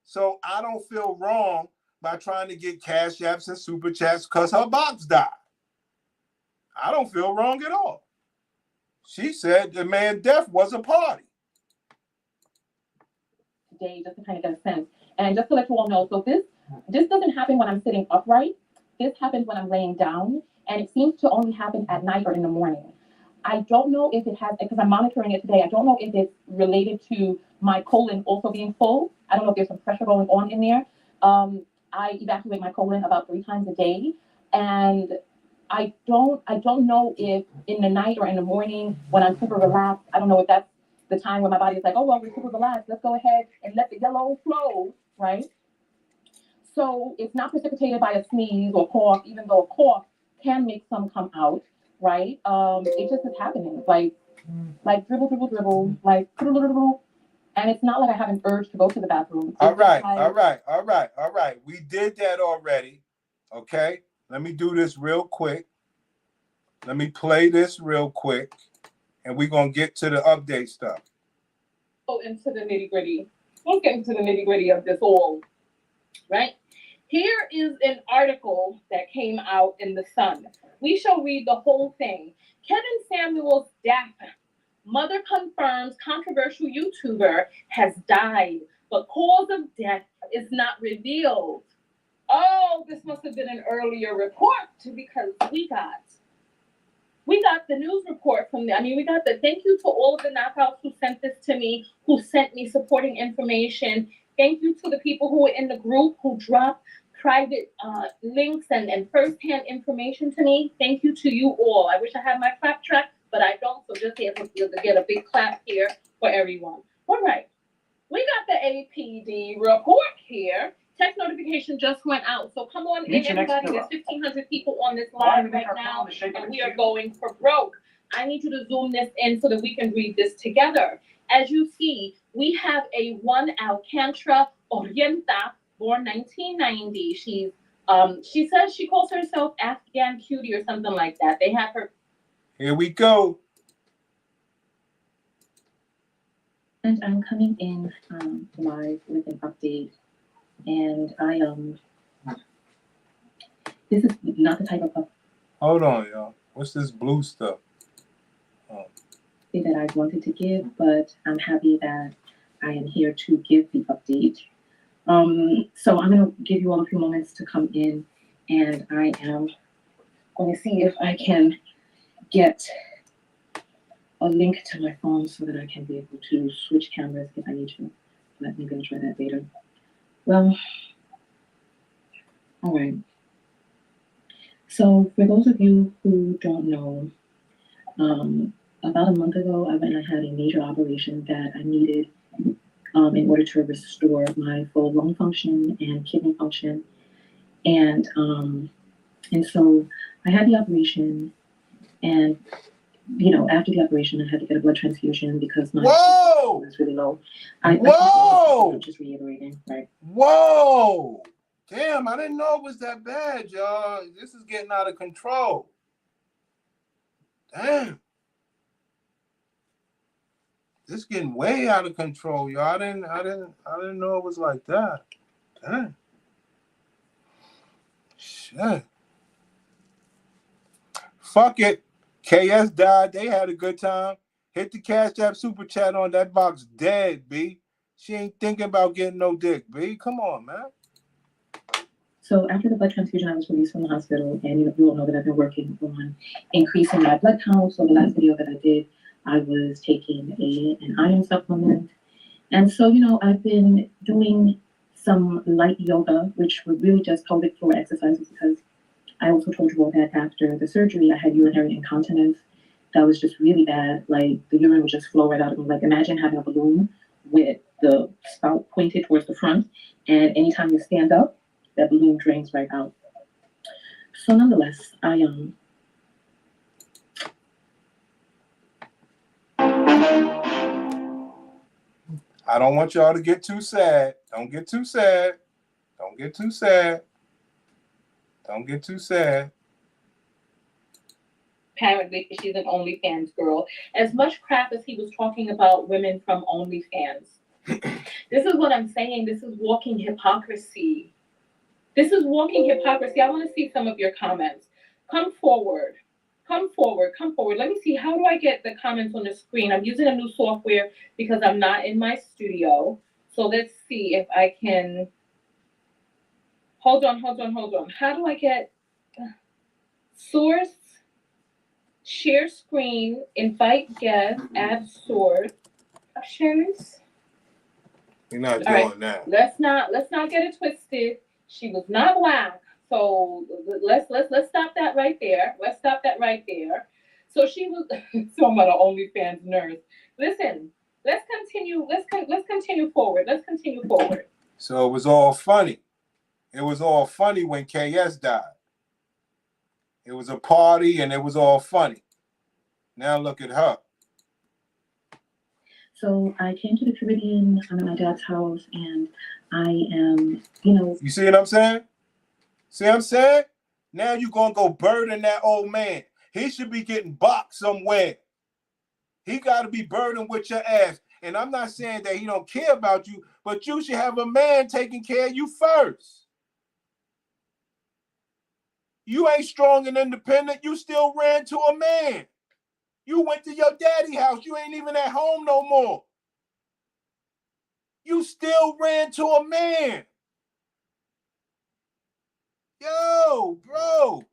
So I don't feel wrong by trying to get Cash Apps and Super Chats because her box died. I don't feel wrong at all. She said the man death was a party. Today, just to kind of get a sense. And just to let you all know, so this doesn't happen when I'm sitting upright. This happens when I'm laying down, and it seems to only happen at night or in the morning. I don't know if it has, because I'm monitoring it today, I don't know if it's related to my colon also being full. I don't know if there's some pressure going on in there. I evacuate my colon about 3 times a day, and I don't know if in the night or in the morning when I'm super relaxed, I don't know if that's the time when my body is like, oh, well, we're super relaxed. Let's go ahead and let the yellow flow, right? So it's not precipitated by a sneeze or cough, even though a cough can make some come out, right? It just is happening, like dribble, dribble, dribble, like, and it's not like I have an urge to go to the bathroom. All right. We did that already, okay? Let me do this real quick. Let me play this real quick, and we're going to get to the update stuff. Go into the nitty-gritty. Let's get into the nitty-gritty of this all, right? Here is an article that came out in The Sun. We shall read the whole thing. Kevin Samuel's death. Mother confirms controversial YouTuber has died, but cause of death is not revealed. Oh, this must have been an earlier report because we got the news report from we got the thank you to all of the knockouts who sent this to me, who sent me supporting information. Thank you to the people who were in the group who dropped private links and first-hand information to me. Thank you to you all. I wish I had my clap track, but I don't, so just here to get a big clap here for everyone. All right. We got the APD report here. Text notification just went out. So come on in, everybody. There's 1,500 people on this live right now, and we are going for broke. I need you to zoom this in so that we can read this together. As you see, we have a one Alcantara Orienta, born 1990. She says she calls herself Afghan Cutie or something like that. They have her. Here we go. And I'm coming in live with an update. And this is not the type of Hold on, y'all. What's this blue stuff? that I wanted to give, but I'm happy that I am here to give the update. So I'm going to give you all a few moments to come in, and I am going to see if I can get a link to my phone so that I can be able to switch cameras if I need to. But I'm going to try that later. Well, all right. So for those of you who don't know, about a month ago, I went and I had a major operation that I needed in order to restore my full lung function and kidney function. And so I had the operation, and after the operation, I had to get a blood transfusion because my Whoa! It's really low. Whoa! I'm just reiterating, right? Whoa! Damn, I didn't know it was that bad, y'all. This is getting out of control. Damn. This is getting way out of control, y'all. I didn't know it was like that. Damn. Shit. Fuck it. KS died. They had a good time. Hit the Cash App super chat on that box dead, B. She ain't thinking about getting no dick, B. Come on, man. So after the blood transfusion, I was released from the hospital, and you all know that I've been working on increasing my blood count. So the last video that I did, I was taking an iron supplement. And so, I've been doing some light yoga, which were really just pelvic floor exercises, because I also told you all that after the surgery, I had urinary incontinence. That was just really bad. Like, the urine would just flow right out of me. Like, imagine having a balloon with the spout pointed towards the front, and anytime you stand up, that balloon drains right out. So nonetheless, I don't want y'all to get too sad. Don't get too sad. Don't get too sad. Don't get too sad. Apparently, she's an OnlyFans girl. As much crap as he was talking about women from OnlyFans. This is what I'm saying. This is walking hypocrisy. This is walking hypocrisy. I want to see some of your comments. Come forward. Come forward. Come forward. Let me see. How do I get the comments on the screen? I'm using a new software because I'm not in my studio. So let's see if I can. Hold on. How do I get source, share screen, invite guest, add source, shares? You're not All doing right. that. Let's not get it twisted. She was not black. So let's stop that right there. Let's stop that right there. So she was talking about an OnlyFans nurse. Listen, let's continue. Let's continue forward. Let's continue forward. So it was all funny. It was all funny when KS died. It was a party and it was all funny. Now look at her. So I came to the Caribbean. I'm at my dad's house, and I am, You see what I'm saying? See what I'm saying? Now you gonna go burden that old man. He should be getting boxed somewhere. He got to be burdened with your ass. And I'm not saying that he don't care about you, but you should have a man taking care of you first. You ain't strong and independent. You still ran to a man. You went to your daddy's house. You ain't even at home no more. You still ran to a man. Yo, bro.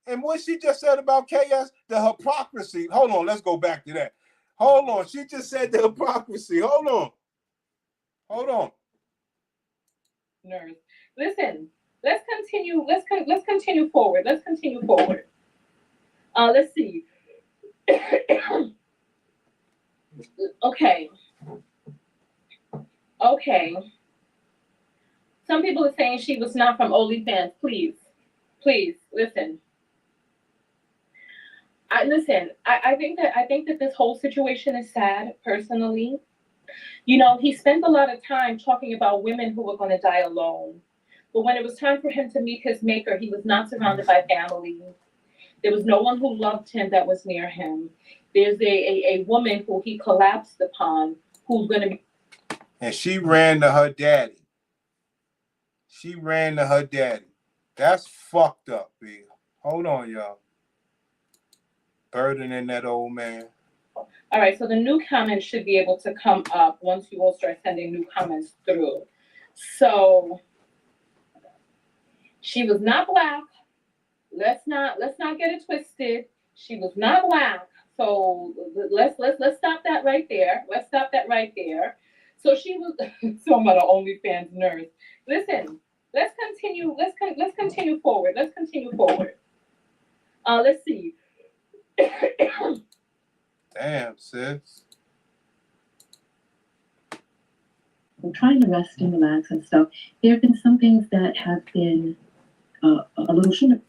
And what she just said about KS, the hypocrisy. Hold on, let's go back to that. Hold on. She just said the hypocrisy. Hold on. Nurse. Listen, let's continue. Let's continue forward. Let's see. Okay. Some people are saying she was not from OnlyFans. Please, listen. I think that this whole situation is sad, personally. He spent a lot of time talking about women who were going to die alone. But when it was time for him to meet his maker, he was not surrounded by family. There was no one who loved him that was near him. There's a woman who he collapsed upon who's going to be. And she ran to her daddy. That's fucked up, B. Hold on, y'all. Burdening that old man. All right, so the new comments should be able to come up once you all start sending new comments through. So she was not black. Let's not get it twisted. She was not black. So let's stop that right there. So she was talking about an OnlyFans nurse. Listen, let's continue forward. Let's see. Damn, sis. I'm trying to rest and relax and stuff. There have been some things that have been a little shoulder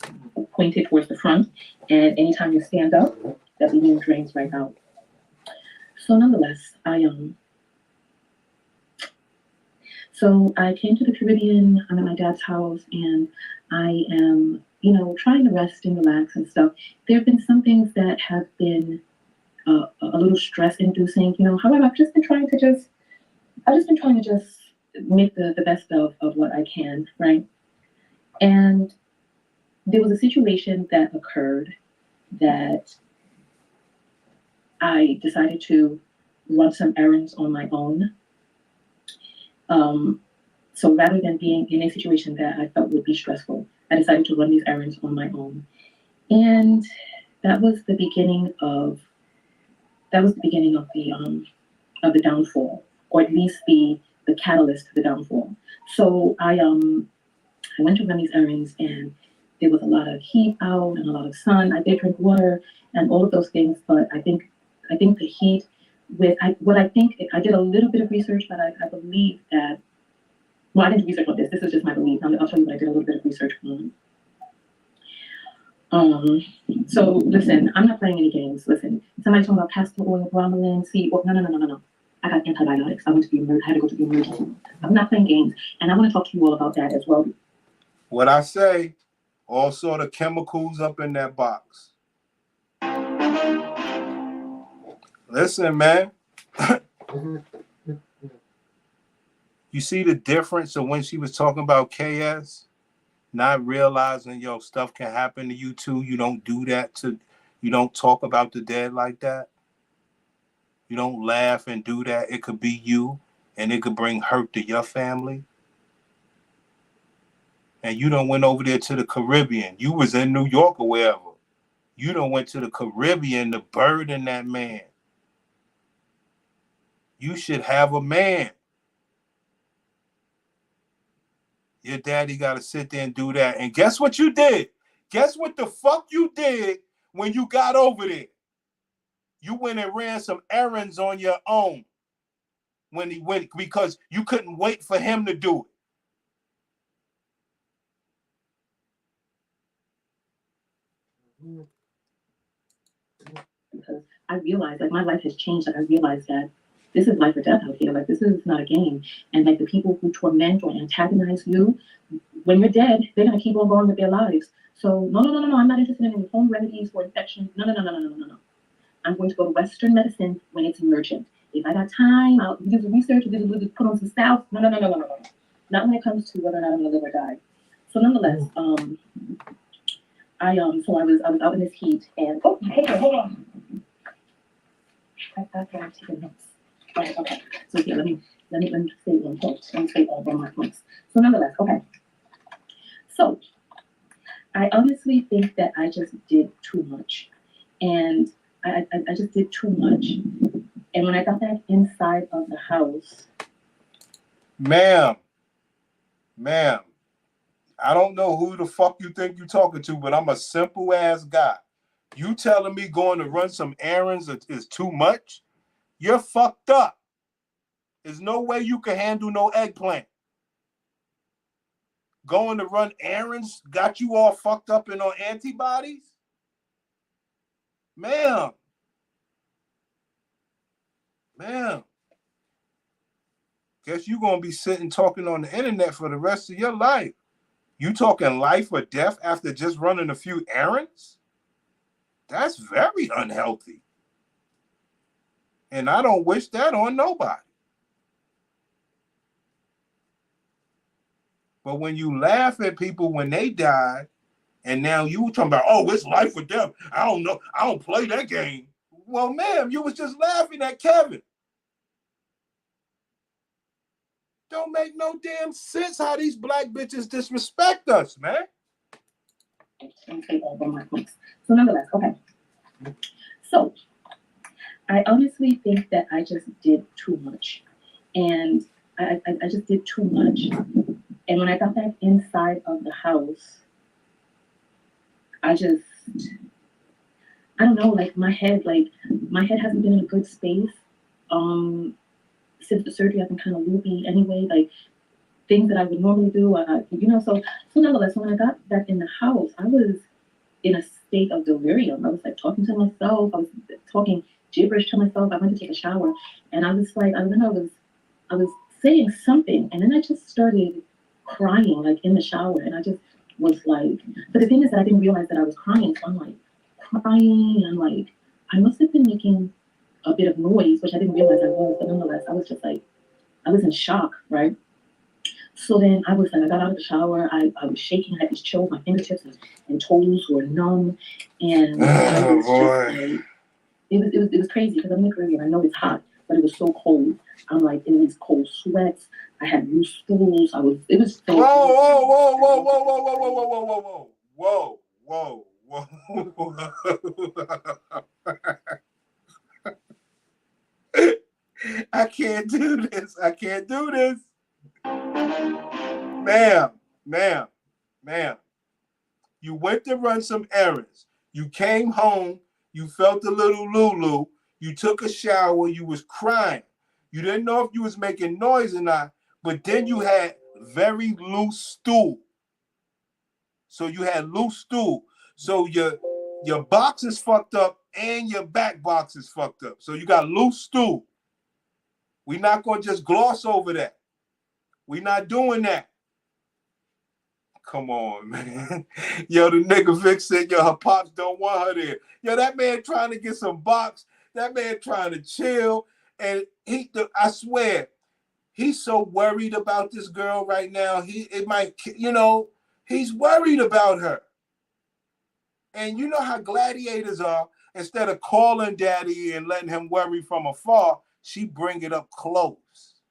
pointed towards the front, and anytime you stand up, that balloon drains right out. So nonetheless, so I came to the Caribbean. I'm at my dad's house, and I am, trying to rest and relax and stuff. There have been some things that have been a little stress-inducing, However, I've just been trying to just make the best of what I can, right? And there was a situation that occurred that I decided to run some errands on my own. So rather than being in a situation that I felt would be stressful, I decided to run these errands on my own. And that was the beginning of the downfall, or at least the catalyst to the downfall. So I went to run these errands, and there was a lot of heat out and a lot of sun. I did drink water and all of those things, but I think the heat I did a little bit of research, but I believe that, well, I didn't research on this. This is just my belief. I'll tell you what I did a little bit of research on. So listen, I'm not playing any games. Listen, somebody's talking about castor oil, bromelain, no. I got antibiotics. I had to go to the emergency room. I'm not playing games, and I want to talk to you all about that as well. What I say, all sort of chemicals up in that box. Listen, man. You see the difference of when she was talking about KS? Not realizing, stuff can happen to you too. You don't do that you don't talk about the dead like that. You don't laugh and do that. It could be you, and it could bring hurt to your family. And you done went over there to the Caribbean. You was in New York or wherever. You done went to the Caribbean to burden that man. You should have a man. Your daddy got to sit there and do that. And guess what you did? Guess what the fuck you did when you got over there? You went and ran some errands on your own when he went, because you couldn't wait for him to do it. Because I realized, my life has changed. I realized that this is life or death out here. This is not a game. And the people who torment or antagonize you, when you're dead, they're gonna keep on going with their lives. So no. I'm not interested in home remedies for infections. No. I'm going to go to Western medicine when it's emergent. If I got time, I'll do the research, put on some salve. No. Not when it comes to whether or not I'm gonna live or die. So nonetheless, I was out in this heat, and hold on. I have taken notes. Right, okay. So here, let me say one point. Let me say all of my points. So nonetheless, okay. So I honestly think that I just did too much, and I just did too much. And when I got back inside of the house, ma'am, I don't know who the fuck you think you're talking to, but I'm a simple ass guy. You telling me going to run some errands is too much? You're fucked up. There's no way you can handle no eggplant. Going to run errands got you all fucked up and on antibodies? Ma'am. Guess you're going to be sitting talking on the internet for the rest of your life. You talking life or death after just running a few errands? That's very unhealthy. And I don't wish that on nobody. But when you laugh at people when they die, and now you talking about, oh, it's life or death. I don't know. I don't play that game. Well, ma'am, you was just laughing at Kevin. Don't make no damn sense how these black bitches disrespect us, man. So nonetheless, okay. So I honestly think that I just did too much. And I just did too much. And when I got back inside of the house, I don't know, my head hasn't been in a good space. Since the surgery, I've been kind of loopy anyway, things that I would normally do, so nonetheless, when I got back in the house, I was in a state of delirium. I was talking to myself, I was talking gibberish to myself. I went to take a shower, and I was like, and then I was saying something, and then I just started crying, like in the shower, and I just was like, but the thing is that I didn't realize that I was crying, so I'm like crying, and I'm like, I must have been making a bit of noise, which I didn't realize I was, but nonetheless, I was just like, I was in shock, right? So then I was like, I got out of the shower, I was shaking, I had these chills, my fingertips and toes were numb, and I was just like, it was crazy because I'm in the Caribbean. I know it's hot, but it was so cold. I'm like in these cold sweats. I had loose stools. It was so I can't do this. I can't do this. Ma'am. You went to run some errands. You came home. You felt a little Lulu. You took a shower. You was crying. You didn't know if you was making noise or not, but then you had very loose stool. So you had loose stool. So your box is fucked up and your back box is fucked up. So you got loose stool. We're not going to just gloss over that. We're not doing that. Come on, man. Yo, the nigga Vic said, yo, her pops don't want her there. Yo, that man trying to get some box. That man trying to chill. And I swear, he's so worried about this girl right now. He's worried about her. And you know how gladiators are. Instead of calling daddy and letting him worry from afar, she bring it up close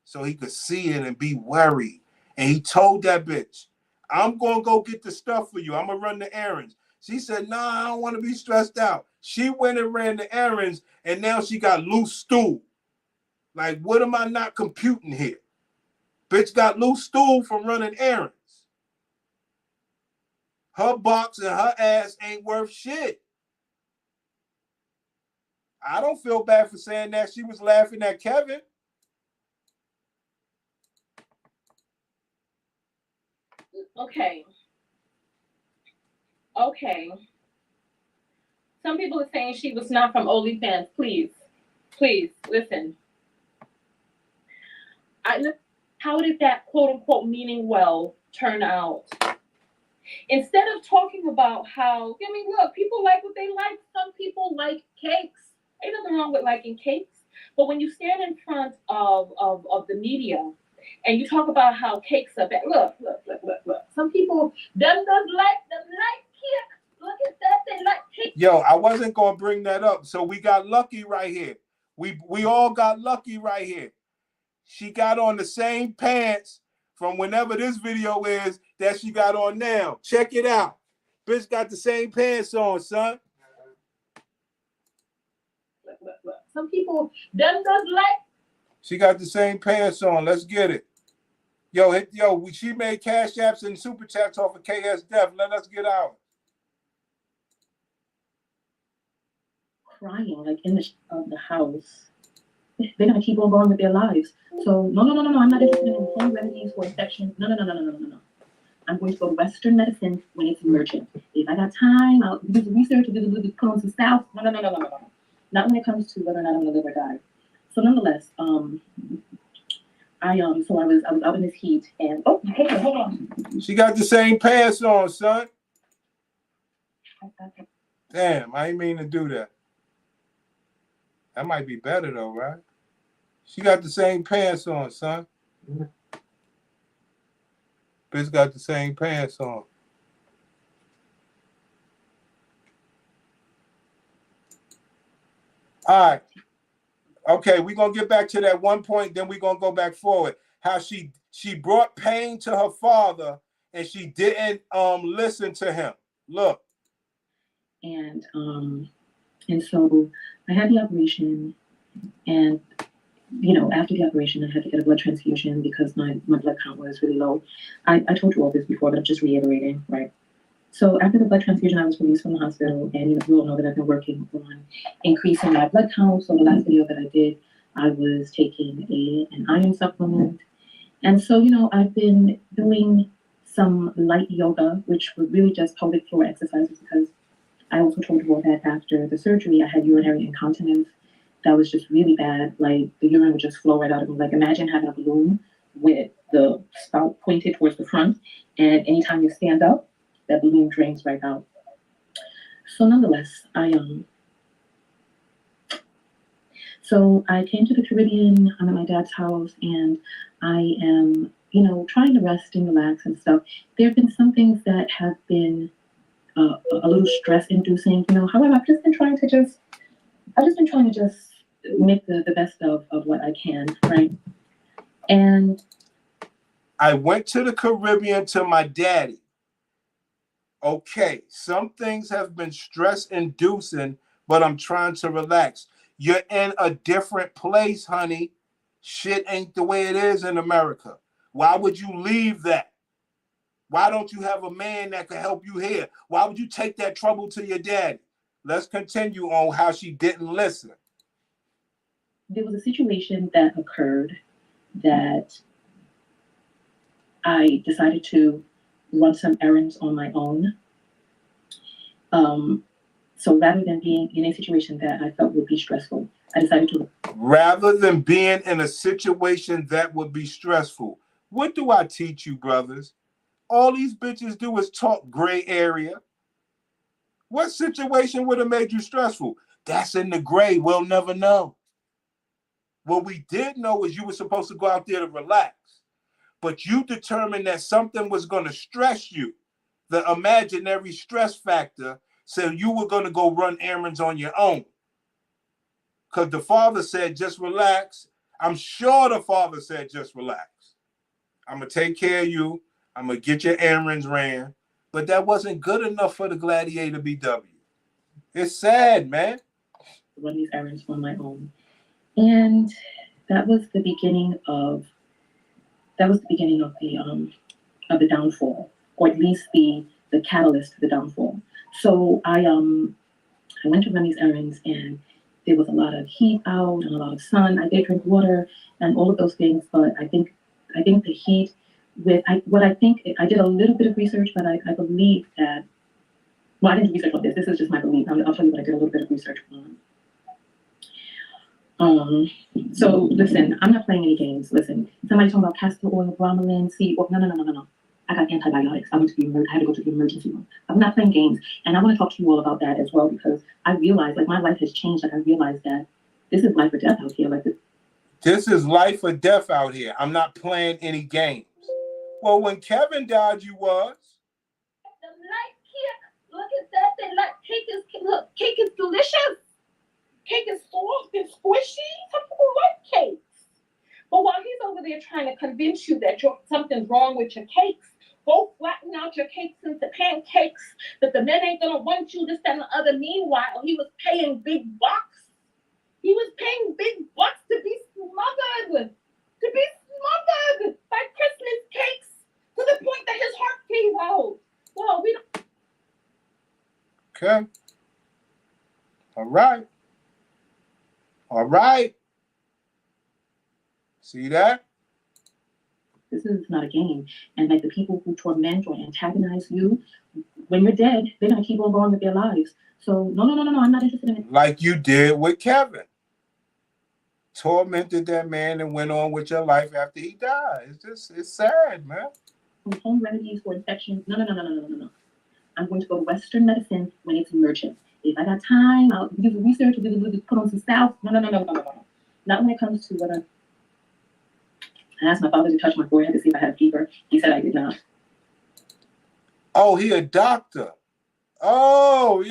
so he could see it and be worried. And he told that bitch, I'm going to go get the stuff for you. I'm going to run the errands. She said, nah, I don't want to be stressed out. She went and ran the errands, and now she got loose stool. Like, what am I not computing here? Bitch got loose stool from running errands. Her box and her ass ain't worth shit. I don't feel bad for saying that. She was laughing at Kevin. Okay. Some people are saying she was not from OnlyFans. Please, listen. How did that quote-unquote meaning well turn out? Instead of talking about how, I mean, look, people like what they like. Some people like cakes. Ain't nothing wrong with liking cakes. But when you stand in front of the media and you talk about how cakes are bad, look. Some people does like cake. Look at that, they like cake. Yo, I wasn't gonna bring that up. So we got lucky right here. We all got lucky right here. She got on the same pants from whenever this video is that she got on now. Check it out. Bitch got the same pants on, son. Look. Some people does like. She got the same pants on. Let's get it. Yo, she made cash apps and super chats off of KS Death. Let us get out. crying, like in the house. They're gonna keep on going with their lives. So no, I'm not interested in home remedies for infection. No. I'm going to go to Western medicine when it's emergent. If I got time, I'll do the research, do a little bit of some stuff. No. Not when it comes to whether or not I'm gonna live or die. So nonetheless, I was out in this heat and hold on. She got the same pants on, son. Damn, I didn't mean to do that. That might be better though, right? She got the same pants on, son. Bitch got the same pants on. All right. Okay, we're going to get back to that one point, then we're going to go back forward. How she brought pain to her father and she didn't listen to him. Look. And so I had the operation, and after the operation, I had to get a blood transfusion because my blood count was really low. I told you all this before, but I'm just reiterating, right? So after the blood transfusion, I was released from the hospital, and you all know that I've been working on increasing my blood count. So the last video that I did, I was taking an iron supplement. And so, I've been doing some light yoga, which was really just pelvic floor exercises because I also told you all that after the surgery, I had urinary incontinence. That was just really bad. Like the urine would just flow right out of me. Like imagine having a balloon with the spout pointed towards the front, and anytime you stand up, that balloon drains right out. So nonetheless, so I came to the Caribbean. I'm at my dad's house, and I am, trying to rest and relax and stuff. There have been some things that have been a little stress-inducing, However, I've just been trying to just make the best of what I can, right? And I went to the Caribbean to my daddy. Okay, some things have been stress-inducing, but I'm trying to relax. You're in a different place, honey. Shit ain't the way it is in America. Why would you leave that? Why don't you have a man that can help you here? Why would you take that trouble to your daddy? Let's continue on how she didn't listen. There was a situation that occurred that I decided to run some errands on my own. So rather than being in a situation that I felt would be stressful, I decided to. Rather than being in a situation that would be stressful, what do I teach you, brothers? All these bitches do is talk gray area. What situation would have made you stressful? That's in the gray. We'll never know. What we did know is you were supposed to go out there to relax, but you determined that something was going to stress you, the imaginary stress factor, so you were going to go run errands on your own. Because the father said, just relax. I'm sure the father said, just relax. I'm going to take care of you. I'm going to get your errands ran. But that wasn't good enough for the Gladiator BW. It's sad, man. Run these errands on my own. And that was the beginning of the downfall, or at least the catalyst to the downfall. So I went to run these errands, and there was a lot of heat out and a lot of sun. I did drink water and all of those things, but I think the heat I did a little bit of research, but I believe that, well, I didn't research on this. This is just my belief. I'll tell you what I did a little bit of research on. So listen, I'm not playing any games. Listen, somebody talking about castor oil, bromelain, seed oil. No. I got antibiotics. I had to go to the emergency room. I'm not playing games. And I want to talk to you all about that as well, because I realized, like, my life has changed. Like, I realized that this is life or death out here. Like, this is life or death out here. I'm not playing any games. Well, when Kevin died, you was. The light cake. Look at that. The light cake is delicious. Cake is soft and squishy. Some people like cakes. But while he's over there trying to convince you that something's wrong with your cakes, go flatten out your cakes into pancakes, that the men ain't gonna want you, this, that, and the other. Meanwhile, he was paying big bucks. He was paying big bucks to be smothered. To be smothered by Christmas cakes to the point that his heart gave out. Well, we don't. Okay. All right. See that? This is not a game. And like the people who torment or antagonize you, when you're dead, they're gonna keep on going with their lives. So no, I'm not interested in it. Like you did with Kevin. Tormented that man and went on with your life after he died. It's sad, man. Home remedies for infections. No. I'm going to go to Western medicine when it's emergent. If I got time, I'll do the research, put on some salve. No. Not when it comes to whether. I asked my father to touch my forehead to see if I had a fever. He said I did not. Oh, he a doctor. Oh,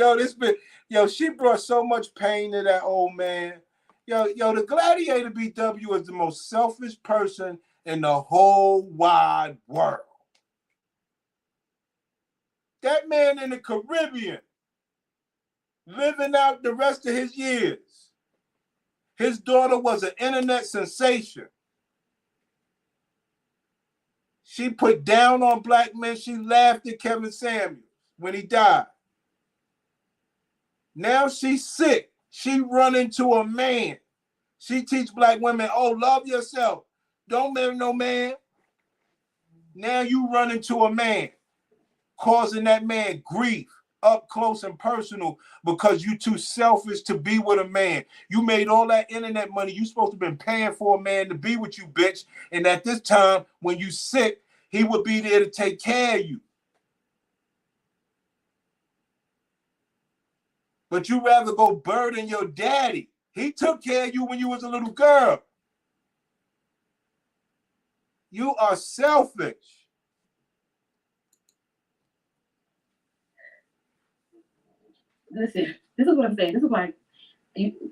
she brought so much pain to that old man. The Gladiator BW is the most selfish person in the whole wide world. That man in the Caribbean, living out the rest of his years. His daughter was an internet sensation. She put down on black men. She laughed at Kevin Samuels when he died. Now she's sick. She run into a man. She teach black women, love yourself. Don't marry no man. Now you run into a man, causing that man grief, up close and personal because you too selfish to be with a man. You made all that internet money. You supposed to been paying for a man to be with you, bitch. And at this time, when you sick, he would be there to take care of you. But you rather go burden your daddy. He took care of you when you was a little girl. You are selfish. Listen, this is what I'm saying. This is why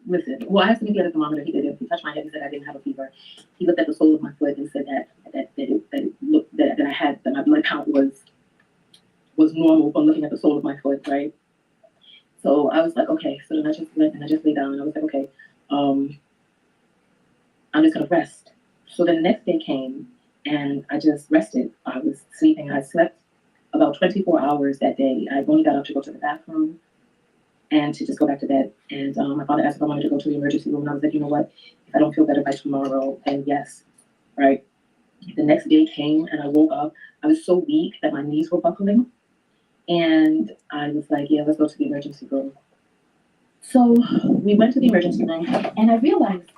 listen. Well, I asked him if he had a thermometer. He didn't. He touched my head and said I didn't have a fever. He looked at the sole of my foot and said that I had that my blood count was normal from looking at the sole of my foot, right? So I was like, okay. So then I just lay down and I was like, okay, I'm just gonna rest. So then the next day came and I just rested. I was sleeping. I slept about 24 hours that day. I only got up to go to the bathroom and to just go back to bed. And my father asked if I wanted to go to the emergency room, and I was like, you know what? If I don't feel better by tomorrow, then yes, right? The next day came, and I woke up. I was so weak that my knees were buckling, and I was like, yeah, let's go to the emergency room. So we went to the emergency room, and I realized,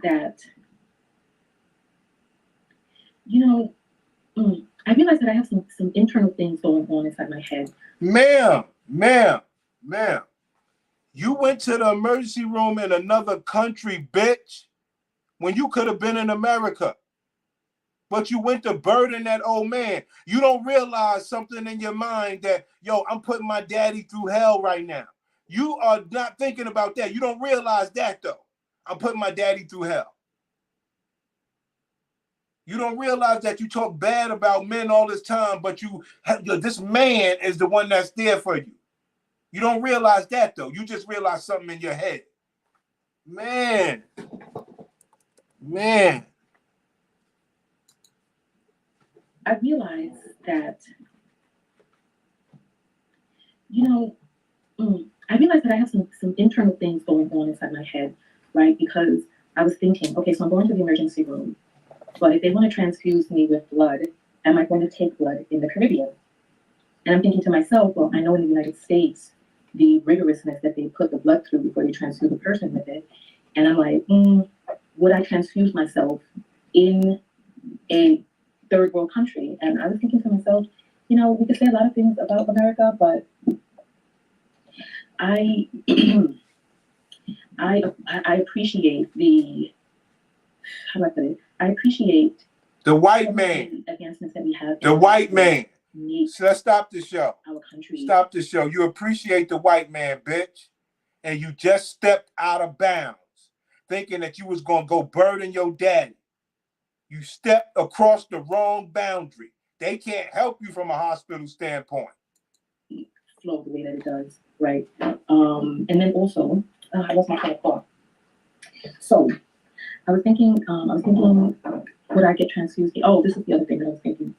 that, you know, I realized that I have some internal things going on inside my head. Ma'am, you went to the emergency room in another country, bitch, when you could have been in America. But you went to burden that old man. You don't realize something in your mind that, yo, I'm putting my daddy through hell right now. You are not thinking about that. You don't realize that, though. I'm putting my daddy through hell. You don't realize that you talk bad about men all this time, but this man is the one that's there for you. You don't realize that, though. You just realize something in your head. Man. I realized that, you know, I realized that I have some internal things going on inside my head, right? Because I was thinking, okay, so I'm going to the emergency room, but if they want to transfuse me with blood, am I going to take blood in the Caribbean? And I'm thinking to myself, well, I know in the United States, the rigorousness that they put the blood through before they transfuse a person with it. And I'm like, would I transfuse myself in a third world country? And I was thinking to myself, you know, we could say a lot of things about America, but I appreciate the, how do I put it? I appreciate the white man. The advancements that we have. The white man. So let's stop the show. Our country. Stop the show. You appreciate the white man, bitch. And you just stepped out of bounds, thinking that you was going to go burden your daddy. You stepped across the wrong boundary. They can't help you from a hospital standpoint. Flow the way that it does, right? And then also, I lost my train of thought. So I was thinking, would I get transfused? Oh, this is the other thing that I was thinking.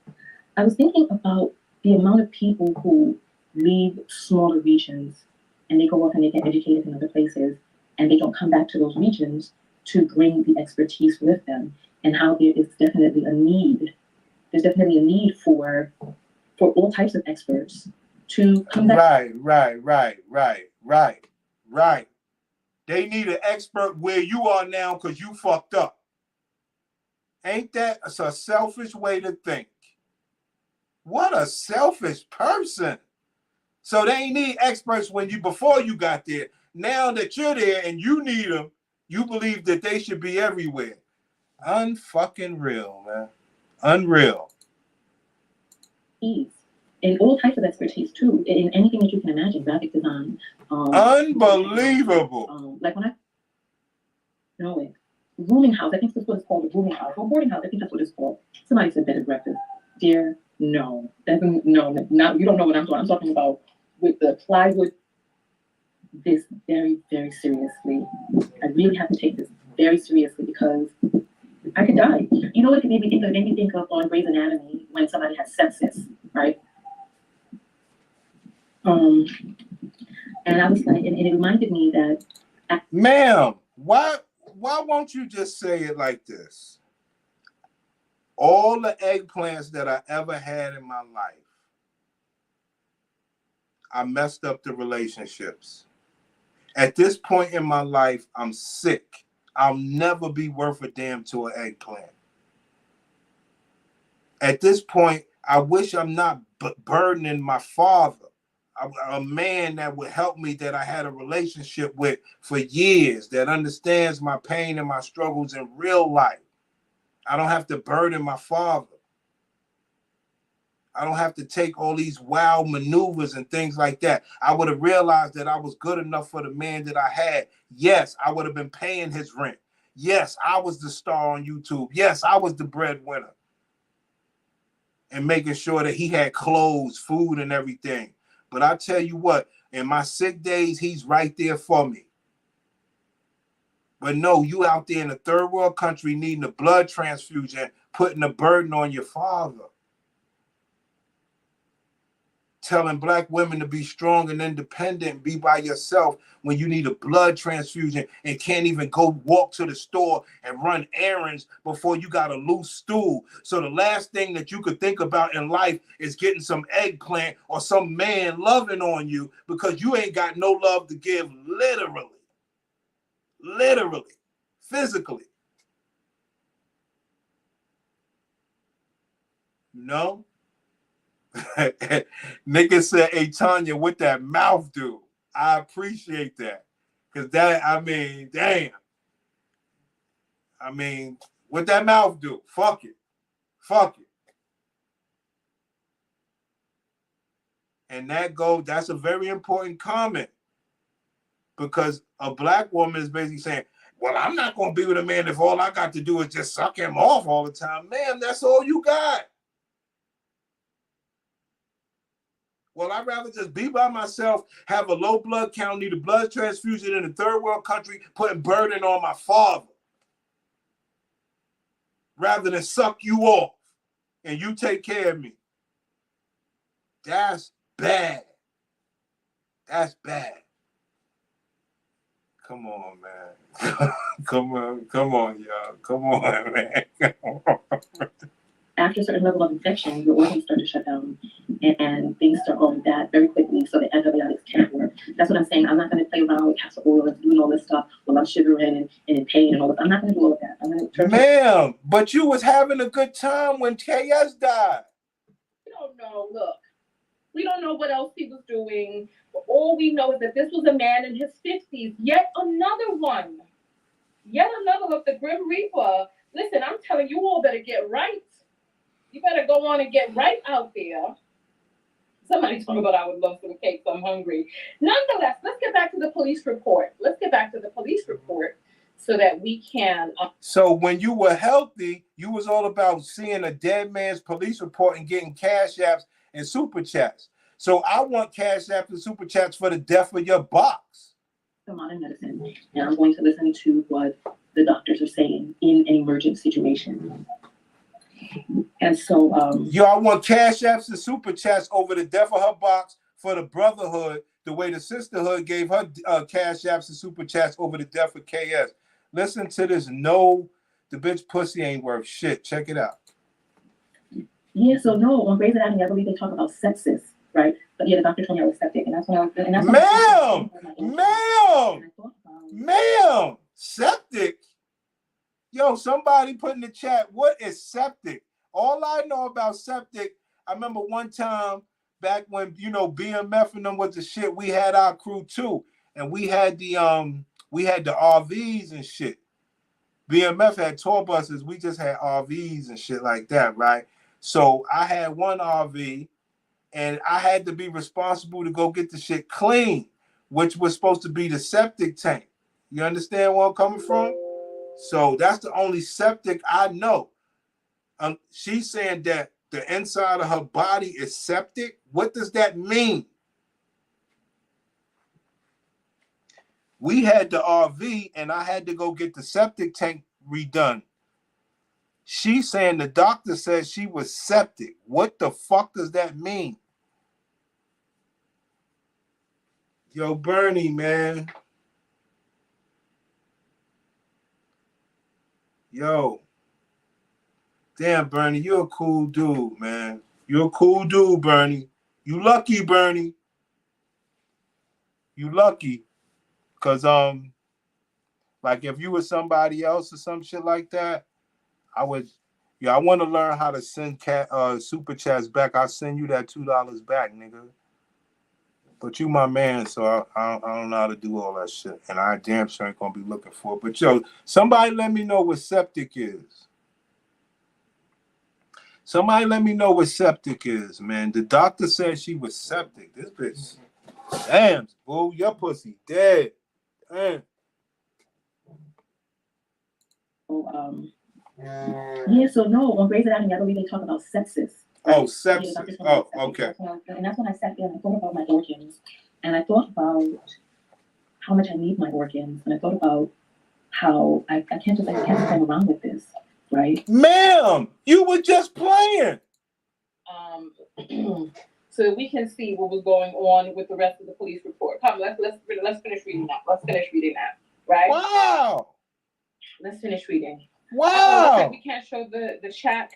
I was thinking about the amount of people who leave smaller regions and they go off and they get educated in other places and they don't come back to those regions to bring the expertise with them, and how there is definitely a need. There's definitely a need for all types of experts to come back. Right. They need an expert where you are now because you fucked up. Ain't that a selfish way to think? What a selfish person. So they need experts before you got there. Now that you're there and you need them, you believe that they should be everywhere. Unfucking real, man. Unreal. In all types of expertise too, in anything that you can imagine, graphic design. Unbelievable. Like when rooming house, I think that's what it's called, a rooming house, or boarding house, I think that's what it's called. Somebody said bed and breakfast. Dear, no, you don't know what I'm talking. I'm talking about with the plywood. This very, very seriously. I really have to take this very seriously because I could die. You know what it made me think of? It made me think of on Grey's Anatomy when somebody has sepsis, right? And I was like, and it reminded me that. Ma'am, why won't you just say it like this? All the eggplants that I ever had in my life, I messed up the relationships. At this point in my life, I'm sick. I'll never be worth a damn to an eggplant. At this point, I wish I'm not burdening my father, a man that would help me, that I had a relationship with for years, that understands my pain and my struggles in real life. I don't have to burden my father. I don't have to take all these wild maneuvers and things like that. I would have realized that I was good enough for the man that I had. Yes, I would have been paying his rent. Yes, I was the star on YouTube. Yes, I was the breadwinner. And making sure that he had clothes, food, and everything. But I tell you what, in my sick days, he's right there for me. But no, you out there in a third world country needing a blood transfusion, putting a burden on your father. Telling black women to be strong and independent, be by yourself when you need a blood transfusion and can't even go walk to the store and run errands before you got a loose stool. So the last thing that you could think about in life is getting some eggplant or some man loving on you because you ain't got no love to give, literally, physically. You know? Nigga said, hey, Tonya, what that mouth do? I appreciate that. Because that, I mean, damn. I mean, what that mouth do? Fuck it. Fuck it. And that's a very important comment. Because a black woman is basically saying, well, I'm not going to be with a man if all I got to do is just suck him off all the time. Man, that's all you got. Well, I'd rather just be by myself, have a low blood count, need a blood transfusion in a third world country, putting burden on my father, rather than suck you off and you take care of me. That's bad. That's bad. Come on, man. Come on, y'all. Come on, man. After a certain level of infection, your organs start to shut down and things start going bad very quickly, so the antibiotics can't work. That's what I'm saying. I'm not going to play around with castor oil and doing all this stuff while I'm shivering and in pain and all that. I'm not going to do all of that. I'm going to Ma'am, but you was having a good time when KS died. We don't know. Look, we don't know what else he was doing. But all we know is that this was a man in his 50s. Yet another one. Yet another of the Grim Reaper. Listen, I'm telling you all better get right. You better go on and get right out there. Somebody told me about I would love some cake, so I'm hungry. Nonetheless, let's get back to the police report. So that we can... So when you were healthy, you was all about seeing a dead man's police report and getting cash apps and super chats. So I want cash apps and super chats for the death of your box. modern medicine, and I'm going to listen to what the doctors are saying in an emergent situation. And so, yo, I want cash apps and super chats over the death of her box for the brotherhood, the way the sisterhood gave her cash apps and super chats over the death of KS. Listen to this. No, the bitch pussy ain't worth shit. Check it out. Yeah, so no, on Grey's Anatomy, I believe they talk about sepsis, right? But yeah, the doctor told me I was septic, and that's when I was. And that's ma'am, septic. Yo, somebody put in the chat, what is septic? All I know about septic, I remember one time back when, you know, BMF and them was the shit, we had our crew too. And we had the RVs and shit. BMF had tour buses, we just had RVs and shit like that, right? So I had one RV and I had to be responsible to go get the shit clean, which was supposed to be the septic tank. You understand where I'm coming from? So that's the only septic I know. She's saying that the inside of her body is septic. What does that mean? We had the RV and I had to go get the septic tank redone. She's saying the doctor said she was septic. What the fuck does that mean? Yo, Bernie, man. Yo. Damn, Bernie, you're a cool dude, man. You're a cool dude, Bernie. You lucky, Bernie. You lucky. Cause like if you were somebody else or some shit like that, I would. Yeah, I want to learn how to send super chats back. I'll send you that $2 back, nigga. But you my man, so I don't know how to do all that shit, and I damn sure ain't gonna be looking for it. But yo, somebody let me know what septic is. Somebody let me know what septic is, man. The doctor said she was septic. This bitch, damn, boo, your pussy dead. Damn. Yeah, so no, on Grey's Anatomy, I believe they talk about sepsis. Right? Oh, sepsis. Yeah, Oh, okay. And that's when I sat there and I thought about my organs. And I thought about how much I need my organs. And I thought about how I can't just hang around with this, right? Ma'am, you were just playing. So we can see what was going on with the rest of the police report. Come, let's finish reading that. Let's finish reading that, right? Wow. Let's finish reading. Wow. Like we can't show the chat.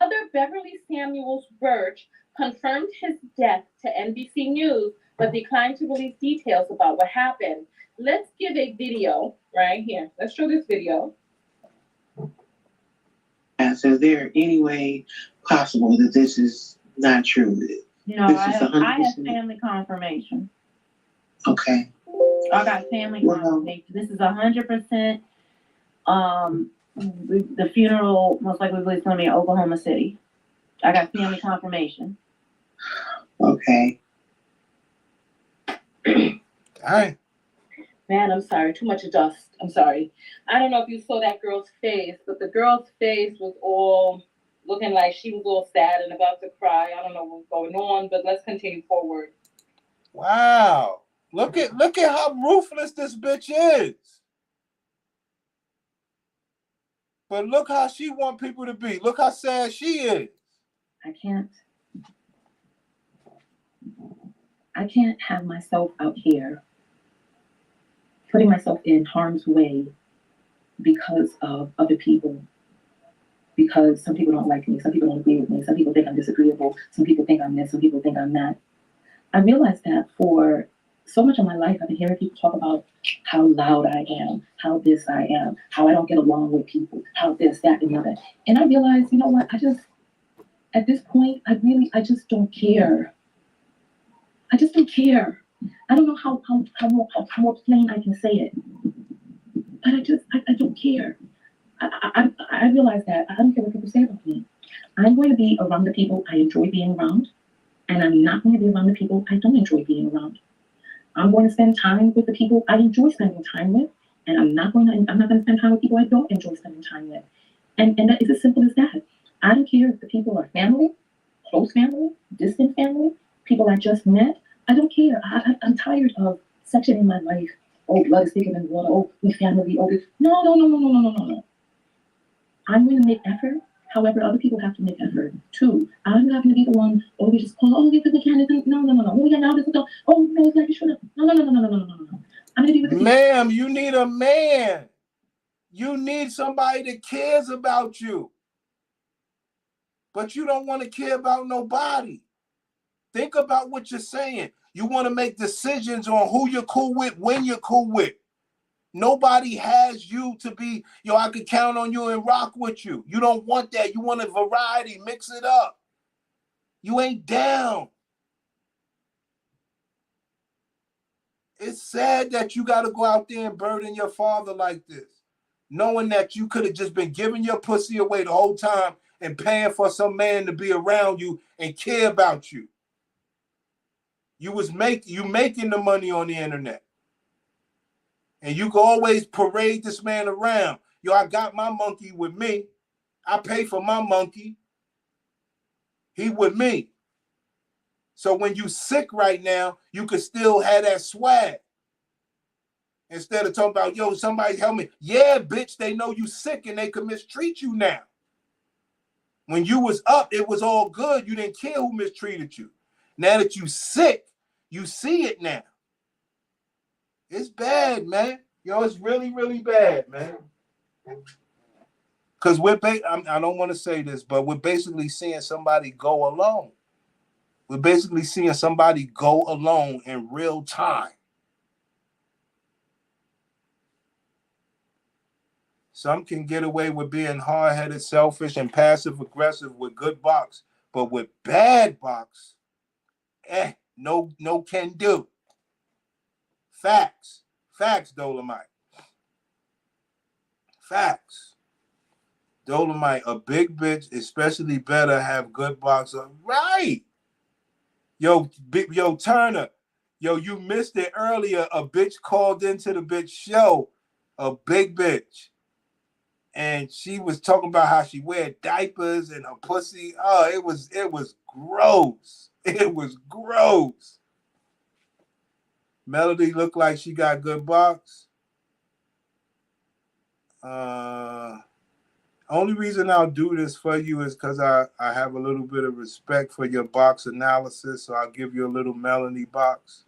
Other Beverly Samuels Birch confirmed his death to NBC News, but declined to release details about what happened. Let's give a video right here. Let's show this video. And so is there any way possible that this is not true? No, I have family confirmation. Okay. I got family confirmation. This is 100%. The funeral most likely is going to be in Oklahoma City. I got family confirmation. Okay. Alright. Man, I'm sorry. Too much dust. I'm sorry. I don't know if you saw that girl's face, but the girl's face was all looking like she was all sad and about to cry. I don't know what's going on, but let's continue forward. Wow. Look at how ruthless this bitch is. But look how she want people to be. Look how sad she is. I can't have myself out here putting myself in harm's way because of other people. Because some people don't like me, some people don't agree with me, some people think I'm disagreeable, some people think I'm this, some people think I'm that. I realized that for so much of my life, I've been hearing people talk about how loud I am, how this I am, how I don't get along with people, how this, that, and the other. And I realized, you know what, at this point, I just don't care. I just don't care. I don't know how more plain I can say it. But I don't care. I realize that I don't care what people say about me. I'm going to be around the people I enjoy being around, and I'm not going to be around the people I don't enjoy being around. I'm going to spend time with the people I enjoy spending time with, and I'm not going to spend time with people I don't enjoy spending time with. And that is as simple as that. I don't care if the people are family, close family, distant family, people I just met. I don't care. I'm tired of sectioning my life. Oh, blood is thicker than water. Oh, we family. Oh, no. I'm going to make effort. However, other people have to make effort too. I'm not going to be the one. Oh, we just call. Oh, we can't. No. Oh, yeah, now this is. Oh, no, it's like you should have. No. I'm going to be with the people. Ma'am, you need a man. You need somebody that cares about you. But you don't want to care about nobody. Think about what you're saying. You want to make decisions on who you're cool with, when you're cool with. Nobody has you to be, I could count on you and rock with you. You don't want that. You want a variety. Mix it up. You ain't down. It's sad that you got to go out there and burden your father like this, knowing that you could have just been giving your pussy away the whole time and paying for some man to be around you and care about you. You making the money on the internet. And you can always parade this man around. I got my monkey with me. I pay for my monkey. He with me. So when you sick right now, you could still have that swag. Instead of talking about, somebody help me. Yeah, bitch, they know you sick and they can mistreat you now. When you was up, it was all good. You didn't care who mistreated you. Now that you sick, you see it now. It's bad, man. It's really, really bad, man. Because I don't want to say this, but we're basically seeing somebody go alone. We're basically seeing somebody go alone in real time. Some can get away with being hard-headed, selfish, and passive-aggressive with good box, but with bad box, no can do. Facts, Dolomite. Facts. Dolomite, a big bitch, especially better have good box. Right. Yo, Turner. Yo, you missed it earlier. A bitch called into the bitch show. A big bitch. And she was talking about how she wear diapers and her pussy. Oh, it was gross. It was gross. Melody looked like she got good box. Only reason I'll do this for you is because I have a little bit of respect for your box analysis, so I'll give you a little Melanie box.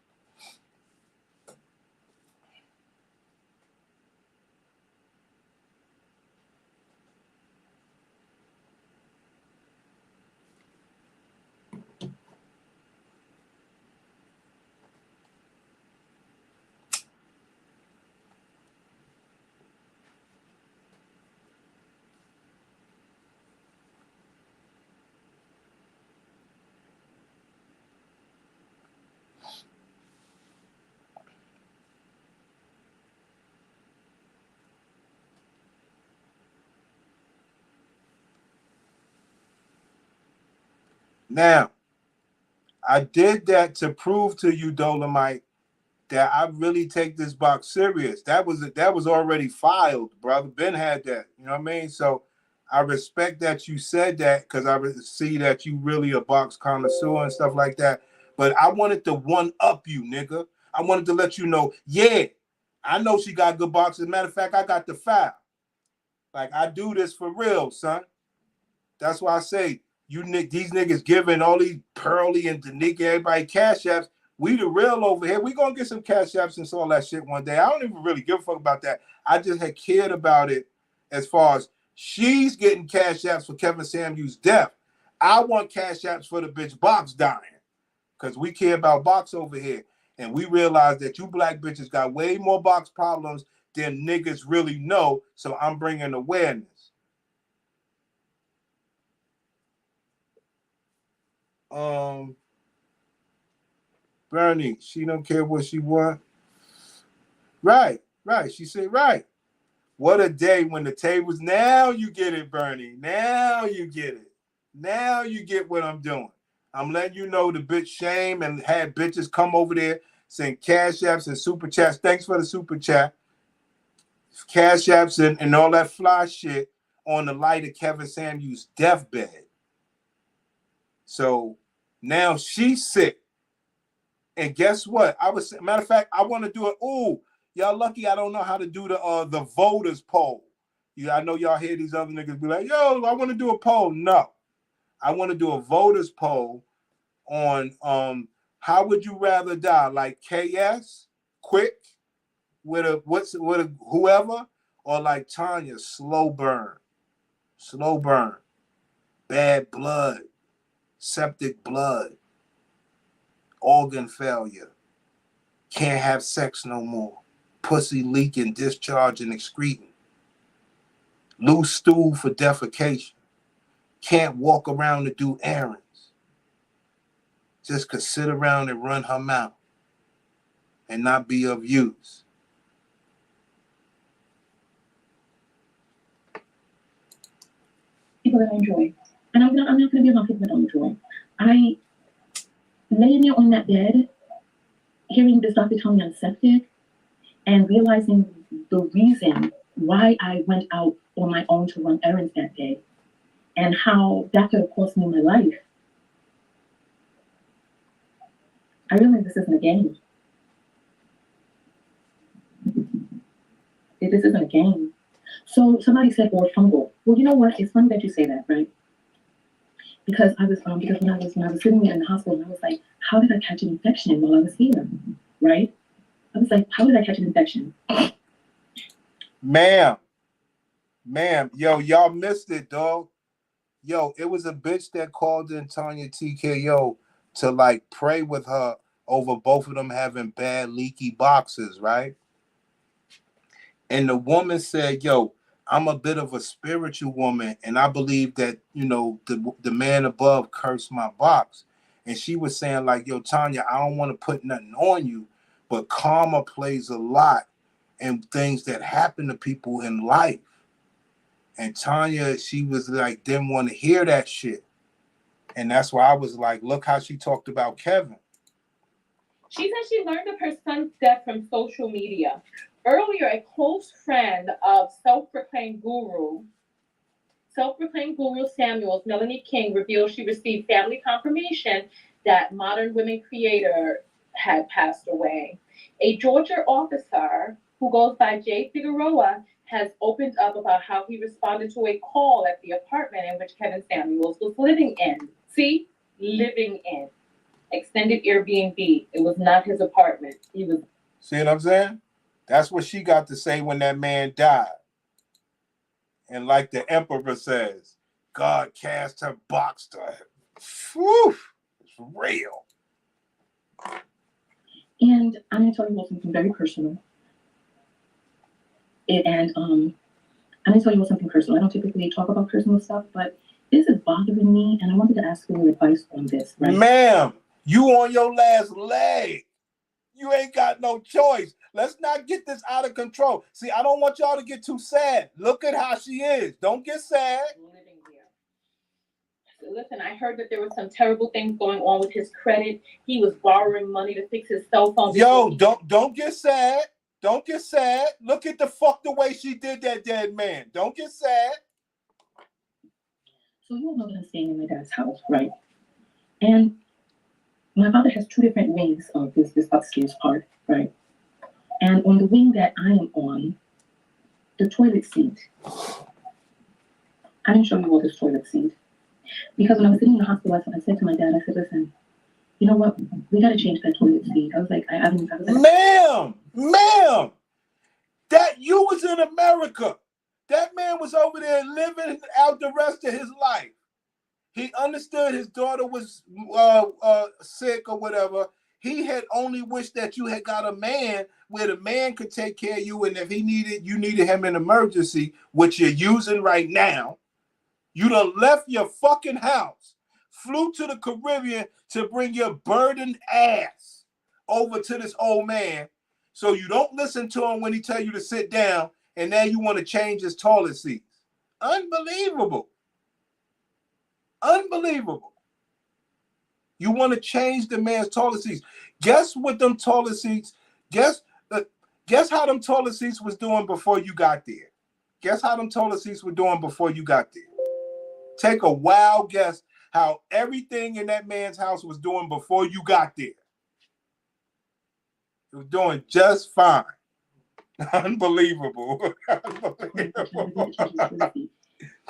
Now, I did that to prove to you, Dolomite, that I really take this box serious. That was already filed, brother. Ben had that. You know what I mean? So I respect that you said that because I see that you really a box connoisseur and stuff like that. But I wanted to one-up you, nigga. I wanted to let you know, yeah, I know she got good boxes. As a matter of fact, I got the file. Like, I do this for real, son. That's why I say, these niggas giving all these Pearly and Danica, everybody cash apps. We the real over here. We gonna get some cash apps and all that shit one day. I don't even really give a fuck about that. I just had cared about it as far as she's getting cash apps for Kevin Samuel's death. I want cash apps for the bitch box dying. Because we care about box over here. And we realize that you black bitches got way more box problems than niggas really know. So I'm bringing awareness. Bernie, she don't care what she want. Right. She said, right. What a day when the tables, now you get it, Bernie. Now you get it. Now you get what I'm doing. I'm letting you know the bitch shame and had bitches come over there saying cash apps and super chats. Thanks for the super chat. Cash apps and all that fly shit on the light of Kevin Samuel's deathbed. So now she's sick. And guess what? Matter of fact, I want to do it. Ooh, y'all lucky I don't know how to do the voters poll. I know y'all hear these other niggas be like, yo, I want to do a poll. No. I want to do a voters poll on how would you rather die? Like KS, quick, with a whoever, or like Tonya, slow burn, bad blood, septic blood, organ failure, can't have sex no more, pussy leaking, discharging, excreting, loose stool for defecation, can't walk around to do errands, just could sit around and run her mouth and not be of use. People that I enjoy. And I'm not going to be around people that I don't enjoy. I laying there on that bed, hearing this Dr. Tonya on septic, and realizing the reason why I went out on my own to run errands that day, and how that could have cost me my life. I realize this isn't a game. This isn't a game. So somebody said, or fungal. Well, you know what? It's funny that you say that, right? Because I was because when I was sitting there in the hospital, I was like, how did I catch an infection while I was here? Right? I was like, how did I catch an infection? Ma'am, Ma'am, yo, y'all missed it, dog. Yo, it was a bitch that called in Tonya TKO to like pray with her over both of them having bad leaky boxes, right? And the woman said, yo, I'm a bit of a spiritual woman, and I believe that, you know, the man above cursed my box. And she was saying, like, yo, Tonya, I don't want to put nothing on you, but karma plays a lot in things that happen to people in life. And Tonya, she was like, didn't want to hear that shit. And that's why I was like, look how she talked about Kevin. She said she learned of her son's death from social media. Earlier, a close friend of self-proclaimed guru Samuels, Melanie King, revealed she received family confirmation that Modern Women creator had passed away. A Georgia officer who goes by Jay Figueroa has opened up about how he responded to a call at the apartment in which Kevin Samuels was living in. See? Living in. Extended Airbnb. It was not his apartment. He was. See what I'm saying? That's what she got to say when that man died. And like the emperor says, God cast her box to him. Whew, it's real. And I'm going to tell you about something very personal. I'm going to tell you about something personal. I don't typically talk about personal stuff, but this is bothering me, and I wanted to ask for your advice on this. Right? Ma'am, you on your last leg. You ain't got no choice. Let's not get this out of control. See, I don't want y'all to get too sad. Look at how she is. Don't get sad. Listen, I heard that there were some terrible things going on with his credit. He was borrowing money to fix his cell phone. Yo, don't get sad. Don't get sad. Look at the way she did that dead man. Don't get sad. So you all know that I'm staying in my dad's house, right? And my father has two different wings of this upstairs part, right? And on the wing that I am on, the toilet seat. I didn't show you all this toilet seat. Because when I was sitting in the hospital, I said to my dad, I said, listen, you know what? We got to change that toilet seat. I was like, Ma'am, that you was in America. That man was over there living out the rest of his life. He understood his daughter was sick or whatever. He had only wished that you had got a man where the man could take care of you, and if you needed him in emergency, which you're using right now. You done left your fucking house, flew to the Caribbean to bring your burdened ass over to this old man, so you don't listen to him when he tell you to sit down, and now you want to change his toilet seats. Unbelievable. Unbelievable. You want to change the man's toilet seats. Guess what them toilet seats, guess how them toilet seats was doing before you got there. Guess how them toilet seats were doing before you got there. Take a wild guess how everything in that man's house was doing before you got there. It was doing just fine. Unbelievable. Unbelievable.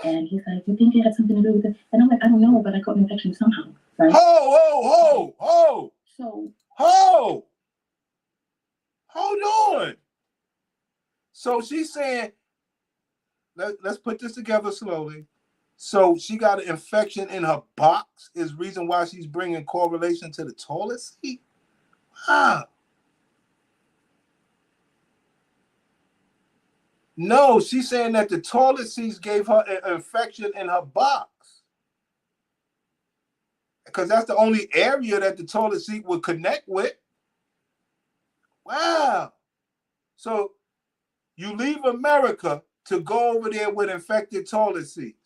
And he's like, you think it had something to do with it? And I'm like, I don't know, but I caught an infection somehow. Right? Ho! So, hold on. So she's saying, let's put this together slowly. So she got an infection in her box is reason why she's bringing correlation to the toilet seat? Wow. No, she's saying that the toilet seats gave her an infection in her box. Because that's the only area that the toilet seat would connect with. Wow. So you leave America to go over there with infected toilet seats.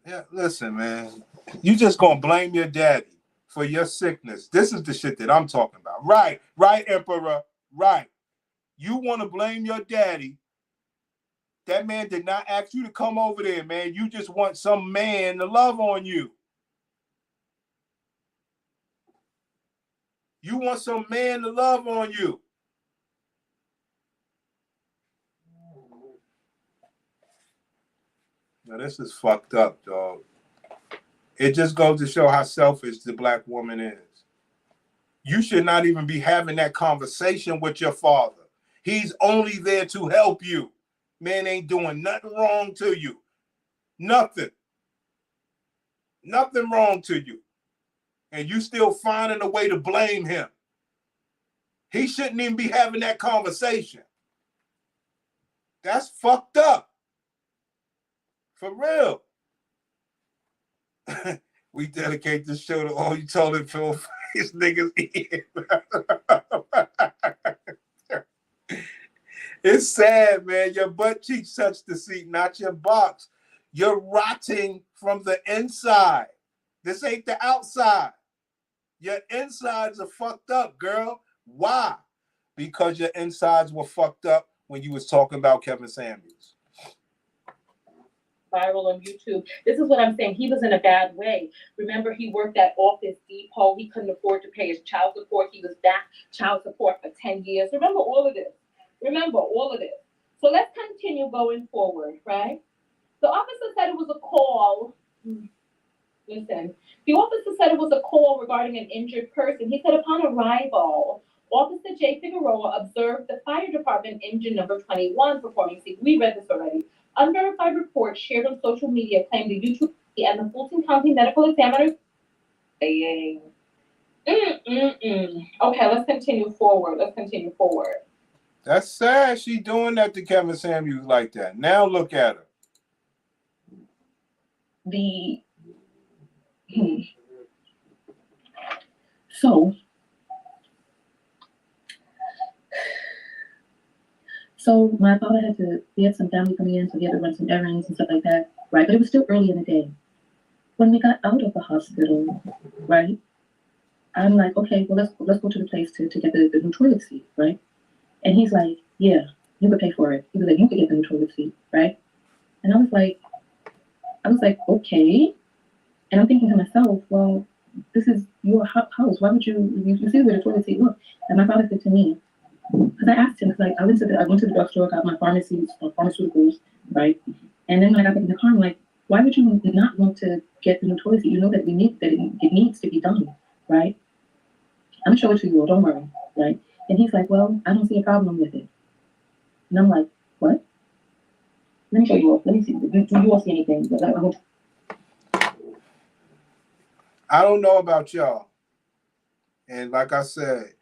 Yeah, listen, man. You just gonna blame your daddy for your sickness. This is the shit that I'm talking about. Right, Emperor, right. You want to blame your daddy. That man did not ask you to come over there, man. You just want some man to love on you. You want some man to love on you. Now, this is fucked up, dog. It just goes to show how selfish the black woman is. You should not even be having that conversation with your father. He's only there to help you. Man ain't doing nothing wrong to you. Nothing. Nothing wrong to you. And you still finding a way to blame him. He shouldn't even be having that conversation. That's fucked up. For real. We dedicate this show to all you toilet fill face niggas. It's sad, man. Your butt cheeks touch the seat, not your box. You're rotting from the inside. This ain't the outside. Your insides are fucked up, girl. Why? Because your insides were fucked up when you was talking about Kevin Samuels. Viral on YouTube. This is what I'm saying. He was in a bad way. Remember, he worked at Office Depot. He couldn't afford to pay his child support. He was back child support for 10 years. Remember all of this. So let's continue going forward, right? The officer said it was a call. Listen, the officer said it was a call regarding an injured person. He said upon arrival, Officer J. Figueroa observed the fire department engine number 21 performing. See, we read this already. Unverified reports shared on social media claim the YouTube and the Fulton County Medical Examiner saying, Okay, let's continue forward. That's sad she doing that to Kevin Samuels like that. Now look at her. So my father had some family coming in, so he had to run some errands and stuff like that, right? But it was still early in the day. When we got out of the hospital, right? I'm like, okay, well, let's go to the place to get the new toilet seat, right? And he's like, yeah, you could pay for it. He was like, you could get the new toilet seat, right? And I was like, okay. And I'm thinking to myself, well, this is your house. Why would you see where the toilet seat look? And my father said to me, because I asked him, like, I went to the drugstore, got my pharmaceuticals, right? And then when I got back in the car, I'm like, why would you not want to get the new toilet seat? You know that it needs to be done, right? I'm gonna show it to you all, don't worry, right? And he's like, well, I don't see a problem with it. And I'm like, what? Let me show you all. Let me see. Do you all see anything? I don't know about y'all. And like I said,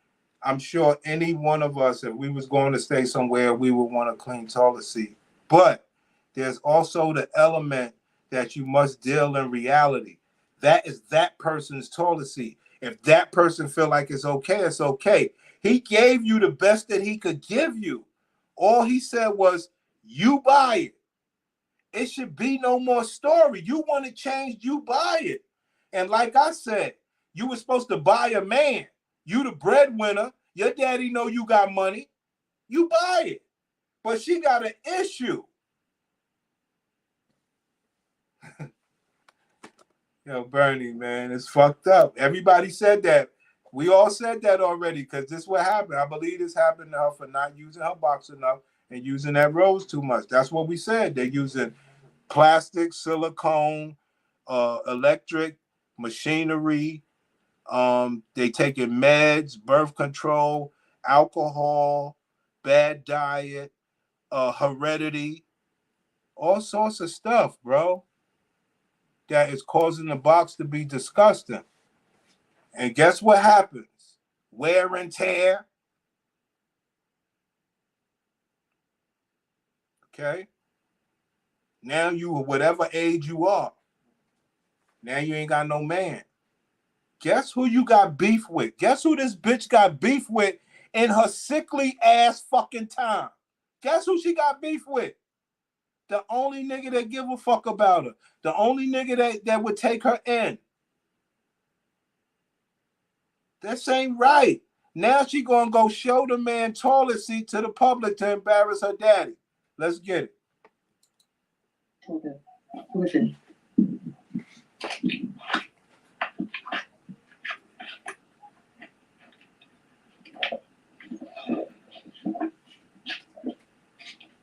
I'm sure any one of us, if we was going to stay somewhere, we would want a clean toilet seat. But there's also the element that you must deal in reality. That is that person's toilet seat. If that person feel like it's okay, it's okay. He gave you the best that he could give you. All he said was, you buy it. It should be no more story. You want it changed, you buy it. And like I said, you were supposed to buy a man. You the breadwinner. Your daddy know you got money. You buy it. But she got an issue. Yo, Bernie, man, it's fucked up. Everybody said that. We all said that already because this is what happened. I believe this happened to her for not using her box enough and using that rose too much. That's what we said. They're using plastic, silicone, electric, machinery. They taking meds, birth control, alcohol, bad diet, heredity, all sorts of stuff, bro, that is causing the box to be disgusting. And guess what happens? Wear and tear. Okay? Now you, whatever age you are, now you ain't got no man. Guess who you got beef with? Guess who this bitch got beef with in her sickly ass fucking time? Guess who she got beef with? The only nigga that give a fuck about her. The only nigga that would take her in. This ain't right. Now she gonna go show the man toilet seat to the public to embarrass her daddy. Let's get it. Okay. Listen.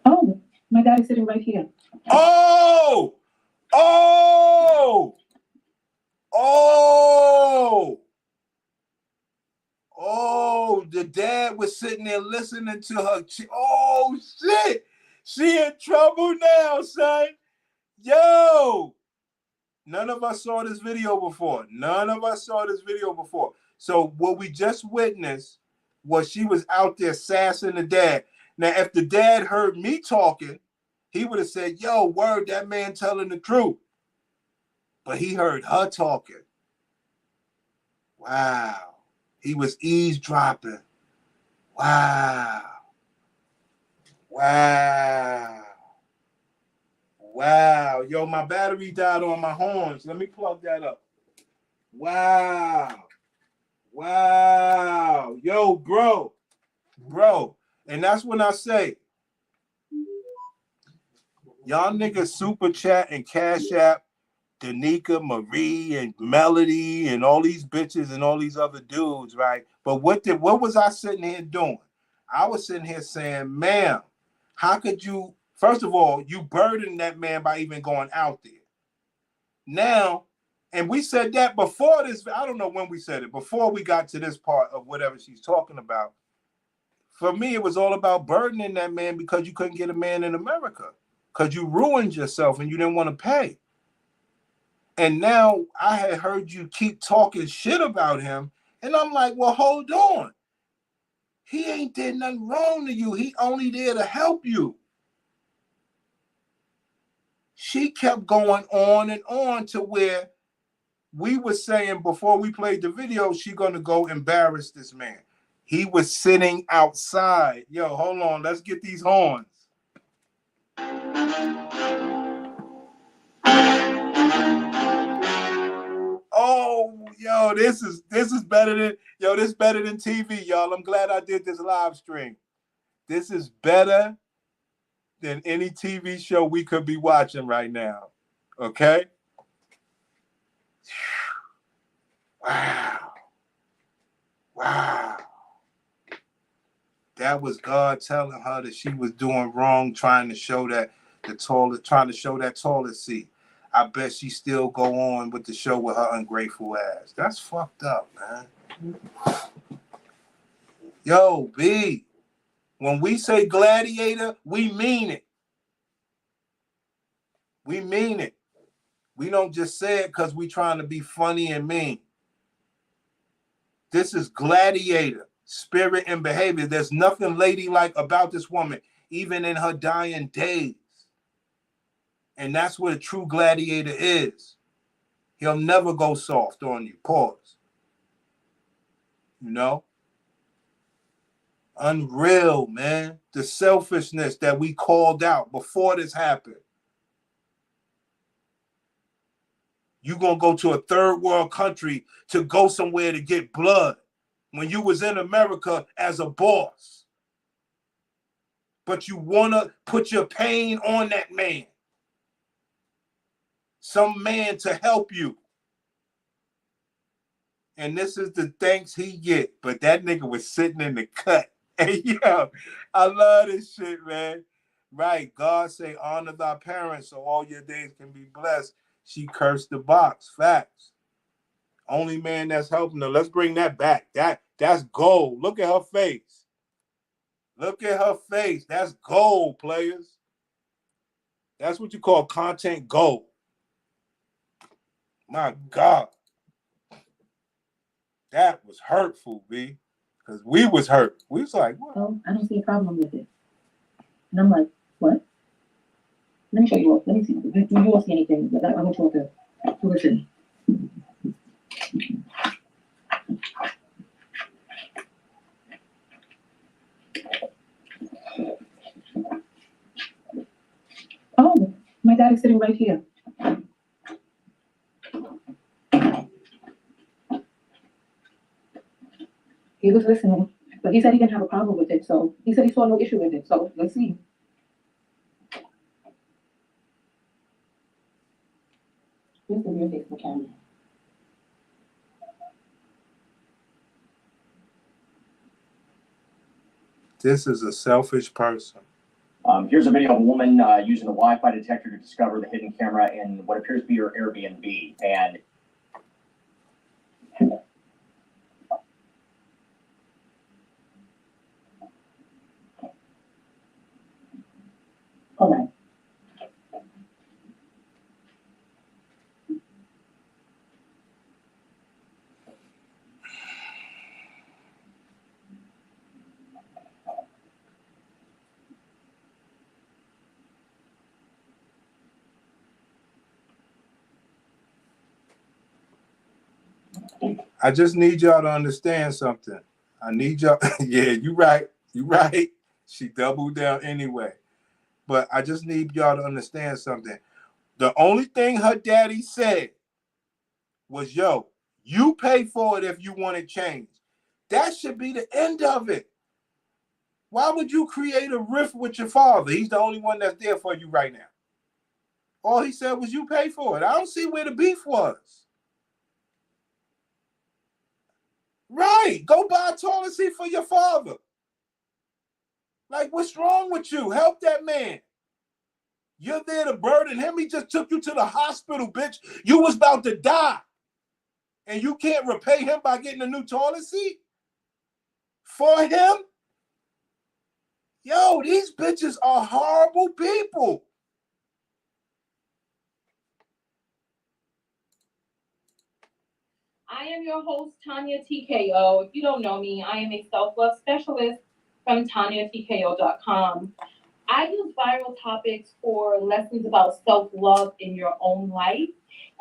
Oh, my daddy's sitting right here. Oh! Oh! Oh! Oh, the dad was sitting there listening to her. Oh, shit. She in trouble now, son. Yo, none of us saw this video before. So what we just witnessed was she was out there sassing the dad. Now, if the dad heard me talking, he would have said, yo, word, that man telling the truth. But he heard her talking. Wow. He was eavesdropping. Wow. Yo, my battery died on my horns. Let me plug that up. Wow. Yo, bro. And that's when I say, y'all niggas super chat and cash app Danica, Marie, and Melody, and all these bitches and all these other dudes, right? But what was I sitting here doing? I was sitting here saying, ma'am, how could you, first of all, you burdened that man by even going out there. Now, and we said that before this, I don't know when we said it, before we got to this part of whatever she's talking about. For me, it was all about burdening that man because you couldn't get a man in America because you ruined yourself and you didn't want to pay. And now I had heard you keep talking shit about him. And I'm like, well, hold on. He ain't did nothing wrong to you. He only there to help you. She kept going on and on to where we were saying before we played the video, she gonna go embarrass this man. He was sitting outside. Yo, hold on. Let's get these horns. Oh, yo, this is better than TV, y'all. I'm glad I did this live stream. This is better than any TV show we could be watching right now. Okay? Wow. That was God telling her that she was doing wrong, trying to show that toilet seat. I bet she still go on with the show with her ungrateful ass. That's fucked up, man. Yo, B, when we say gladiator, we mean it. We mean it. We don't just say it because we trying to be funny and mean. This is gladiator, spirit and behavior. There's nothing ladylike about this woman, even in her dying days. And that's what a true gladiator is. He'll never go soft on you. Pause. You know? Unreal, man. The selfishness that we called out before this happened. You gonna go to a third world country to go somewhere to get blood when you was in America as a boss. But you wanna put your pain on that man. Some man to help you. And this is the thanks he get. But that nigga was sitting in the cut. Hey, yo, I love this shit, man. Right, God say, honor thy parents so all your days can be blessed. She cursed the box. Facts. Only man that's helping her. Let's bring that back. That's gold. Look at her face. That's gold, players. That's what you call content gold. My God. That was hurtful, B. Because we was hurt. We was like, what? Oh, I don't see a problem with it. And I'm like, what? Let me show you all. Let me see. Do you all see anything? I want you all to listen. Oh, my dad is sitting right here. He was listening, but he said he didn't have a problem with it. So he said he saw no issue with it. So let's see. Here's the real face of the camera. This is a selfish person. Here's a video of a woman using a Wi-Fi detector to discover the hidden camera in what appears to be her Airbnb. And I just need y'all to understand something. I need y'all. Yeah, you right. You right. She doubled down anyway. But I just need y'all to understand something. The only thing her daddy said was, yo, you pay for it if you want it changed. That should be the end of it. Why would you create a rift with your father? He's the only one that's there for you right now. All he said was you pay for it. I don't see where the beef was. Right. Go buy a toilet seat for your father. Like, what's wrong with you? Help that man. You're there to burden him. He just took you to the hospital, bitch. You was about to die. And you can't repay him by getting a new toilet seat? For him? Yo, these bitches are horrible people. I am your host, Tonya TKO. If you don't know me, I am a self-love specialist from TonyaTKO.com. I use viral topics for lessons about self-love in your own life.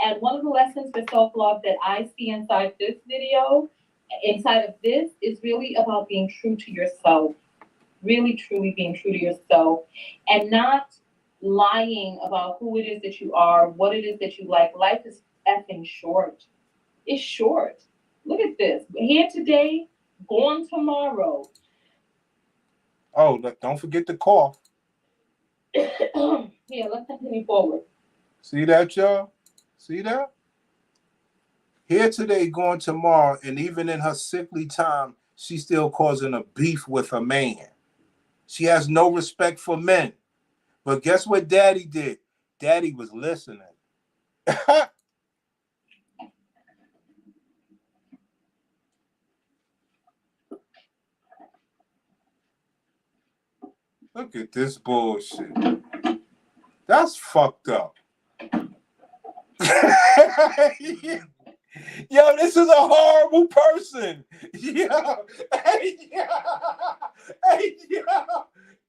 And one of the lessons for self-love that I see inside this video, inside of this, is really about being true to yourself. Really, truly being true to yourself. And not lying about who it is that you are, what it is that you like. Life is effing short. It's short. Look at this. Here today, gone tomorrow. Oh, look, don't forget the cough. Here, let's continue forward. See that, y'all? See that? Here today, gone tomorrow, and even in her sickly time, she's still causing a beef with her man. She has no respect for men. But guess what Daddy did? Daddy was listening. Look at this bullshit. That's fucked up. Yo, this is a horrible person. Yo, hey, yo, hey, yo,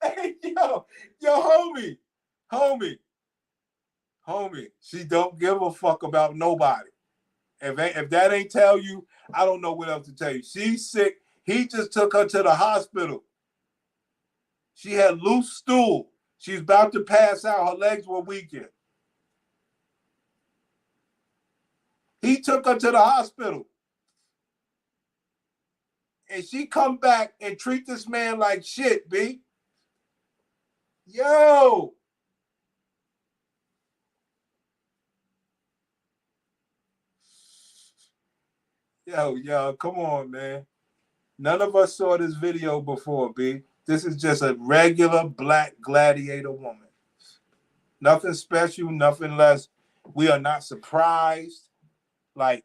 hey, yo, homie. She don't give a fuck about nobody. If that ain't tell you, I don't know what else to tell you. She's sick. He just took her to the hospital. She had loose stool. She's about to pass out. Her legs were weakened. He took her to the hospital. And she come back and treat this man like shit, B. Yo. Yo, come on, man. None of us saw this video before, B. This is just a regular black gladiator woman. Nothing special, nothing less. We are not surprised. Like,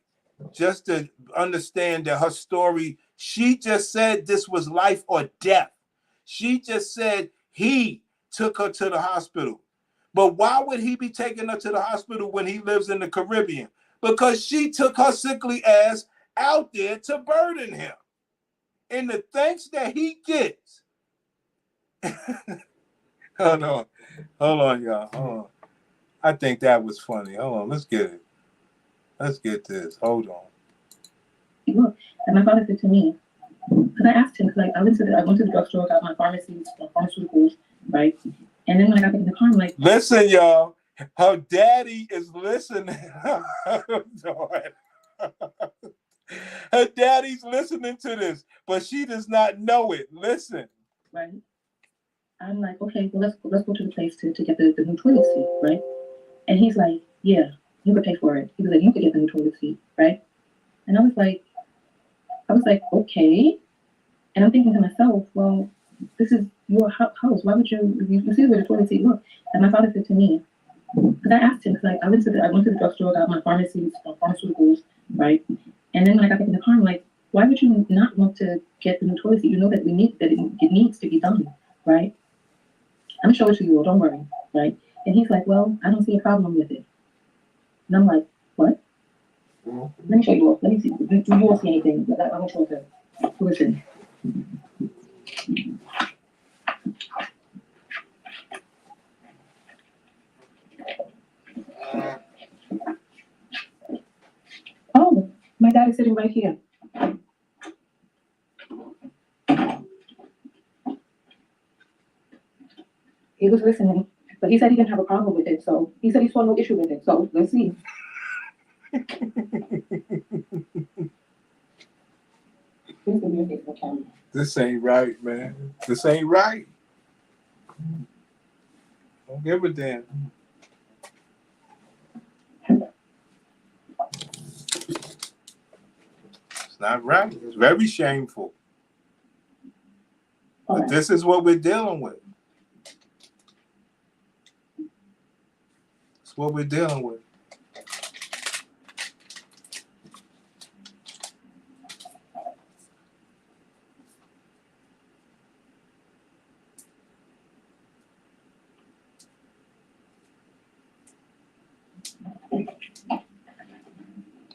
just to understand that her story, she just said this was life or death. She just said he took her to the hospital. But why would he be taking her to the hospital when he lives in the Caribbean? Because she took her sickly ass out there to burden him. And the thanks that he gets. Hold on, y'all. Hold on. I think that was funny. Hold on, let's get it. Let's get this. Hold on. Look, and my father said to me, because I asked him, because I went to the drugstore, got my pharmaceuticals, right? And then when I got back in the car, I'm like, listen, y'all. Her daddy is listening. Her daddy's listening to this, but she does not know it. Listen. Right. I'm like, okay, well, let's go to the place to get the new toilet seat, right? And he's like, yeah, you could pay for it. He was like, you could get the new toilet seat, right? And I was like, okay. And I'm thinking to myself, well, this is your house. Why would you see where the toilet seat look? And my father said to me, because I asked him, because I went to the drugstore, got my pharmaceuticals, right? And then when I got back in the car, I'm like, why would you not want to get the new toilet seat? You know that it needs to be done, right? I'm gonna show it to you all, don't worry, right? And he's like, well, I don't see a problem with it. And I'm like, what? Let me show you all. Let me see. Do you all see anything? I want you all to listen. Oh, my dad is sitting right here. He was listening, but he said he didn't have a problem with it. So he said he saw no issue with it. So let's see. Please give me a face for camera. This ain't right, man. This ain't right. Don't give a damn. It's not right. It's very shameful. But this is what we're dealing with. It's what we're dealing with.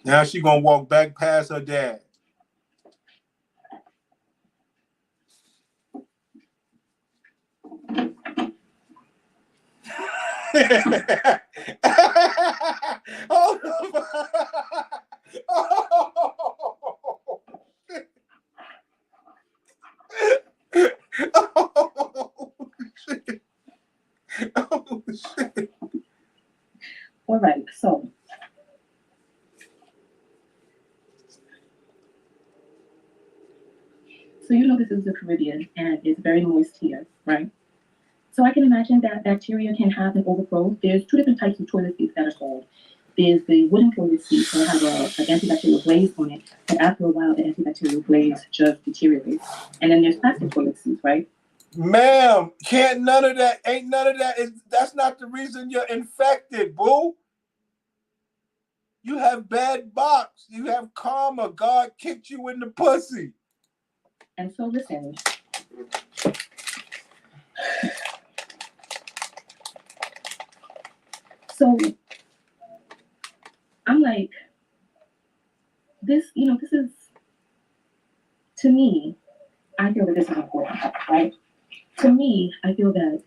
Now she gonna walk back past her dad. Oh, shit. Oh, shit. All right, so you know this is the Caribbean and it's very moist here, right? So I can imagine that bacteria can have an overgrowth. There's two different types of toilet seats that are sold. There's the wooden toilet seat that have an antibacterial glaze on it, but after a while the antibacterial glaze just deteriorates. And then there's plastic toilet seats, right? Ma'am, ain't none of that. That's not the reason you're infected, boo. You have bad box. You have karma. God kicked you in the pussy. And so listen. So I'm like, this is, to me, I feel that this is important, right? To me, I feel that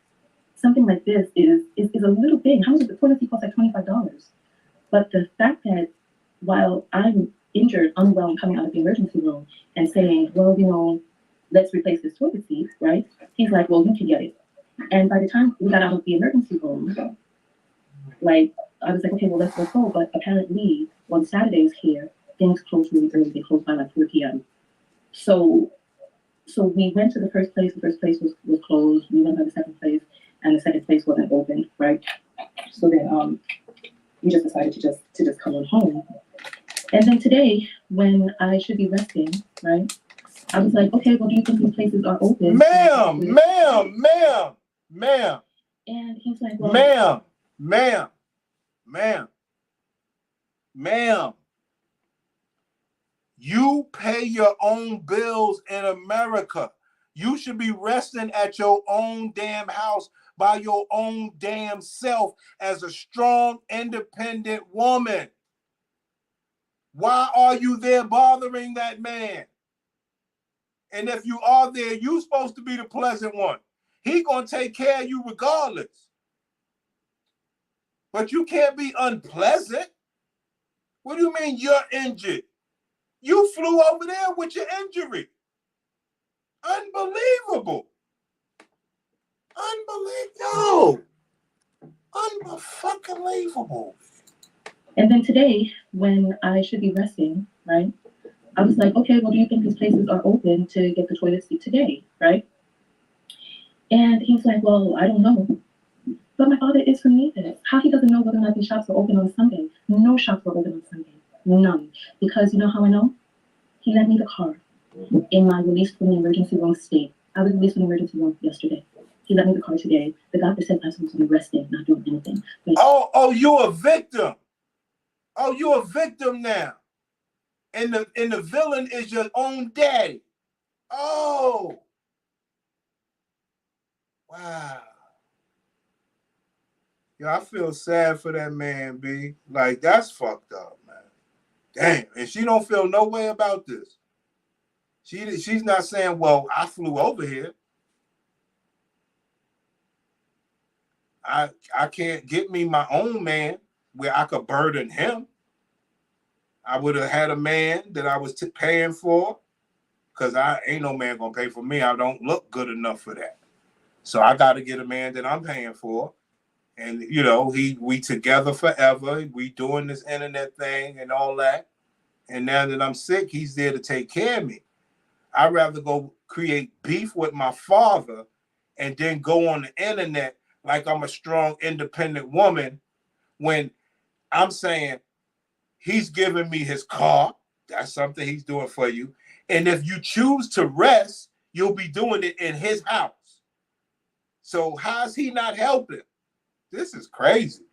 something like this is a little big. How much does the toilet seat cost? Like $25. But the fact that while I'm injured, unwell, and coming out of the emergency room and saying, well, let's replace this toilet seat, right? He's like, well, you can get it. And by the time we got out of the emergency room, like, I was like, okay, well, let's go. But apparently, on Saturdays here, things close really early. They close by like 4 p.m. So we went to the first place. The first place was closed. We went to the second place, and the second place wasn't open, right? So then we just decided to just come on home. And then today, when I should be resting, right? I was like, okay, well, do you think these places are open? Ma'am. And he's like, well, Ma'am. You pay your own bills in America. You should be resting at your own damn house by your own damn self as a strong, independent woman. Why are you there bothering that man? And if you are there, you're supposed to be the pleasant one. He gonna take care of you regardless. But you can't be unpleasant. What do you mean you're injured? You flew over there with your injury. Unbelievable. Unbelievable. And then today, when I should be resting, right? I was like, okay, well, do you think these places are open to get the toilet seat today, right? And he's like, well, I don't know. But my father is from Memphis. How he doesn't know whether or not these shops are open on Sunday? No shops were open on Sunday. None. Because you know how I know? He lent me the car in my release from the emergency room state. I was released from the emergency room yesterday. He lent me the car today. The doctor said I was supposed to be resting, not doing anything. But oh, you a victim. Oh, you a victim now. And the villain is your own daddy. Oh. Wow. Yeah, I feel sad for that man, B. Like, that's fucked up, man. Damn. And she don't feel no way about this. She's not saying, well, I flew over here. I can't get me my own man where I could burden him. I would have had a man that I was paying for, because I ain't no man gonna pay for me. I don't look good enough for that. So I got to get a man that I'm paying for. And, you know, we together forever. We doing this internet thing and all that. And now that I'm sick, he's there to take care of me. I'd rather go create beef with my father and then go on the internet like I'm a strong, independent woman when I'm saying he's giving me his car. That's something he's doing for you. And if you choose to rest, you'll be doing it in his house. So how's he not helping? This is crazy.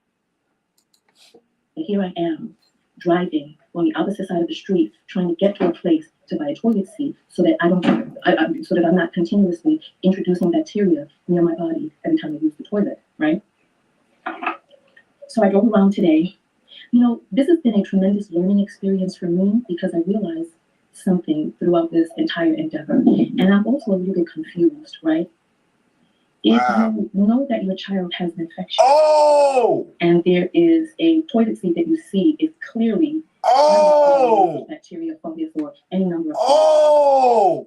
And here I am, driving on the opposite side of the street, trying to get to a place to buy a toilet seat so that so that I'm not continuously introducing bacteria near my body every time I use the toilet, right? So I drove around today. You know, this has been a tremendous learning experience for me because I realized something throughout this entire endeavor. And I'm also a little bit confused, right? If you know that your child has an infection, and there is a toilet seat that you see is clearly bacteria, fungus, or any number of things.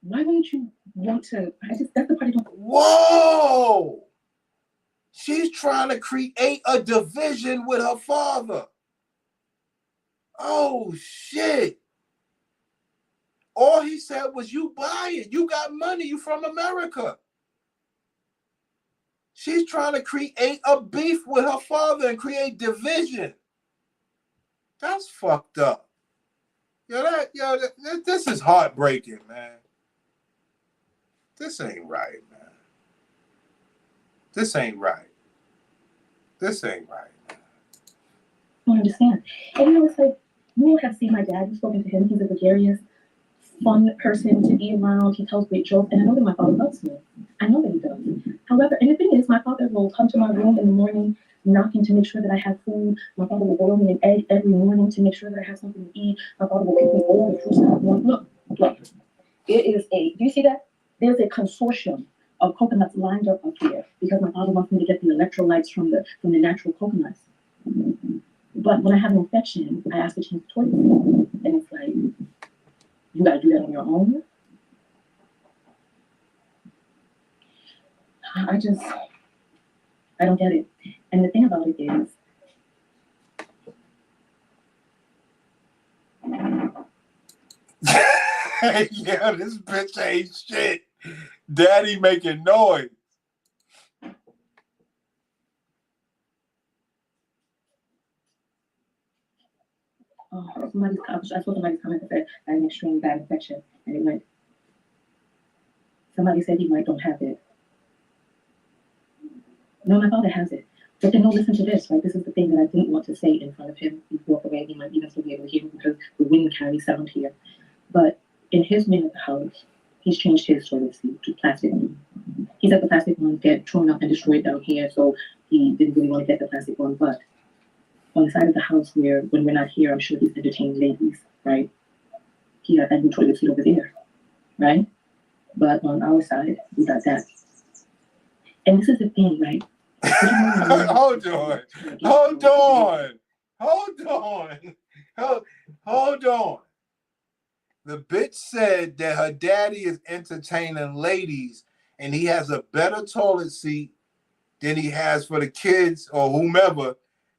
Why wouldn't you want to? That's the part I don't. Whoa! She's trying to create a division with her father. Oh shit! All he said was, "You buy it. You got money. You from America." She's trying to create a beef with her father and create division. That's fucked up. This is heartbreaking, man. This ain't right, man. This ain't right. This ain't right, man. I don't understand. And you know, it's like, you all have seen my dad. You've spoken to him. He's a gregarious, fun person to be around. He tells great jokes. And I know that my father loves me. I know that he does. However, and the thing is, my father will come to my room in the morning, knocking to make sure that I have food. My father will boil me an egg every morning to make sure that I have something to eat. My father will pick me all the fruits that I want. Look. It is do you see that? There's a consortium of coconuts lined up here because my father wants me to get the electrolytes from the natural coconuts. But when I have an infection, I ask to change the toilet. And it's like, you gotta do that on your own? I don't get it. And the thing about it is, yeah, this bitch ain't shit. Daddy making noise. I saw somebody's comment that said I had an extreme bad infection, and it went. Somebody said he might don't have it. No, my father has it. But then, no, listen to this, right? This is the thing that I didn't want to say in front of him. He walked away. He might even still be able to hear me because the wind carries sound here. But in his wing of the house, he's changed his toilet seat to plastic one. He said the plastic one get torn up and destroyed down here, so he didn't really want to get the plastic one. But on the side of the house where, when we're not here, I'm sure he's entertaining ladies, right? He got that new toilet seat over there, right? But on our side, we got that. And this is the thing, right? Hold on. The bitch said that her daddy is entertaining ladies and he has a better toilet seat than he has for the kids or whomever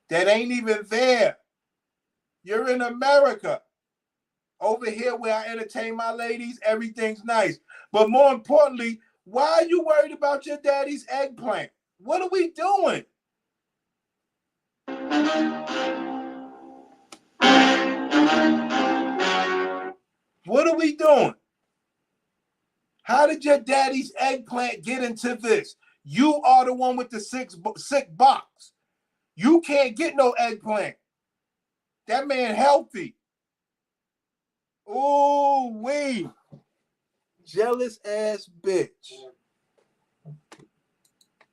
that ain't even there. You're in America. Over here where I entertain my ladies, everything's nice. But more importantly, why are you worried about your daddy's eggplant? What are we doing? What are we doing? How did your daddy's eggplant get into this? You are the one with the sick box. You can't get no eggplant. That man healthy. Ooh, wee. Jealous ass bitch.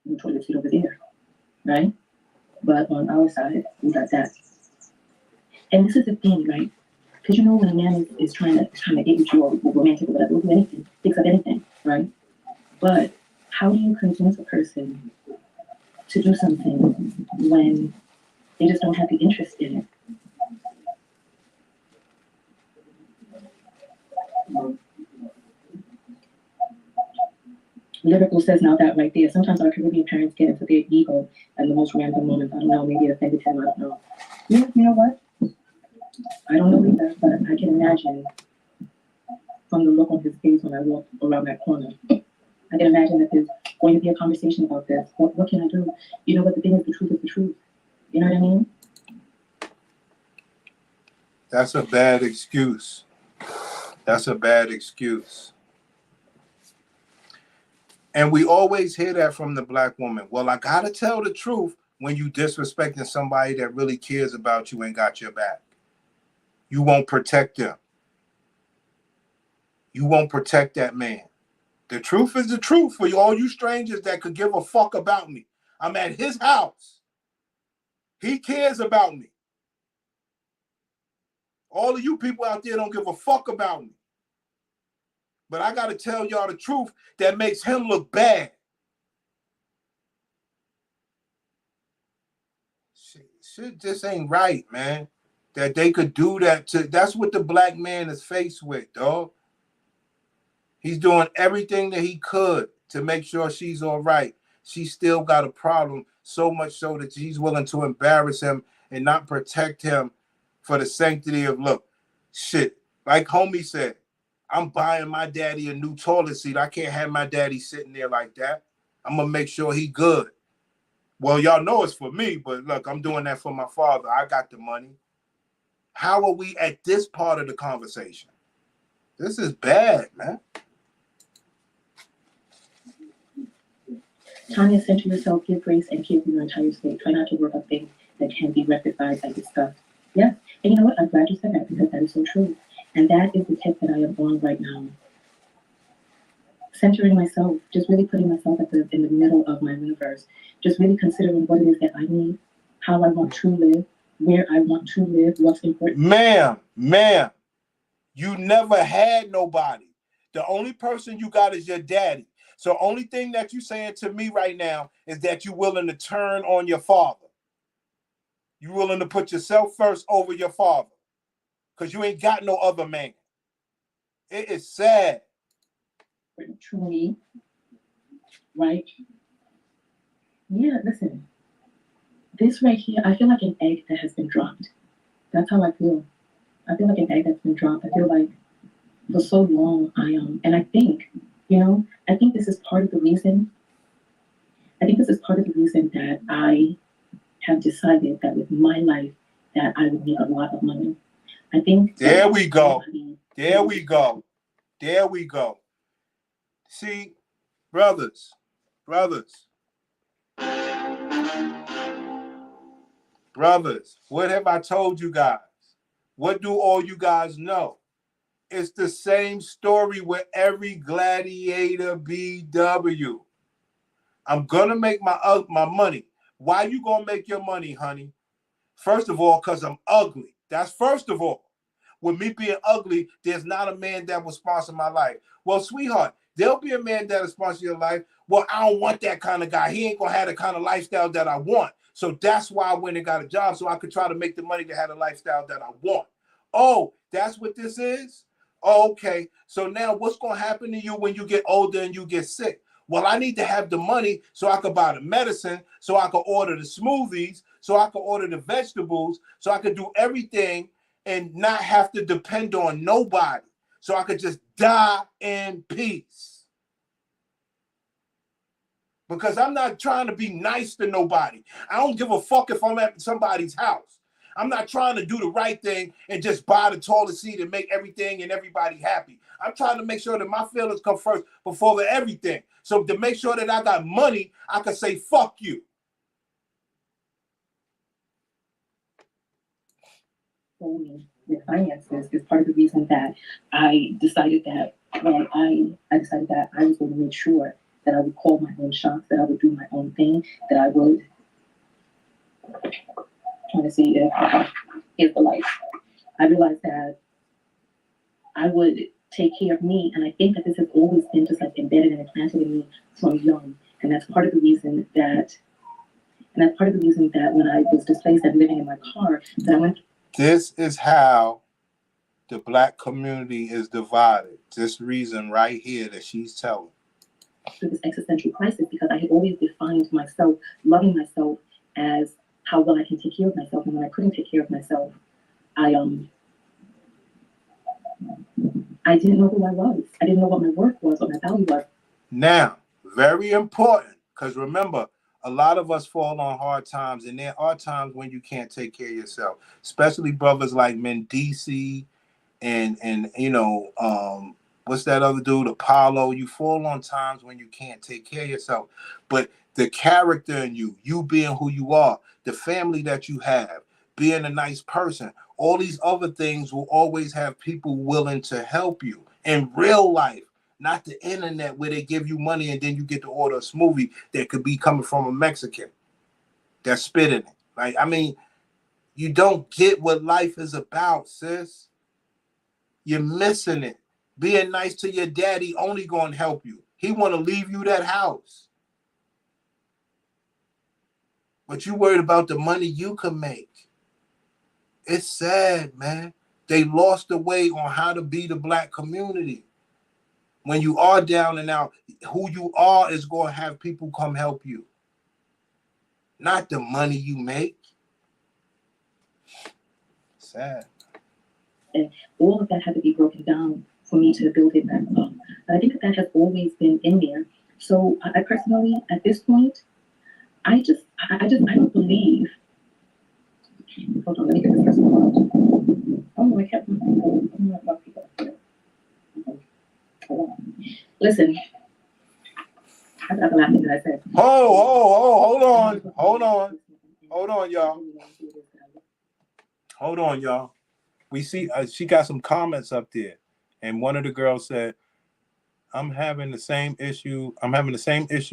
The toilet seat over there, right? But on our side, we got that. And this is the thing, right? Because you know when a man is trying to get with you or romantic or whatever, will do anything, thinks of anything, right? But how do you convince a person to do something when they just don't have the interest in it? Lyrical says now that right there. Sometimes our Caribbean parents get into their ego at the most random moments. I don't know, maybe it offended him, I don't know. You know what? I don't know either, but I can imagine from the look on his face when I walk around that corner. I can imagine that there's going to be a conversation about this. What can I do? You know what, the thing is, the truth is the truth. You know what I mean? That's a bad excuse. That's a bad excuse. And we always hear that from the black woman. Well, I gotta tell the truth when you disrespecting somebody that really cares about you and got your back. You won't protect them. You won't protect that man. The truth is the truth for all you strangers that could give a fuck about me. I'm at his house. He cares about me. All of you people out there don't give a fuck about me. But I got to tell y'all the truth that makes him look bad. Shit just ain't right, man. That they could do that to. That's what the black man is faced with, dog. He's doing everything that he could to make sure she's all right. She still got a problem, so much so that she's willing to embarrass him and not protect him for the sanctity of, look, shit. Like homie said, I'm buying my daddy a new toilet seat. I can't have my daddy sitting there like that. I'm going to make sure he good. Well, y'all know it's for me, but look, I'm doing that for my father. I got the money. How are we at this part of the conversation? This is bad, man. Tonya, center yourself, give grace, and care for your entire state. Try not to work up things that can be rectified and discussed. Yeah, and you know what? I'm glad you said that because that is so true. And that is the tip that I am on right now. Centering myself, just really putting myself in the middle of my universe, just really considering what it is that I need, how I want to live, where I want to live, what's important. Ma'am, you never had nobody. The only person you got is your daddy. So only thing that you saying to me right now is that you're willing to turn on your father. You're willing to put yourself first over your father because you ain't got no other man. It is sad. Truly, right? Yeah, listen. This right here, I feel like an egg that has been dropped. That's how I feel. I feel like an egg that's been dropped. I feel like for so long and I think, I think this is part of the reason. I think this is part of the reason that I have decided that with my life that I would need a lot of money. I think there we go. There we go. There we go. See, brothers, what have I told you guys? What do all you guys know? It's the same story with every gladiator BW. I'm gonna make my money. Why you gonna make your money, honey? First of all, because I'm ugly. That's first of all. With me being ugly, there's not a man that will sponsor my life. Well, sweetheart, there'll be a man that'll sponsor your life. Well, I don't want that kind of guy. He ain't gonna have the kind of lifestyle that I want. So that's why I went and got a job so I could try to make the money to have the lifestyle that I want. Oh, that's what this is? Oh, okay. So now what's gonna happen to you when you get older and you get sick? Well, I need to have the money so I could buy the medicine, so I could order the smoothies, so I could order the vegetables, so I could do everything and not have to depend on nobody. So I could just die in peace. Because I'm not trying to be nice to nobody. I don't give a fuck if I'm at somebody's house. I'm not trying to do the right thing and just buy the toilet seat and make everything and everybody happy. I'm trying to make sure that my feelings come first before everything. So to make sure that I got money, I can say, fuck you. With finances is part of the reason that I decided that when I decided that I was going to make sure that I would call my own shots, that I would do my own thing, that I would trying to see if here's the light. I realized that I would take care of me, and I think that this has always been just like embedded and implanted in me from young, and that's part of the reason that when I was displaced and living in my car, that I went. This is how the black community is divided. This reason right here that she's telling. through this existential crisis because I had always defined myself, loving myself, as how well I can take care of myself. And when I couldn't take care of myself, I didn't know who I was. I didn't know what my worth was, what my value was. Now, very important, because remember, a lot of us fall on hard times, and there are times when you can't take care of yourself, especially brothers like Mendici and you know, what's that other dude, Apollo. You fall on times when you can't take care of yourself. But the character in you, you being who you are, the family that you have, being a nice person, all these other things will always have people willing to help you in real life, not the internet where they give you money and then you get to order a smoothie that could be coming from a Mexican that's spitting it. Like, I mean, you don't get what life is about, sis. You're missing it. Being nice to your daddy only going to help you. He want to leave you that house. But you worried about the money you can make. It's sad, man. They lost the way on how to be the black community. When you are down and out, who you are is going to have people come help you. Not the money you make. Sad. And all of that had to be broken down for me to build it back up. And I think that has always been in there. So I personally, at this point, I don't believe. Hold on, let me get this person on. Oh no, I kept my people up here. Hold on. Listen, I got the last thing that I said. Hold on, y'all. Hold on, y'all. We see she got some comments up there, and one of the girls said, I'm having the same issue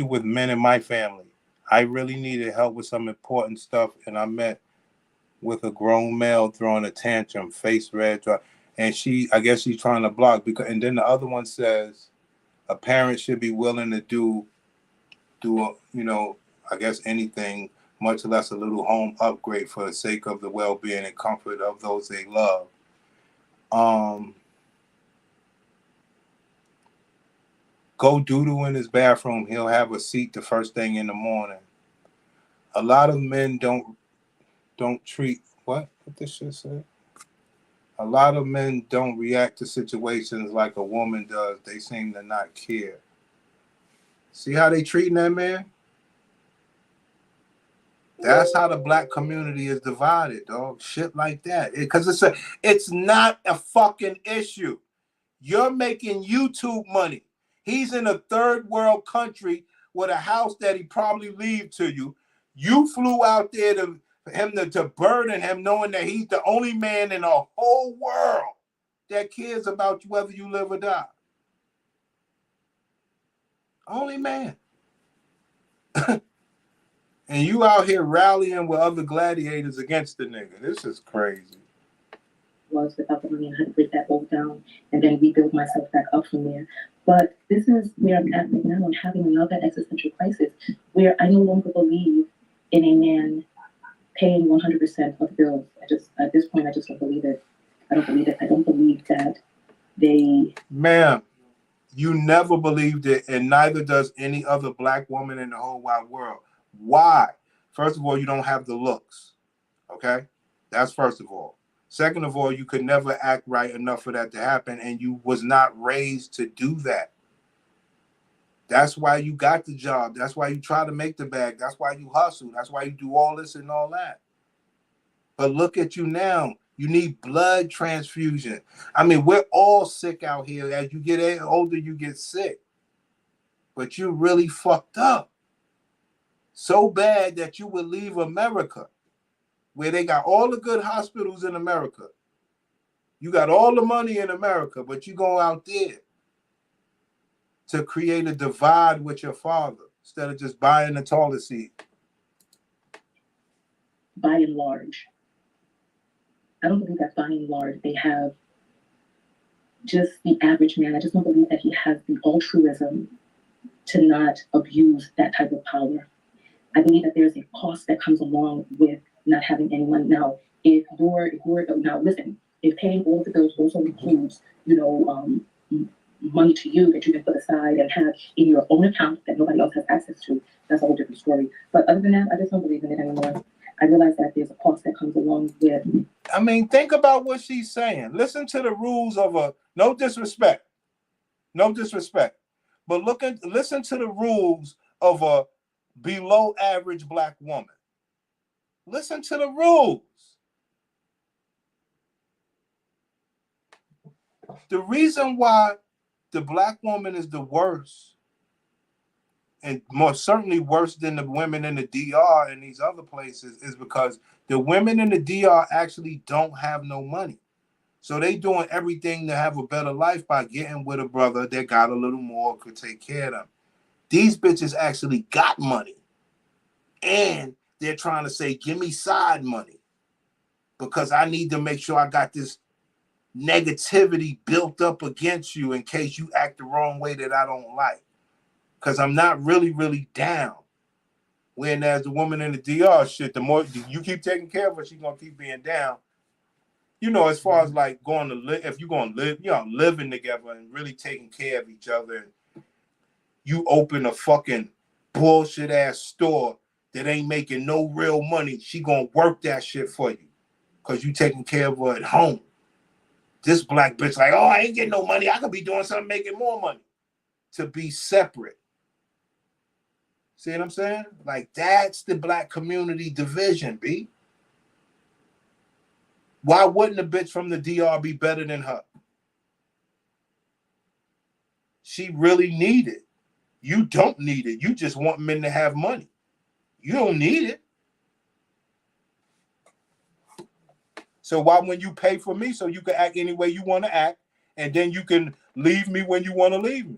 with men in my family. I really needed help with some important stuff, and I met with a grown male throwing a tantrum, face red, and I guess she's trying to block because. And then the other one says, a parent should be willing to do I guess anything, much less a little home upgrade for the sake of the well-being and comfort of those they love. Go doodle in his bathroom. He'll have a seat the first thing in the morning. A lot of men don't treat what this shit say. A lot of men don't react to situations like a woman does. They seem to not care. See how they treating that man? That's how the black community is divided, dog. Shit like that. Because it's not a fucking issue. You're making YouTube money. He's in a third world country with a house that he probably leave to you. You flew out there for him to burden him, knowing that he's the only man in the whole world that cares about you whether you live or die. Only man. And you out here rallying with other gladiators against the nigga. This is crazy. Was without the money, and had to break that bolt down and then rebuild myself back up from there. But this is where I'm at right now. I'm having another existential crisis where I no longer believe in a man paying 100% of the bills. At this point, I just don't believe it. I don't believe it. I don't believe that they. Ma'am, you never believed it, and neither does any other black woman in the whole wide world. Why? First of all, you don't have the looks. Okay? That's first of all. Second of all, you could never act right enough for that to happen, and you was not raised to do that. That's why you got the job. That's why you try to make the bag. That's why you hustle. That's why you do all this and all that. But look at you now. You need blood transfusion. I mean, we're all sick out here. As you get older, you get sick. But you really fucked up. So bad that you would leave America, where they got all the good hospitals in America. You got all the money in America, but you go out there to create a divide with your father instead of just buying the toilet seat. By and large, I don't believe that by and large they have just the average man. I just don't believe that he has the altruism to not abuse that type of power. I believe that there's a cost that comes along with not having anyone. Now, if you're now listen, if paying all of the bills also includes, money to you that you can put aside and have in your own account that nobody else has access to, that's a whole different story. But other than that, I just don't believe in it anymore. I realize that there's a cost that comes along with. I mean, think about what she's saying. Listen to the rules of no disrespect, but listen to the rules of a below average black woman. Listen to the rules. The reason why the black woman is the worst, and more certainly worse than the women in the DR and these other places, is because the women in the DR actually don't have no money. So they doing everything to have a better life by getting with a brother that got a little more, could take care of them. These bitches actually got money. And they're trying to say, give me side money because I need to make sure I got this negativity built up against you in case you act the wrong way that I don't like. Because I'm not really, really down. Whereas the woman in the DR shit, the more you keep taking care of her, she's going to keep being down. You know, as far as like going to live, if you're going to live, you know, living together and really taking care of each other, you open a fucking bullshit ass store that ain't making no real money, she gonna work that shit for you because you taking care of her at home. This black bitch like, oh, I ain't getting no money. I could be doing something making more money. To be separate. See what I'm saying? Like, that's the black community division, B. Why wouldn't a bitch from the DR be better than her? She really need it. You don't need it. You just want men to have money. You don't need it. So why when you pay for me so you can act any way you want to act, and then you can leave me when you want to leave me?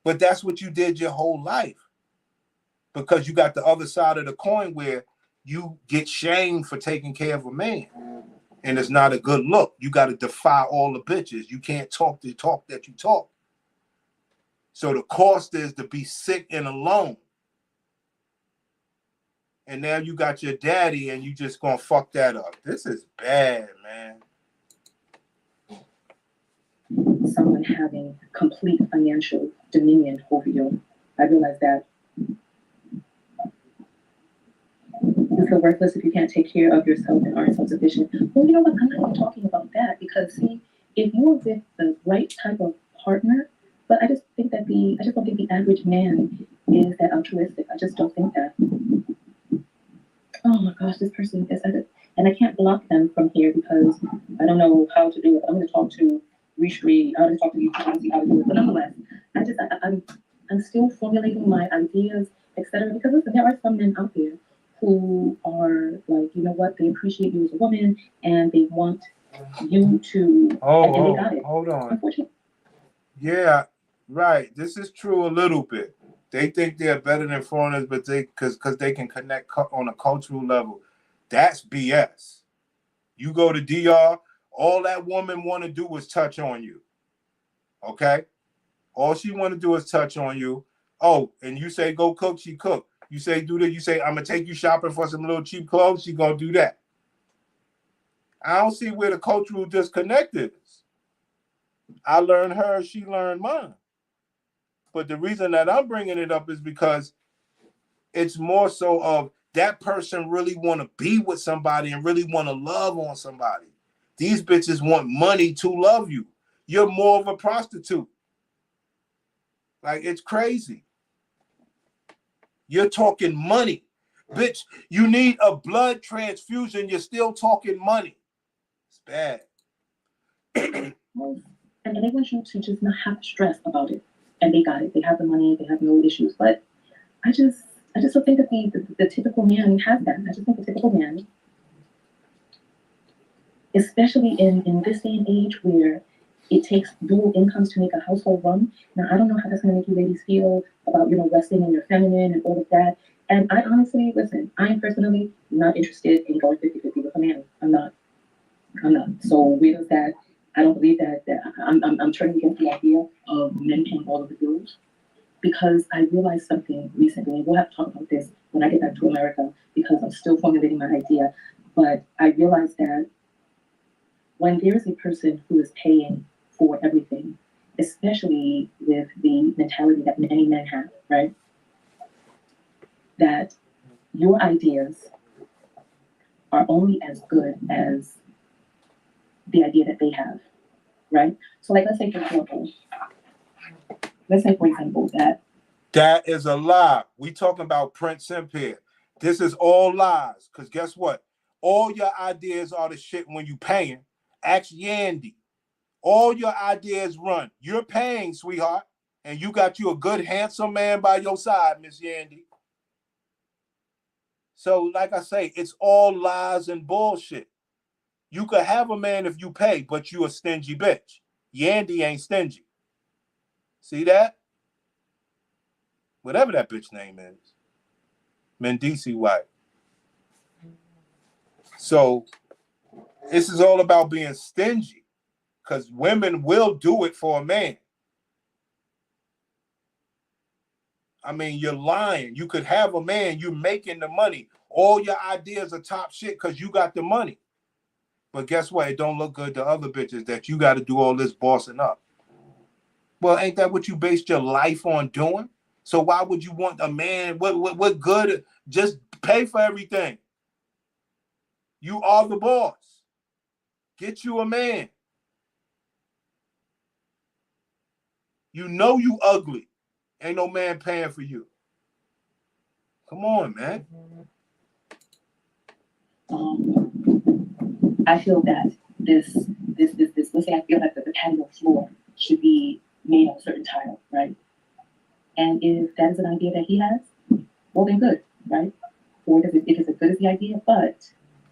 But that's what you did your whole life. Because you got the other side of the coin where you get shamed for taking care of a man. And it's not a good look. You got to defy all the bitches. You can't talk the talk that you talk. So the cost is to be sick and alone. And now you got your daddy and you just gonna fuck that up. This is bad, man. Someone having complete financial dominion over you. I realize that you feel worthless if you can't take care of yourself and aren't self-sufficient. Well, you know what? I'm not even talking about that because, see, if you're with the right type of partner, but I just don't think the average man is that altruistic. I just don't think that. Oh my gosh, this person is at it. And I can't block them from here because I don't know how to do it. I'm going to talk to Rishri. I'm going to talk to you to see how to do it. But nonetheless, I'm still formulating my ideas, etc. Because listen, there are some men out there who are like, you know what, they appreciate you as a woman and they want you to, and they got it. Hold on. Unfortunately. Yeah, right. This is true a little bit. They think they're better than foreigners, but because they can connect on a cultural level. That's BS. You go to DR, all that woman want to do is touch on you. Okay? All she want to do is touch on you. Oh, and you say go cook, she cook. You say do that, you say I'm gonna take you shopping for some little cheap clothes, she gonna do that. I don't see where the cultural disconnect is. I learned her, she learned mine. But the reason that I'm bringing it up is because it's more so of that person really want to be with somebody and really want to love on somebody. These bitches want money to love you. You're more of a prostitute. Like, it's crazy. You're talking money. Bitch, you need a blood transfusion. You're still talking money. It's bad. And they want you to just not have stress about it. And they got it. They have the money. They have no issues. But I just don't think that the typical man has that. I just think the typical man, especially in this day and age where it takes dual incomes to make a household run. Now, I don't know how that's going to make you ladies feel about, you know, resting in your feminine and all of that. And I honestly, listen, I am personally not interested in going 50-50 with a man. I'm not. So where does that, I don't believe that I'm turning against the idea of men paying all of the bills. Because I realized something recently, and we'll have to talk about this when I get back to America, because I'm still formulating my idea. But I realized that when there is a person who is paying for everything, especially with the mentality that many men have, right? That your ideas are only as good as the idea that they have, right? So like, let's say for example, that is a lie. We talking about Prince Simp here. This is all lies. Because guess what? All your ideas are the shit when you paying. Ask Yandy. All your ideas run. You're paying, sweetheart. And you got you a good, handsome man by your side, Miss Yandy. So, like I say, it's all lies and bullshit. You could have a man if you pay, but you a stingy bitch. Yandy ain't stingy. See that? Whatever that bitch name is. Mendici White. So this is all about being stingy, because women will do it for a man. I mean, you're lying. You could have a man, you're making the money. All your ideas are top shit because you got the money. But guess what? It don't look good to other bitches that you got to do all this bossing up. Well, ain't that what you based your life on doing? So why would you want a man? What good? Just pay for everything. You are the boss. Get you a man. You know you ugly. Ain't no man paying for you. Come on, man. I feel that this, let's say I feel that the patio floor should be made of a certain tile, right? And if that is an idea that he has, well then good, right? Or if it's as good as the idea,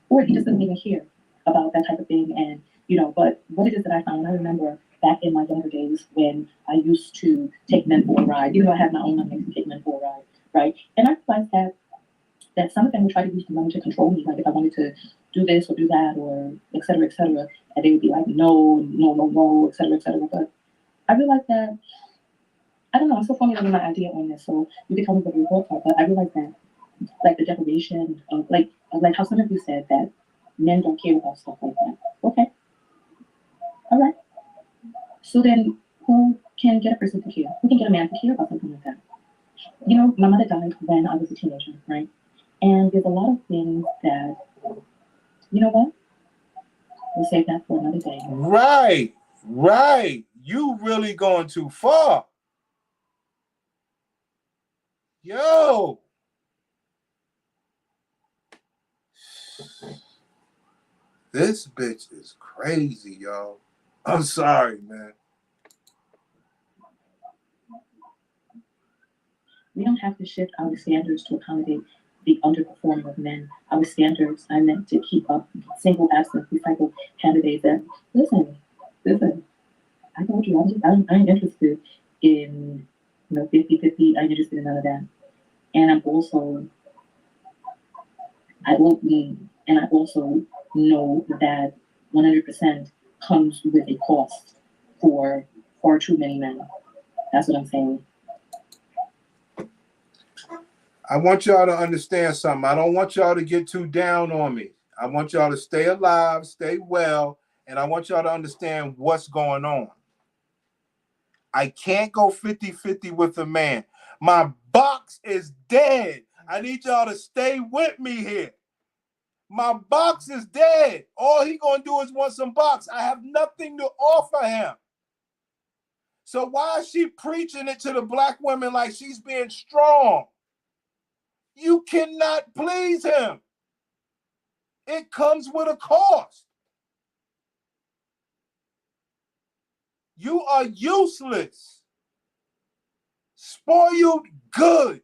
or he just doesn't even care about that type of thing. And, but what it is that I found, I remember back in my younger days when I used to take men for a ride, even though I had my own money to take men for a ride, right? And I realized that some of them would try to use the money to control me, like if I wanted to do this or do that or et cetera, and they would be like, no, et cetera. But I realized that, I don't know, I'm still formulating my idea on this, so you can tell me what your thoughts are, but I realized that, like the deprivation of, like how some of you said that men don't care about stuff like that. Okay. All right. So then who can get a person to care? Who can get a man to care about something like that? My mother died when I was a teenager, right? And there's a lot of things that, you know what? We'll save that for another day. Right. You really going too far. Yo. This bitch is crazy, y'all. I'm sorry, man. We don't have to shift our standards to accommodate the underperforming of men. Our standards are meant to keep up single absent recycled candidates that listen. I told you I'm interested in 50-50. I'm interested in none of that. And I also know that 100% comes with a cost for far too many men. That's what I'm saying. I want y'all to understand something. I don't want y'all to get too down on me. I want y'all to stay alive, stay well, and I want y'all to understand what's going on. I can't go 50-50 with a man. My box is dead. I need y'all to stay with me here. My box is dead. All he gonna do is want some box. I have nothing to offer him. So why is she preaching it to the black women like she's being strong? You cannot please him. It comes with a cost. You are useless. Spoiled goods.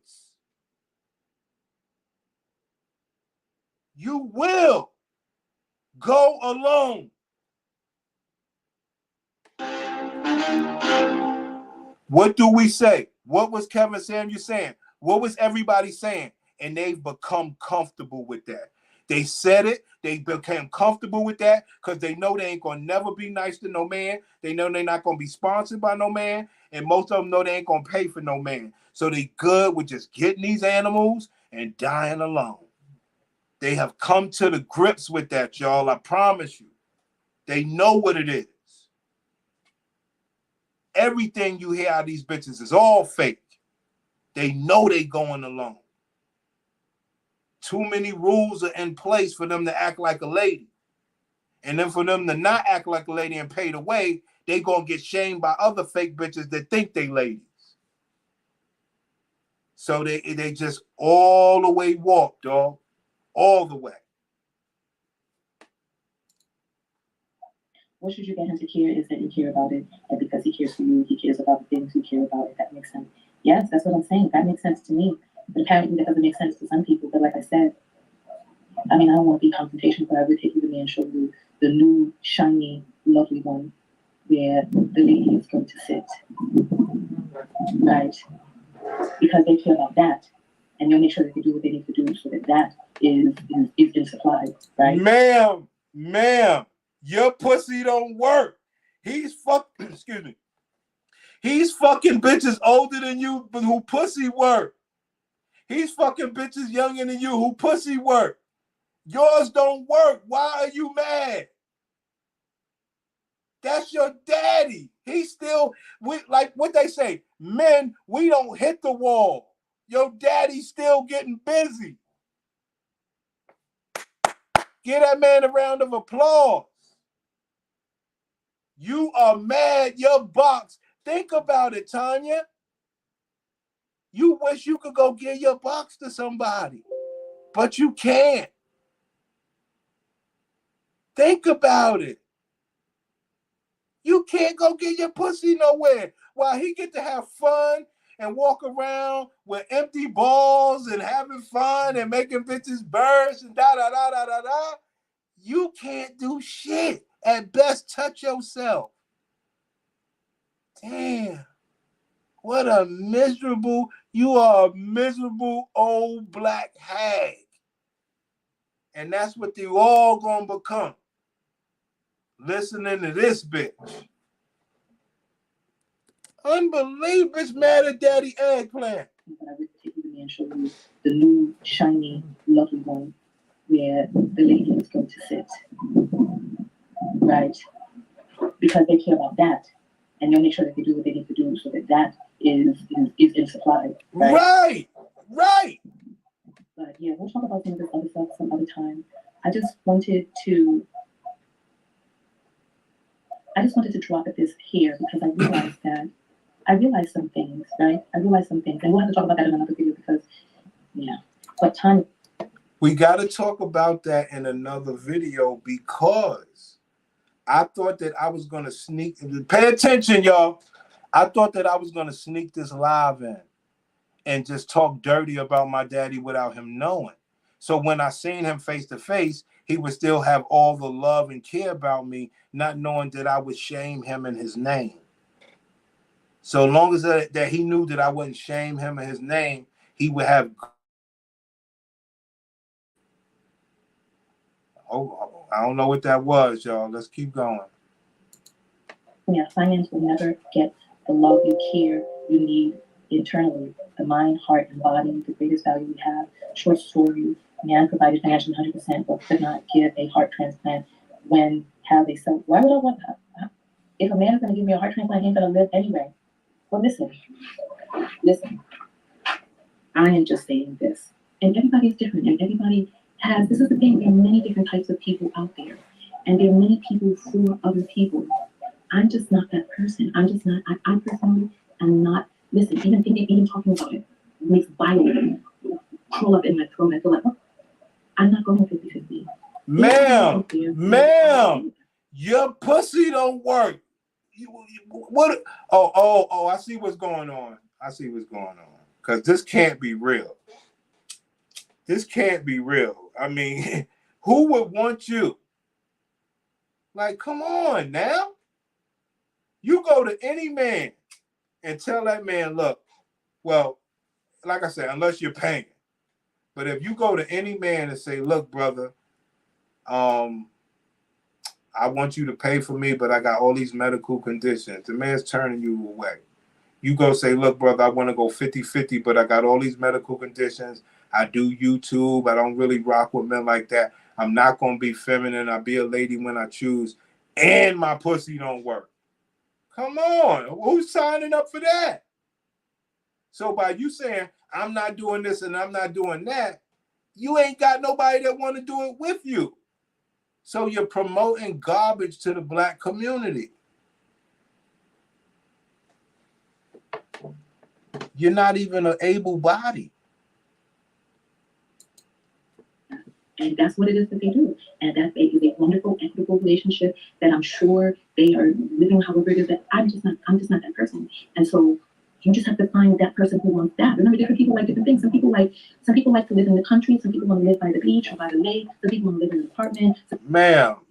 You will go alone. What do we say? What was Kevin Samuel saying? What was everybody saying? And they've become comfortable with that. They said it. They became comfortable with that because they know they ain't going to never be nice to no man. They know they're not going to be sponsored by no man. And most of them know they ain't going to pay for no man. So they good with just getting these animals and dying alone. They have come to the grips with that, y'all. I promise you. They know what it is. Everything you hear out of these bitches is all fake. They know they going alone. Too many rules are in place for them to act like a lady. And then for them to not act like a lady and pay the way, they gonna get shamed by other fake bitches that think they ladies. So they just all the way walk, dog. All the way. What should you get him to care is that you care about it, and because he cares for you, he cares about the things you care about, if that makes sense. Yes, that's what I'm saying. That makes sense to me. But apparently that doesn't make sense to some people. But like I said, I mean, I don't want to be confrontational, but I would take you with me and show you the new, shiny, lovely one where the lady is going to sit. Right? Because they care about that. And you'll make sure that they do what they need to do so that that is in supply, right? Ma'am, your pussy don't work. He's excuse me. He's fucking bitches older than you, but who pussy work. He's fucking bitches younger than you, who pussy work. Yours don't work. Why are you mad? That's your daddy. He's still, like what they say, men, we don't hit the wall. Your daddy's still getting busy. Give that man a round of applause. You are mad, your box. Think about it, Tonya. You wish you could go give your box to somebody, but you can't. Think about it. You can't go get your pussy nowhere. While he get to have fun and walk around with empty balls and having fun and making bitches burst and da-da-da-da-da-da, you can't do shit. At best, touch yourself. Damn. What a miserable, you are a miserable old black hag. And that's what you all gonna become. Listening to this bitch. Unbelievable, bitch mad at Daddy Eggplant. But I would take you with me and show you the new, shiny, lovely one where the lady is going to sit. Right? Because they care about that. And you'll make sure that they do what they need to do so that that is in supply. Right. But yeah, we'll talk about some of this other stuff some other time. I just wanted to drop at this here because I realized some things, right? And we'll have to talk about that in another video because, yeah. But time. We got to talk about that in another video because I thought that I was going to sneak. Pay attention, y'all. I thought that I was going to sneak this live in and just talk dirty about my daddy without him knowing. So when I seen him face to face, he would still have all the love and care about me, not knowing that I would shame him in his name. So long as that he knew that I wouldn't shame him in his name, he would have. Oh, I don't know what that was, y'all. Let's keep going. Yeah, finance will never get the love you care you need internally. The mind, heart, and body, the greatest value we have. Short story, man provided financially 100%, but could not give a heart transplant when have a self. Why would I want that? If a man is going to give me a heart transplant, he ain't going to live anyway. Well, listen. I am just saying this. And everybody's different, and everybody has, this is the thing, there are many different types of people out there. And there are many people for other people. I'm just not that person. I'm just not, I personally am not, listen, even talking about it makes violence crawl up in my throat. I feel like, oh, I'm not going 50-50. Ma'am, your pussy don't work. What? Oh, I see what's going on. Because this can't be real. I mean, who would want you? Like, come on now. You go to any man and tell that man, look, well, like I said, unless you're paying. But if you go to any man and say, look, brother, I want you to pay for me, but I got all these medical conditions. The man's turning you away. You go say, look, brother, I want to go 50-50, but I got all these medical conditions. I do YouTube. I don't really rock with men like that. I'm not going to be feminine. I'll be a lady when I choose. And my pussy don't work. Come on. Who's signing up for that? So by you saying, I'm not doing this and I'm not doing that, you ain't got nobody that want to do it with you. So you're promoting garbage to the black community. You're not even an able body. And that's what it is that they do. And that is a wonderful, equitable relationship that I'm sure they are living however it is that I'm just not that person. And so you just have to find that person who wants that. Remember, different people like different things. Some people like to live in the country, some people want to live by the beach or by the lake, some people want to live in an apartment.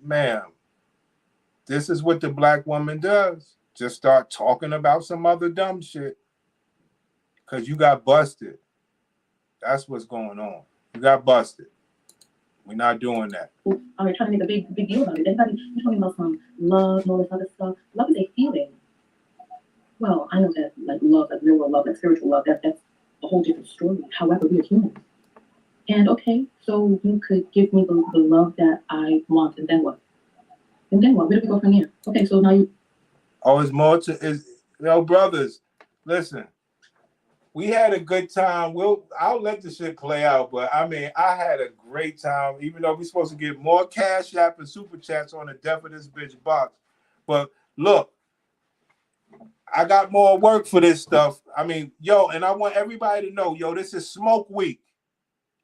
Ma'am, this is what the black woman does. Just start talking about some other dumb shit. Because you got busted. That's what's going on. You got busted. We're not doing that. Are you trying to make a big deal about it? Everybody, you're talking about some love and all this other stuff. Love is a feeling. Well, I know that like love, like real world love, like spiritual love, that's a whole different story. However, we are humans. And okay, so you could give me the love that I want, and then what? And then what? Where do we go from here? Okay, so now you. Oh, it's more to brothers. Listen, we had a good time. I'll let the shit play out, but I mean, I had a great time. Even though we're supposed to get more Cash App and Super Chats on the Death of This Bitch box, but look, I got more work for this stuff. I mean, and I want everybody to know, this is smoke week.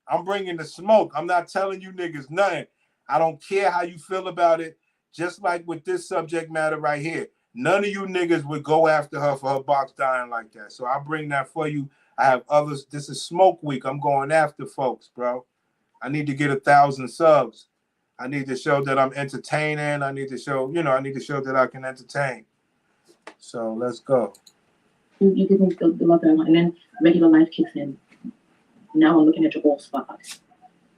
I'm bringing the smoke. I'm not telling you niggas nothing. I don't care how you feel about it. Just like with this subject matter right here. None of you niggas would go after her for her box dying like that. So I bring that for you. I have others. This is smoke week. I'm going after folks, bro. I need to get 1,000 subs. I need to show that I'm entertaining. I need to show that I can entertain. So let's go. You give me the love that I want, and then regular life kicks in. Now I'm looking at your bald spot.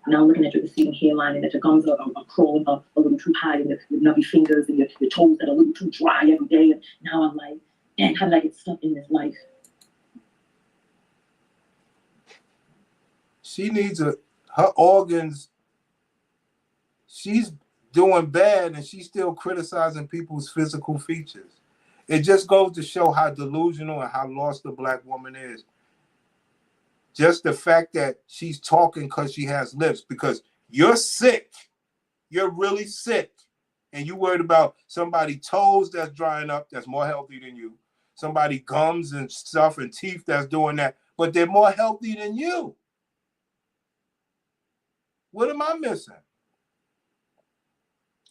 Now I'm looking at your receding hairline, and that your gums are crawling up a little too high, and your nubby fingers, and your toes that are a little too dry every day. And now I'm like, dang, how did I get stuck in this life? She needs her organs. She's doing bad, and she's still criticizing people's physical features. It just goes to show how delusional and how lost the black woman is. Just the fact that she's talking because she has lips, because you're sick. You're really sick. And you worried about somebody's toes that's drying up that's more healthy than you. Somebody gums and stuff and teeth that's doing that, but they're more healthy than you. What am I missing?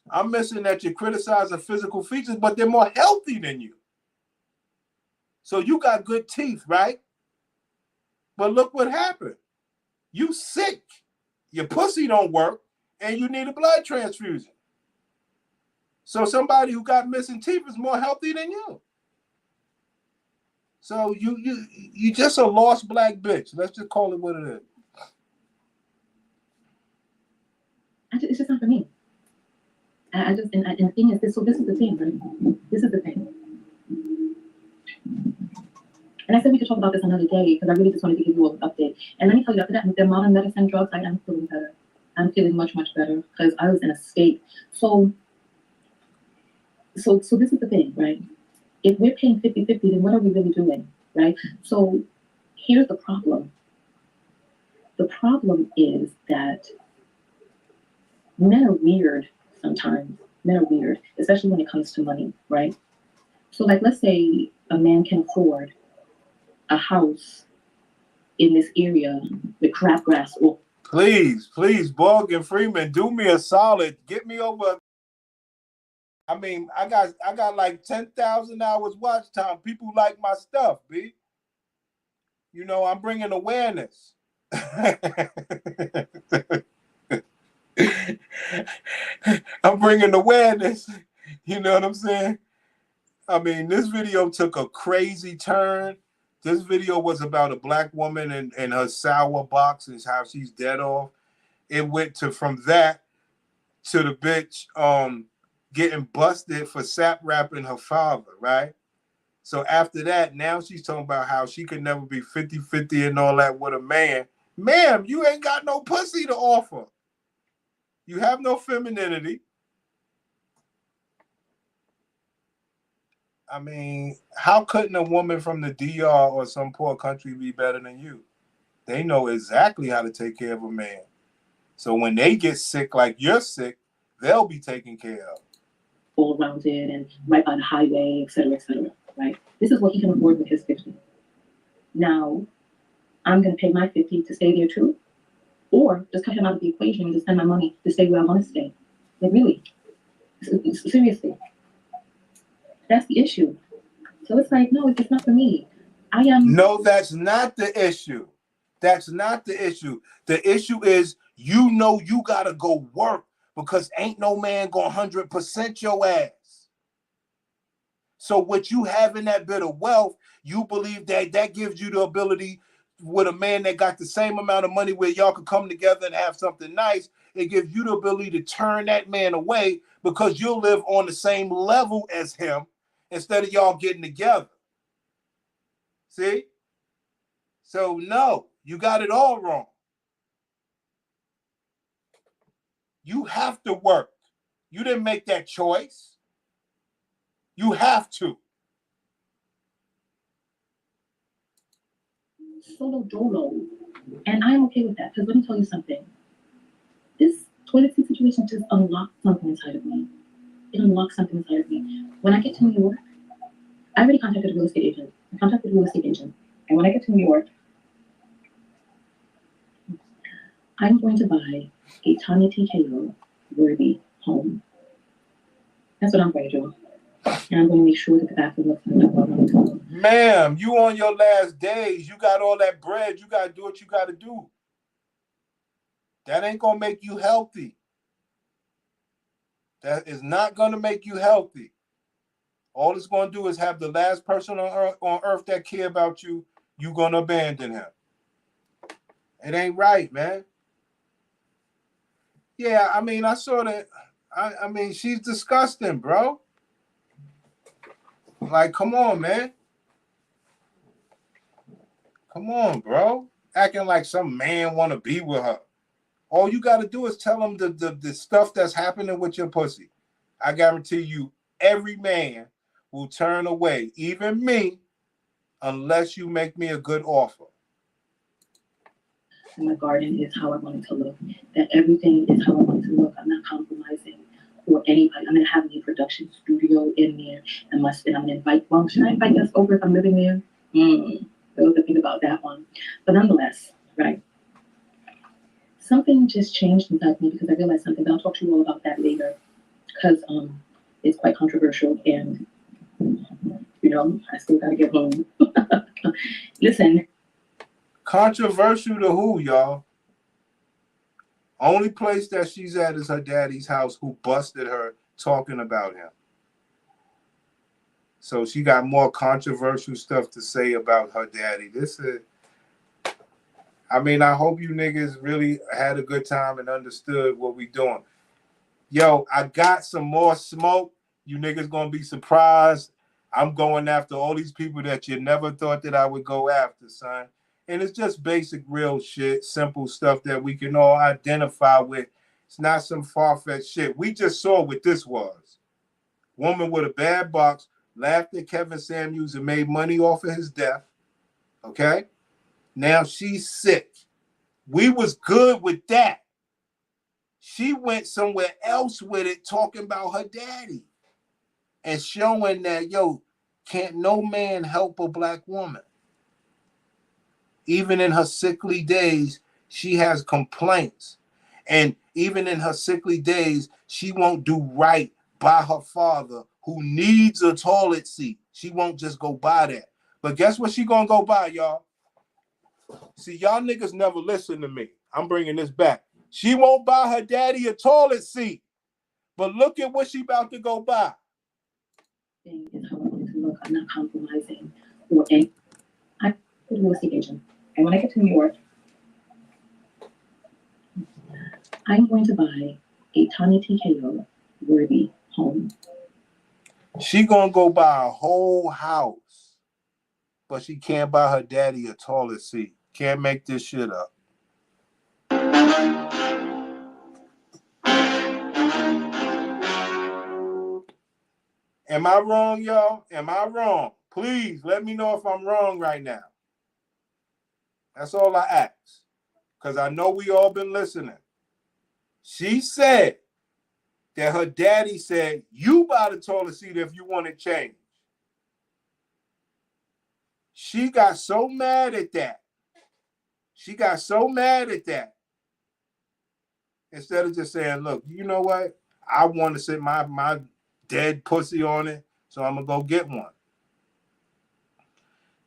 I'm missing that you're criticizing physical features, but they're more healthy than you. So you got good teeth, right? But look what happened. You sick. Your pussy don't work, and you need a blood transfusion. So somebody who got missing teeth is more healthy than you. So you just a lost black bitch. Let's just call it what it is. It's just not for me. And the thing is this. So this is the thing, right? This is the thing. And I said we could talk about this another day because I really just wanted to give you an update. And let me tell you, after that, the modern medicine drugs, I am feeling better. I'm feeling much, much better because I was in a state. So this is the thing, right? If we're paying 50-50, then what are we really doing, right? So here's the problem. The problem is that men are weird sometimes. Men are weird, especially when it comes to money, right? So like, let's say a man can afford a house in this area with crabgrass. Or please, Morgan Freeman, do me a solid. Get me over. I mean, I got like 10,000 hours watch time. People like my stuff, B. I'm bringing awareness. I'm bringing awareness. You know what I'm saying? I mean, this video took a crazy turn. This video was about a black woman and her sour box and how she's dead off. It went from that to the bitch getting busted for sap rapping her father, right? So after that, now she's talking about how she could never be 50-50 and all that with a man. Ma'am, you ain't got no pussy to offer. You have no femininity. I mean, how couldn't a woman from the DR or some poor country be better than you? They know exactly how to take care of a man. So when they get sick like you're sick, they'll be taken care of. All around it and right by the highway, et cetera, right? This is what he can afford with his 50. Now, I'm going to pay my 50 to stay there too? Or just cut him out of the equation and just spend my money to stay where I want to stay? Like, really? Seriously. That's the issue. So it's like, no, it's not for me. No, that's not the issue. That's not the issue. The issue is, you know, you got to go work because ain't no man going 100% your ass. So what you have in that bit of wealth, you believe that gives you the ability with a man that got the same amount of money where y'all could come together and have something nice. It gives you the ability to turn that man away because you'll live on the same level as him instead of y'all getting together. See? So no, you got it all wrong. You have to work. You didn't make that choice. You have to. Solo dolo. And I'm okay with that because let me tell you something. This toilet seat situation just unlocked something inside of me. It unlocked something inside of me. When I get to New York, I already contacted a real estate agent. And when I get to New York, I'm going to buy a Tonya TKO worthy home. That's what I'm going to do. And I'm going to make sure that the bathroom looks like that. Ma'am, you on your last days. You got all that bread. You got to do what you got to do. That ain't going to make you healthy. That is not going to make you healthy. All it's going to do is have the last person on earth that care about you, you're going to abandon him. It ain't right, man. Yeah, I mean, I saw that. I mean, she's disgusting, bro. Like, come on, man. Come on, bro. Acting like some man want to be with her. All you got to do is tell him the stuff that's happening with your pussy. I guarantee you, every man will turn away, even me, unless you make me a good offer. My garden is how I want it to look. That everything is how I want it to look. I'm not compromising for anybody. I'm going to have a production studio in there. And I'm going to invite, well, should I invite us over if I'm living there? Those that think about that one. But nonetheless, right? Something just changed inside me because I realized something. But I'll talk to you all about that later because it's quite controversial and, you know, I still got to get home. Listen. Controversial to who, y'all? Only place that she's at is her daddy's house, who busted her talking about him. So she got more controversial stuff to say about her daddy. I mean, I hope you niggas really had a good time and understood what we doing. Yo, I got some more smoke. You niggas gonna be surprised. I'm going after all these people that you never thought that I would go after, son. And it's just basic, real shit, simple stuff that we can all identify with. It's not some far-fetched shit. We just saw what this was. Woman with a bad box laughed at Kevin Samuels and made money off of his death. Okay? Now she's sick. We was good with that. She went somewhere else with it, talking about her daddy and showing that, yo, can't no man help a black woman. Even in her sickly days, she has complaints. And even in her sickly days, she won't do right by her father, who needs a toilet seat. She won't just go buy that. But guess what she gonna go buy, y'all? See, y'all niggas never listen to me. I'm bringing this back. She won't buy her daddy a toilet seat. But look at what she about to go buy. Is how I want it to look. I'm not compromising or any. I'm a real estate agent. And when I get to New York, I'm going to buy a Tonya TKO worthy home. She gonna go buy a whole house, but she can't buy her daddy a toilet seat. Can't make this shit up. Am I wrong, y'all? Am I wrong? Please let me know if I'm wrong right now. That's all I ask. Because I know we all been listening. She said that her daddy said, you buy the toilet seat if you want to change. She got so mad at that. Instead of just saying, look, you know what? I want to sit my dead pussy on it, so I'm going to go get one.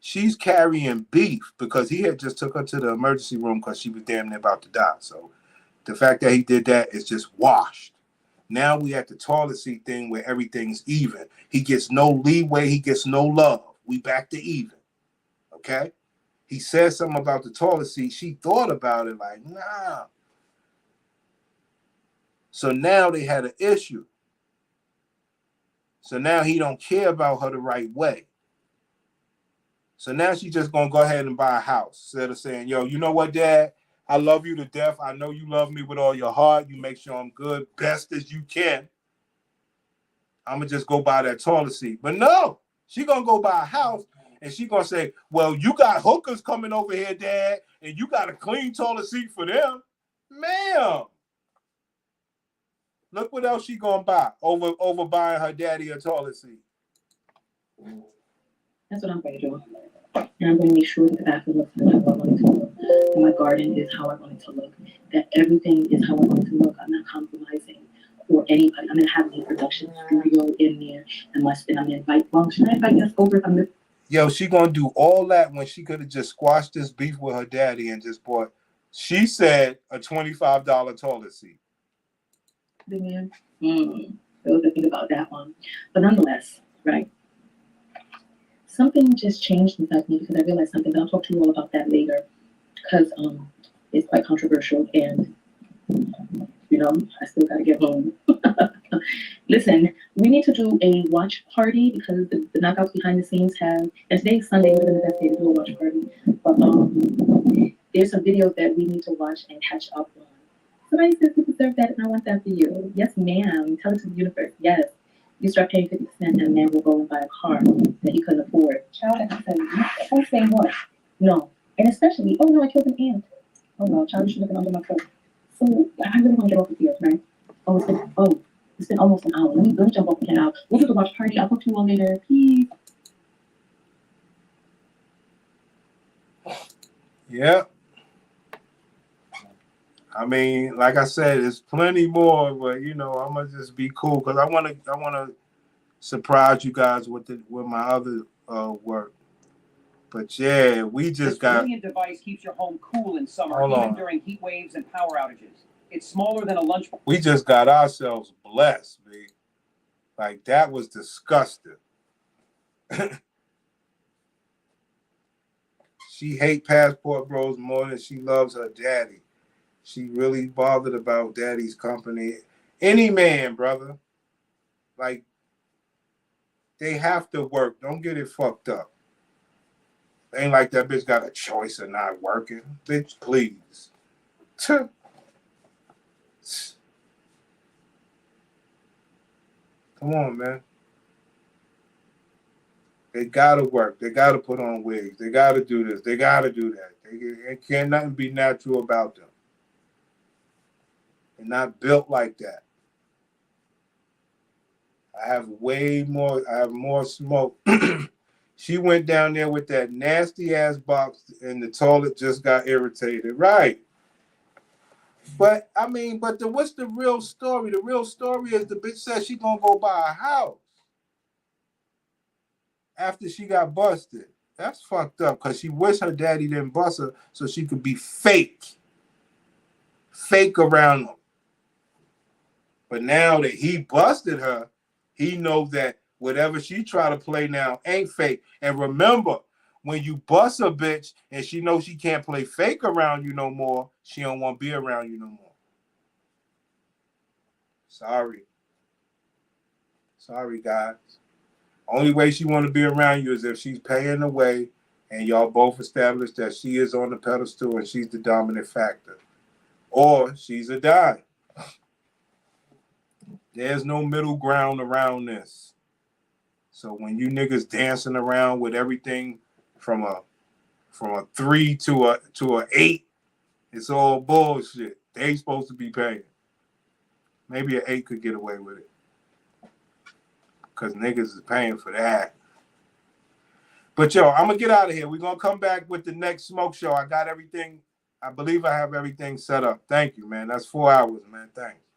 She's carrying beef because he had just took her to the emergency room because she was damn near about to die. So the fact that he did that is just washed. Now we at the toilet seat thing where everything's even. He gets no leeway. He gets no love. We back to even. Okay? He said something about the toilet seat. She thought about it like, nah. So now they had an issue. So now he don't care about her the right way. So now she's just going to go ahead and buy a house instead of saying, yo, you know what, Dad? I love you to death. I know you love me with all your heart. You make sure I'm good, best as you can. I'm going to just go buy that toilet seat. But no, she going to go buy a house and she going to say, well, you got hookers coming over here, Dad, and you got a clean toilet seat for them. Ma'am. Look what else she going to buy over buying her daddy a toilet seat. That's what I'm going to do. And I'm going to make sure that the bathroom looks how I want it to look. That my garden is how I want it to look. That everything is how I want it to look. I'm not compromising for anybody. I'm going to have a production studio in there. And I'm going to invite, well, should I invite us over? Yo, she going to do all that when she could have just squashed this beef with her daddy and just bought, she said, a $25 toilet seat. Man, those that think about that one. But nonetheless, right? Something just changed inside me because I realized something. But I'll talk to you all about that later because it's quite controversial and you know I still gotta get home. Listen, we need to do a watch party because the knockouts behind the scenes have, and today's Sunday, we're the best day to do a watch party. But there's some videos that we need to watch and catch up on. Somebody says you deserve that, and I want that for you. Yes, ma'am. Tell it to the universe. Yes. You start paying 50%, and a man will go and buy a car that he couldn't afford. Child, I'm saying what? No. And especially, oh no, I killed an ant. Oh no, child, you should have been under my coat. So I really want to get off the field, right? It's been almost an hour. Let me jump off the now. We'll do the watch party. I'll talk to you all later. Peace. Yeah. I mean, like I said, there's plenty more, but you know, I'm gonna just be cool because I wanna surprise you guys with my other work. But yeah, we just got. This brilliant device keeps your home cool in summer, even during heat waves and power outages. It's smaller than a lunch. We just got ourselves blessed, man. Like that was disgusting. She hate Passport Bros more than she loves her daddy. She really bothered about daddy's company. Any man, brother. Like, they have to work. Don't get it fucked up. Ain't like that bitch got a choice of not working. Bitch, please. Come on, man. They gotta work. They gotta put on wigs. They gotta do this. They gotta do that. It can't nothing be natural about them. They're not built like that. I have more smoke. She went down there with that nasty ass box and the toilet just got irritated. Right. But I mean, what's the real story? The real story is the bitch said she gonna go buy a house after she got busted. That's fucked up because she wished her daddy didn't bust her so she could be fake around him. But now that he busted her, he knows that whatever she try to play now ain't fake. And remember, when you bust a bitch and she knows she can't play fake around you no more, she don't want to be around you no more. Sorry, guys. Only way she want to be around you is if she's paying the way and y'all both established that she is on the pedestal and she's the dominant factor. Or she's a dime. There's no middle ground around this. So when you niggas dancing around with everything from a 3 to a 8, it's all bullshit. They supposed to be paying. Maybe an 8 could get away with it. Because niggas is paying for that. But yo, I'm gonna get out of here. We're gonna come back with the next smoke show. I got everything. I believe I have everything set up. Thank you, man. That's 4 hours, man. Thanks.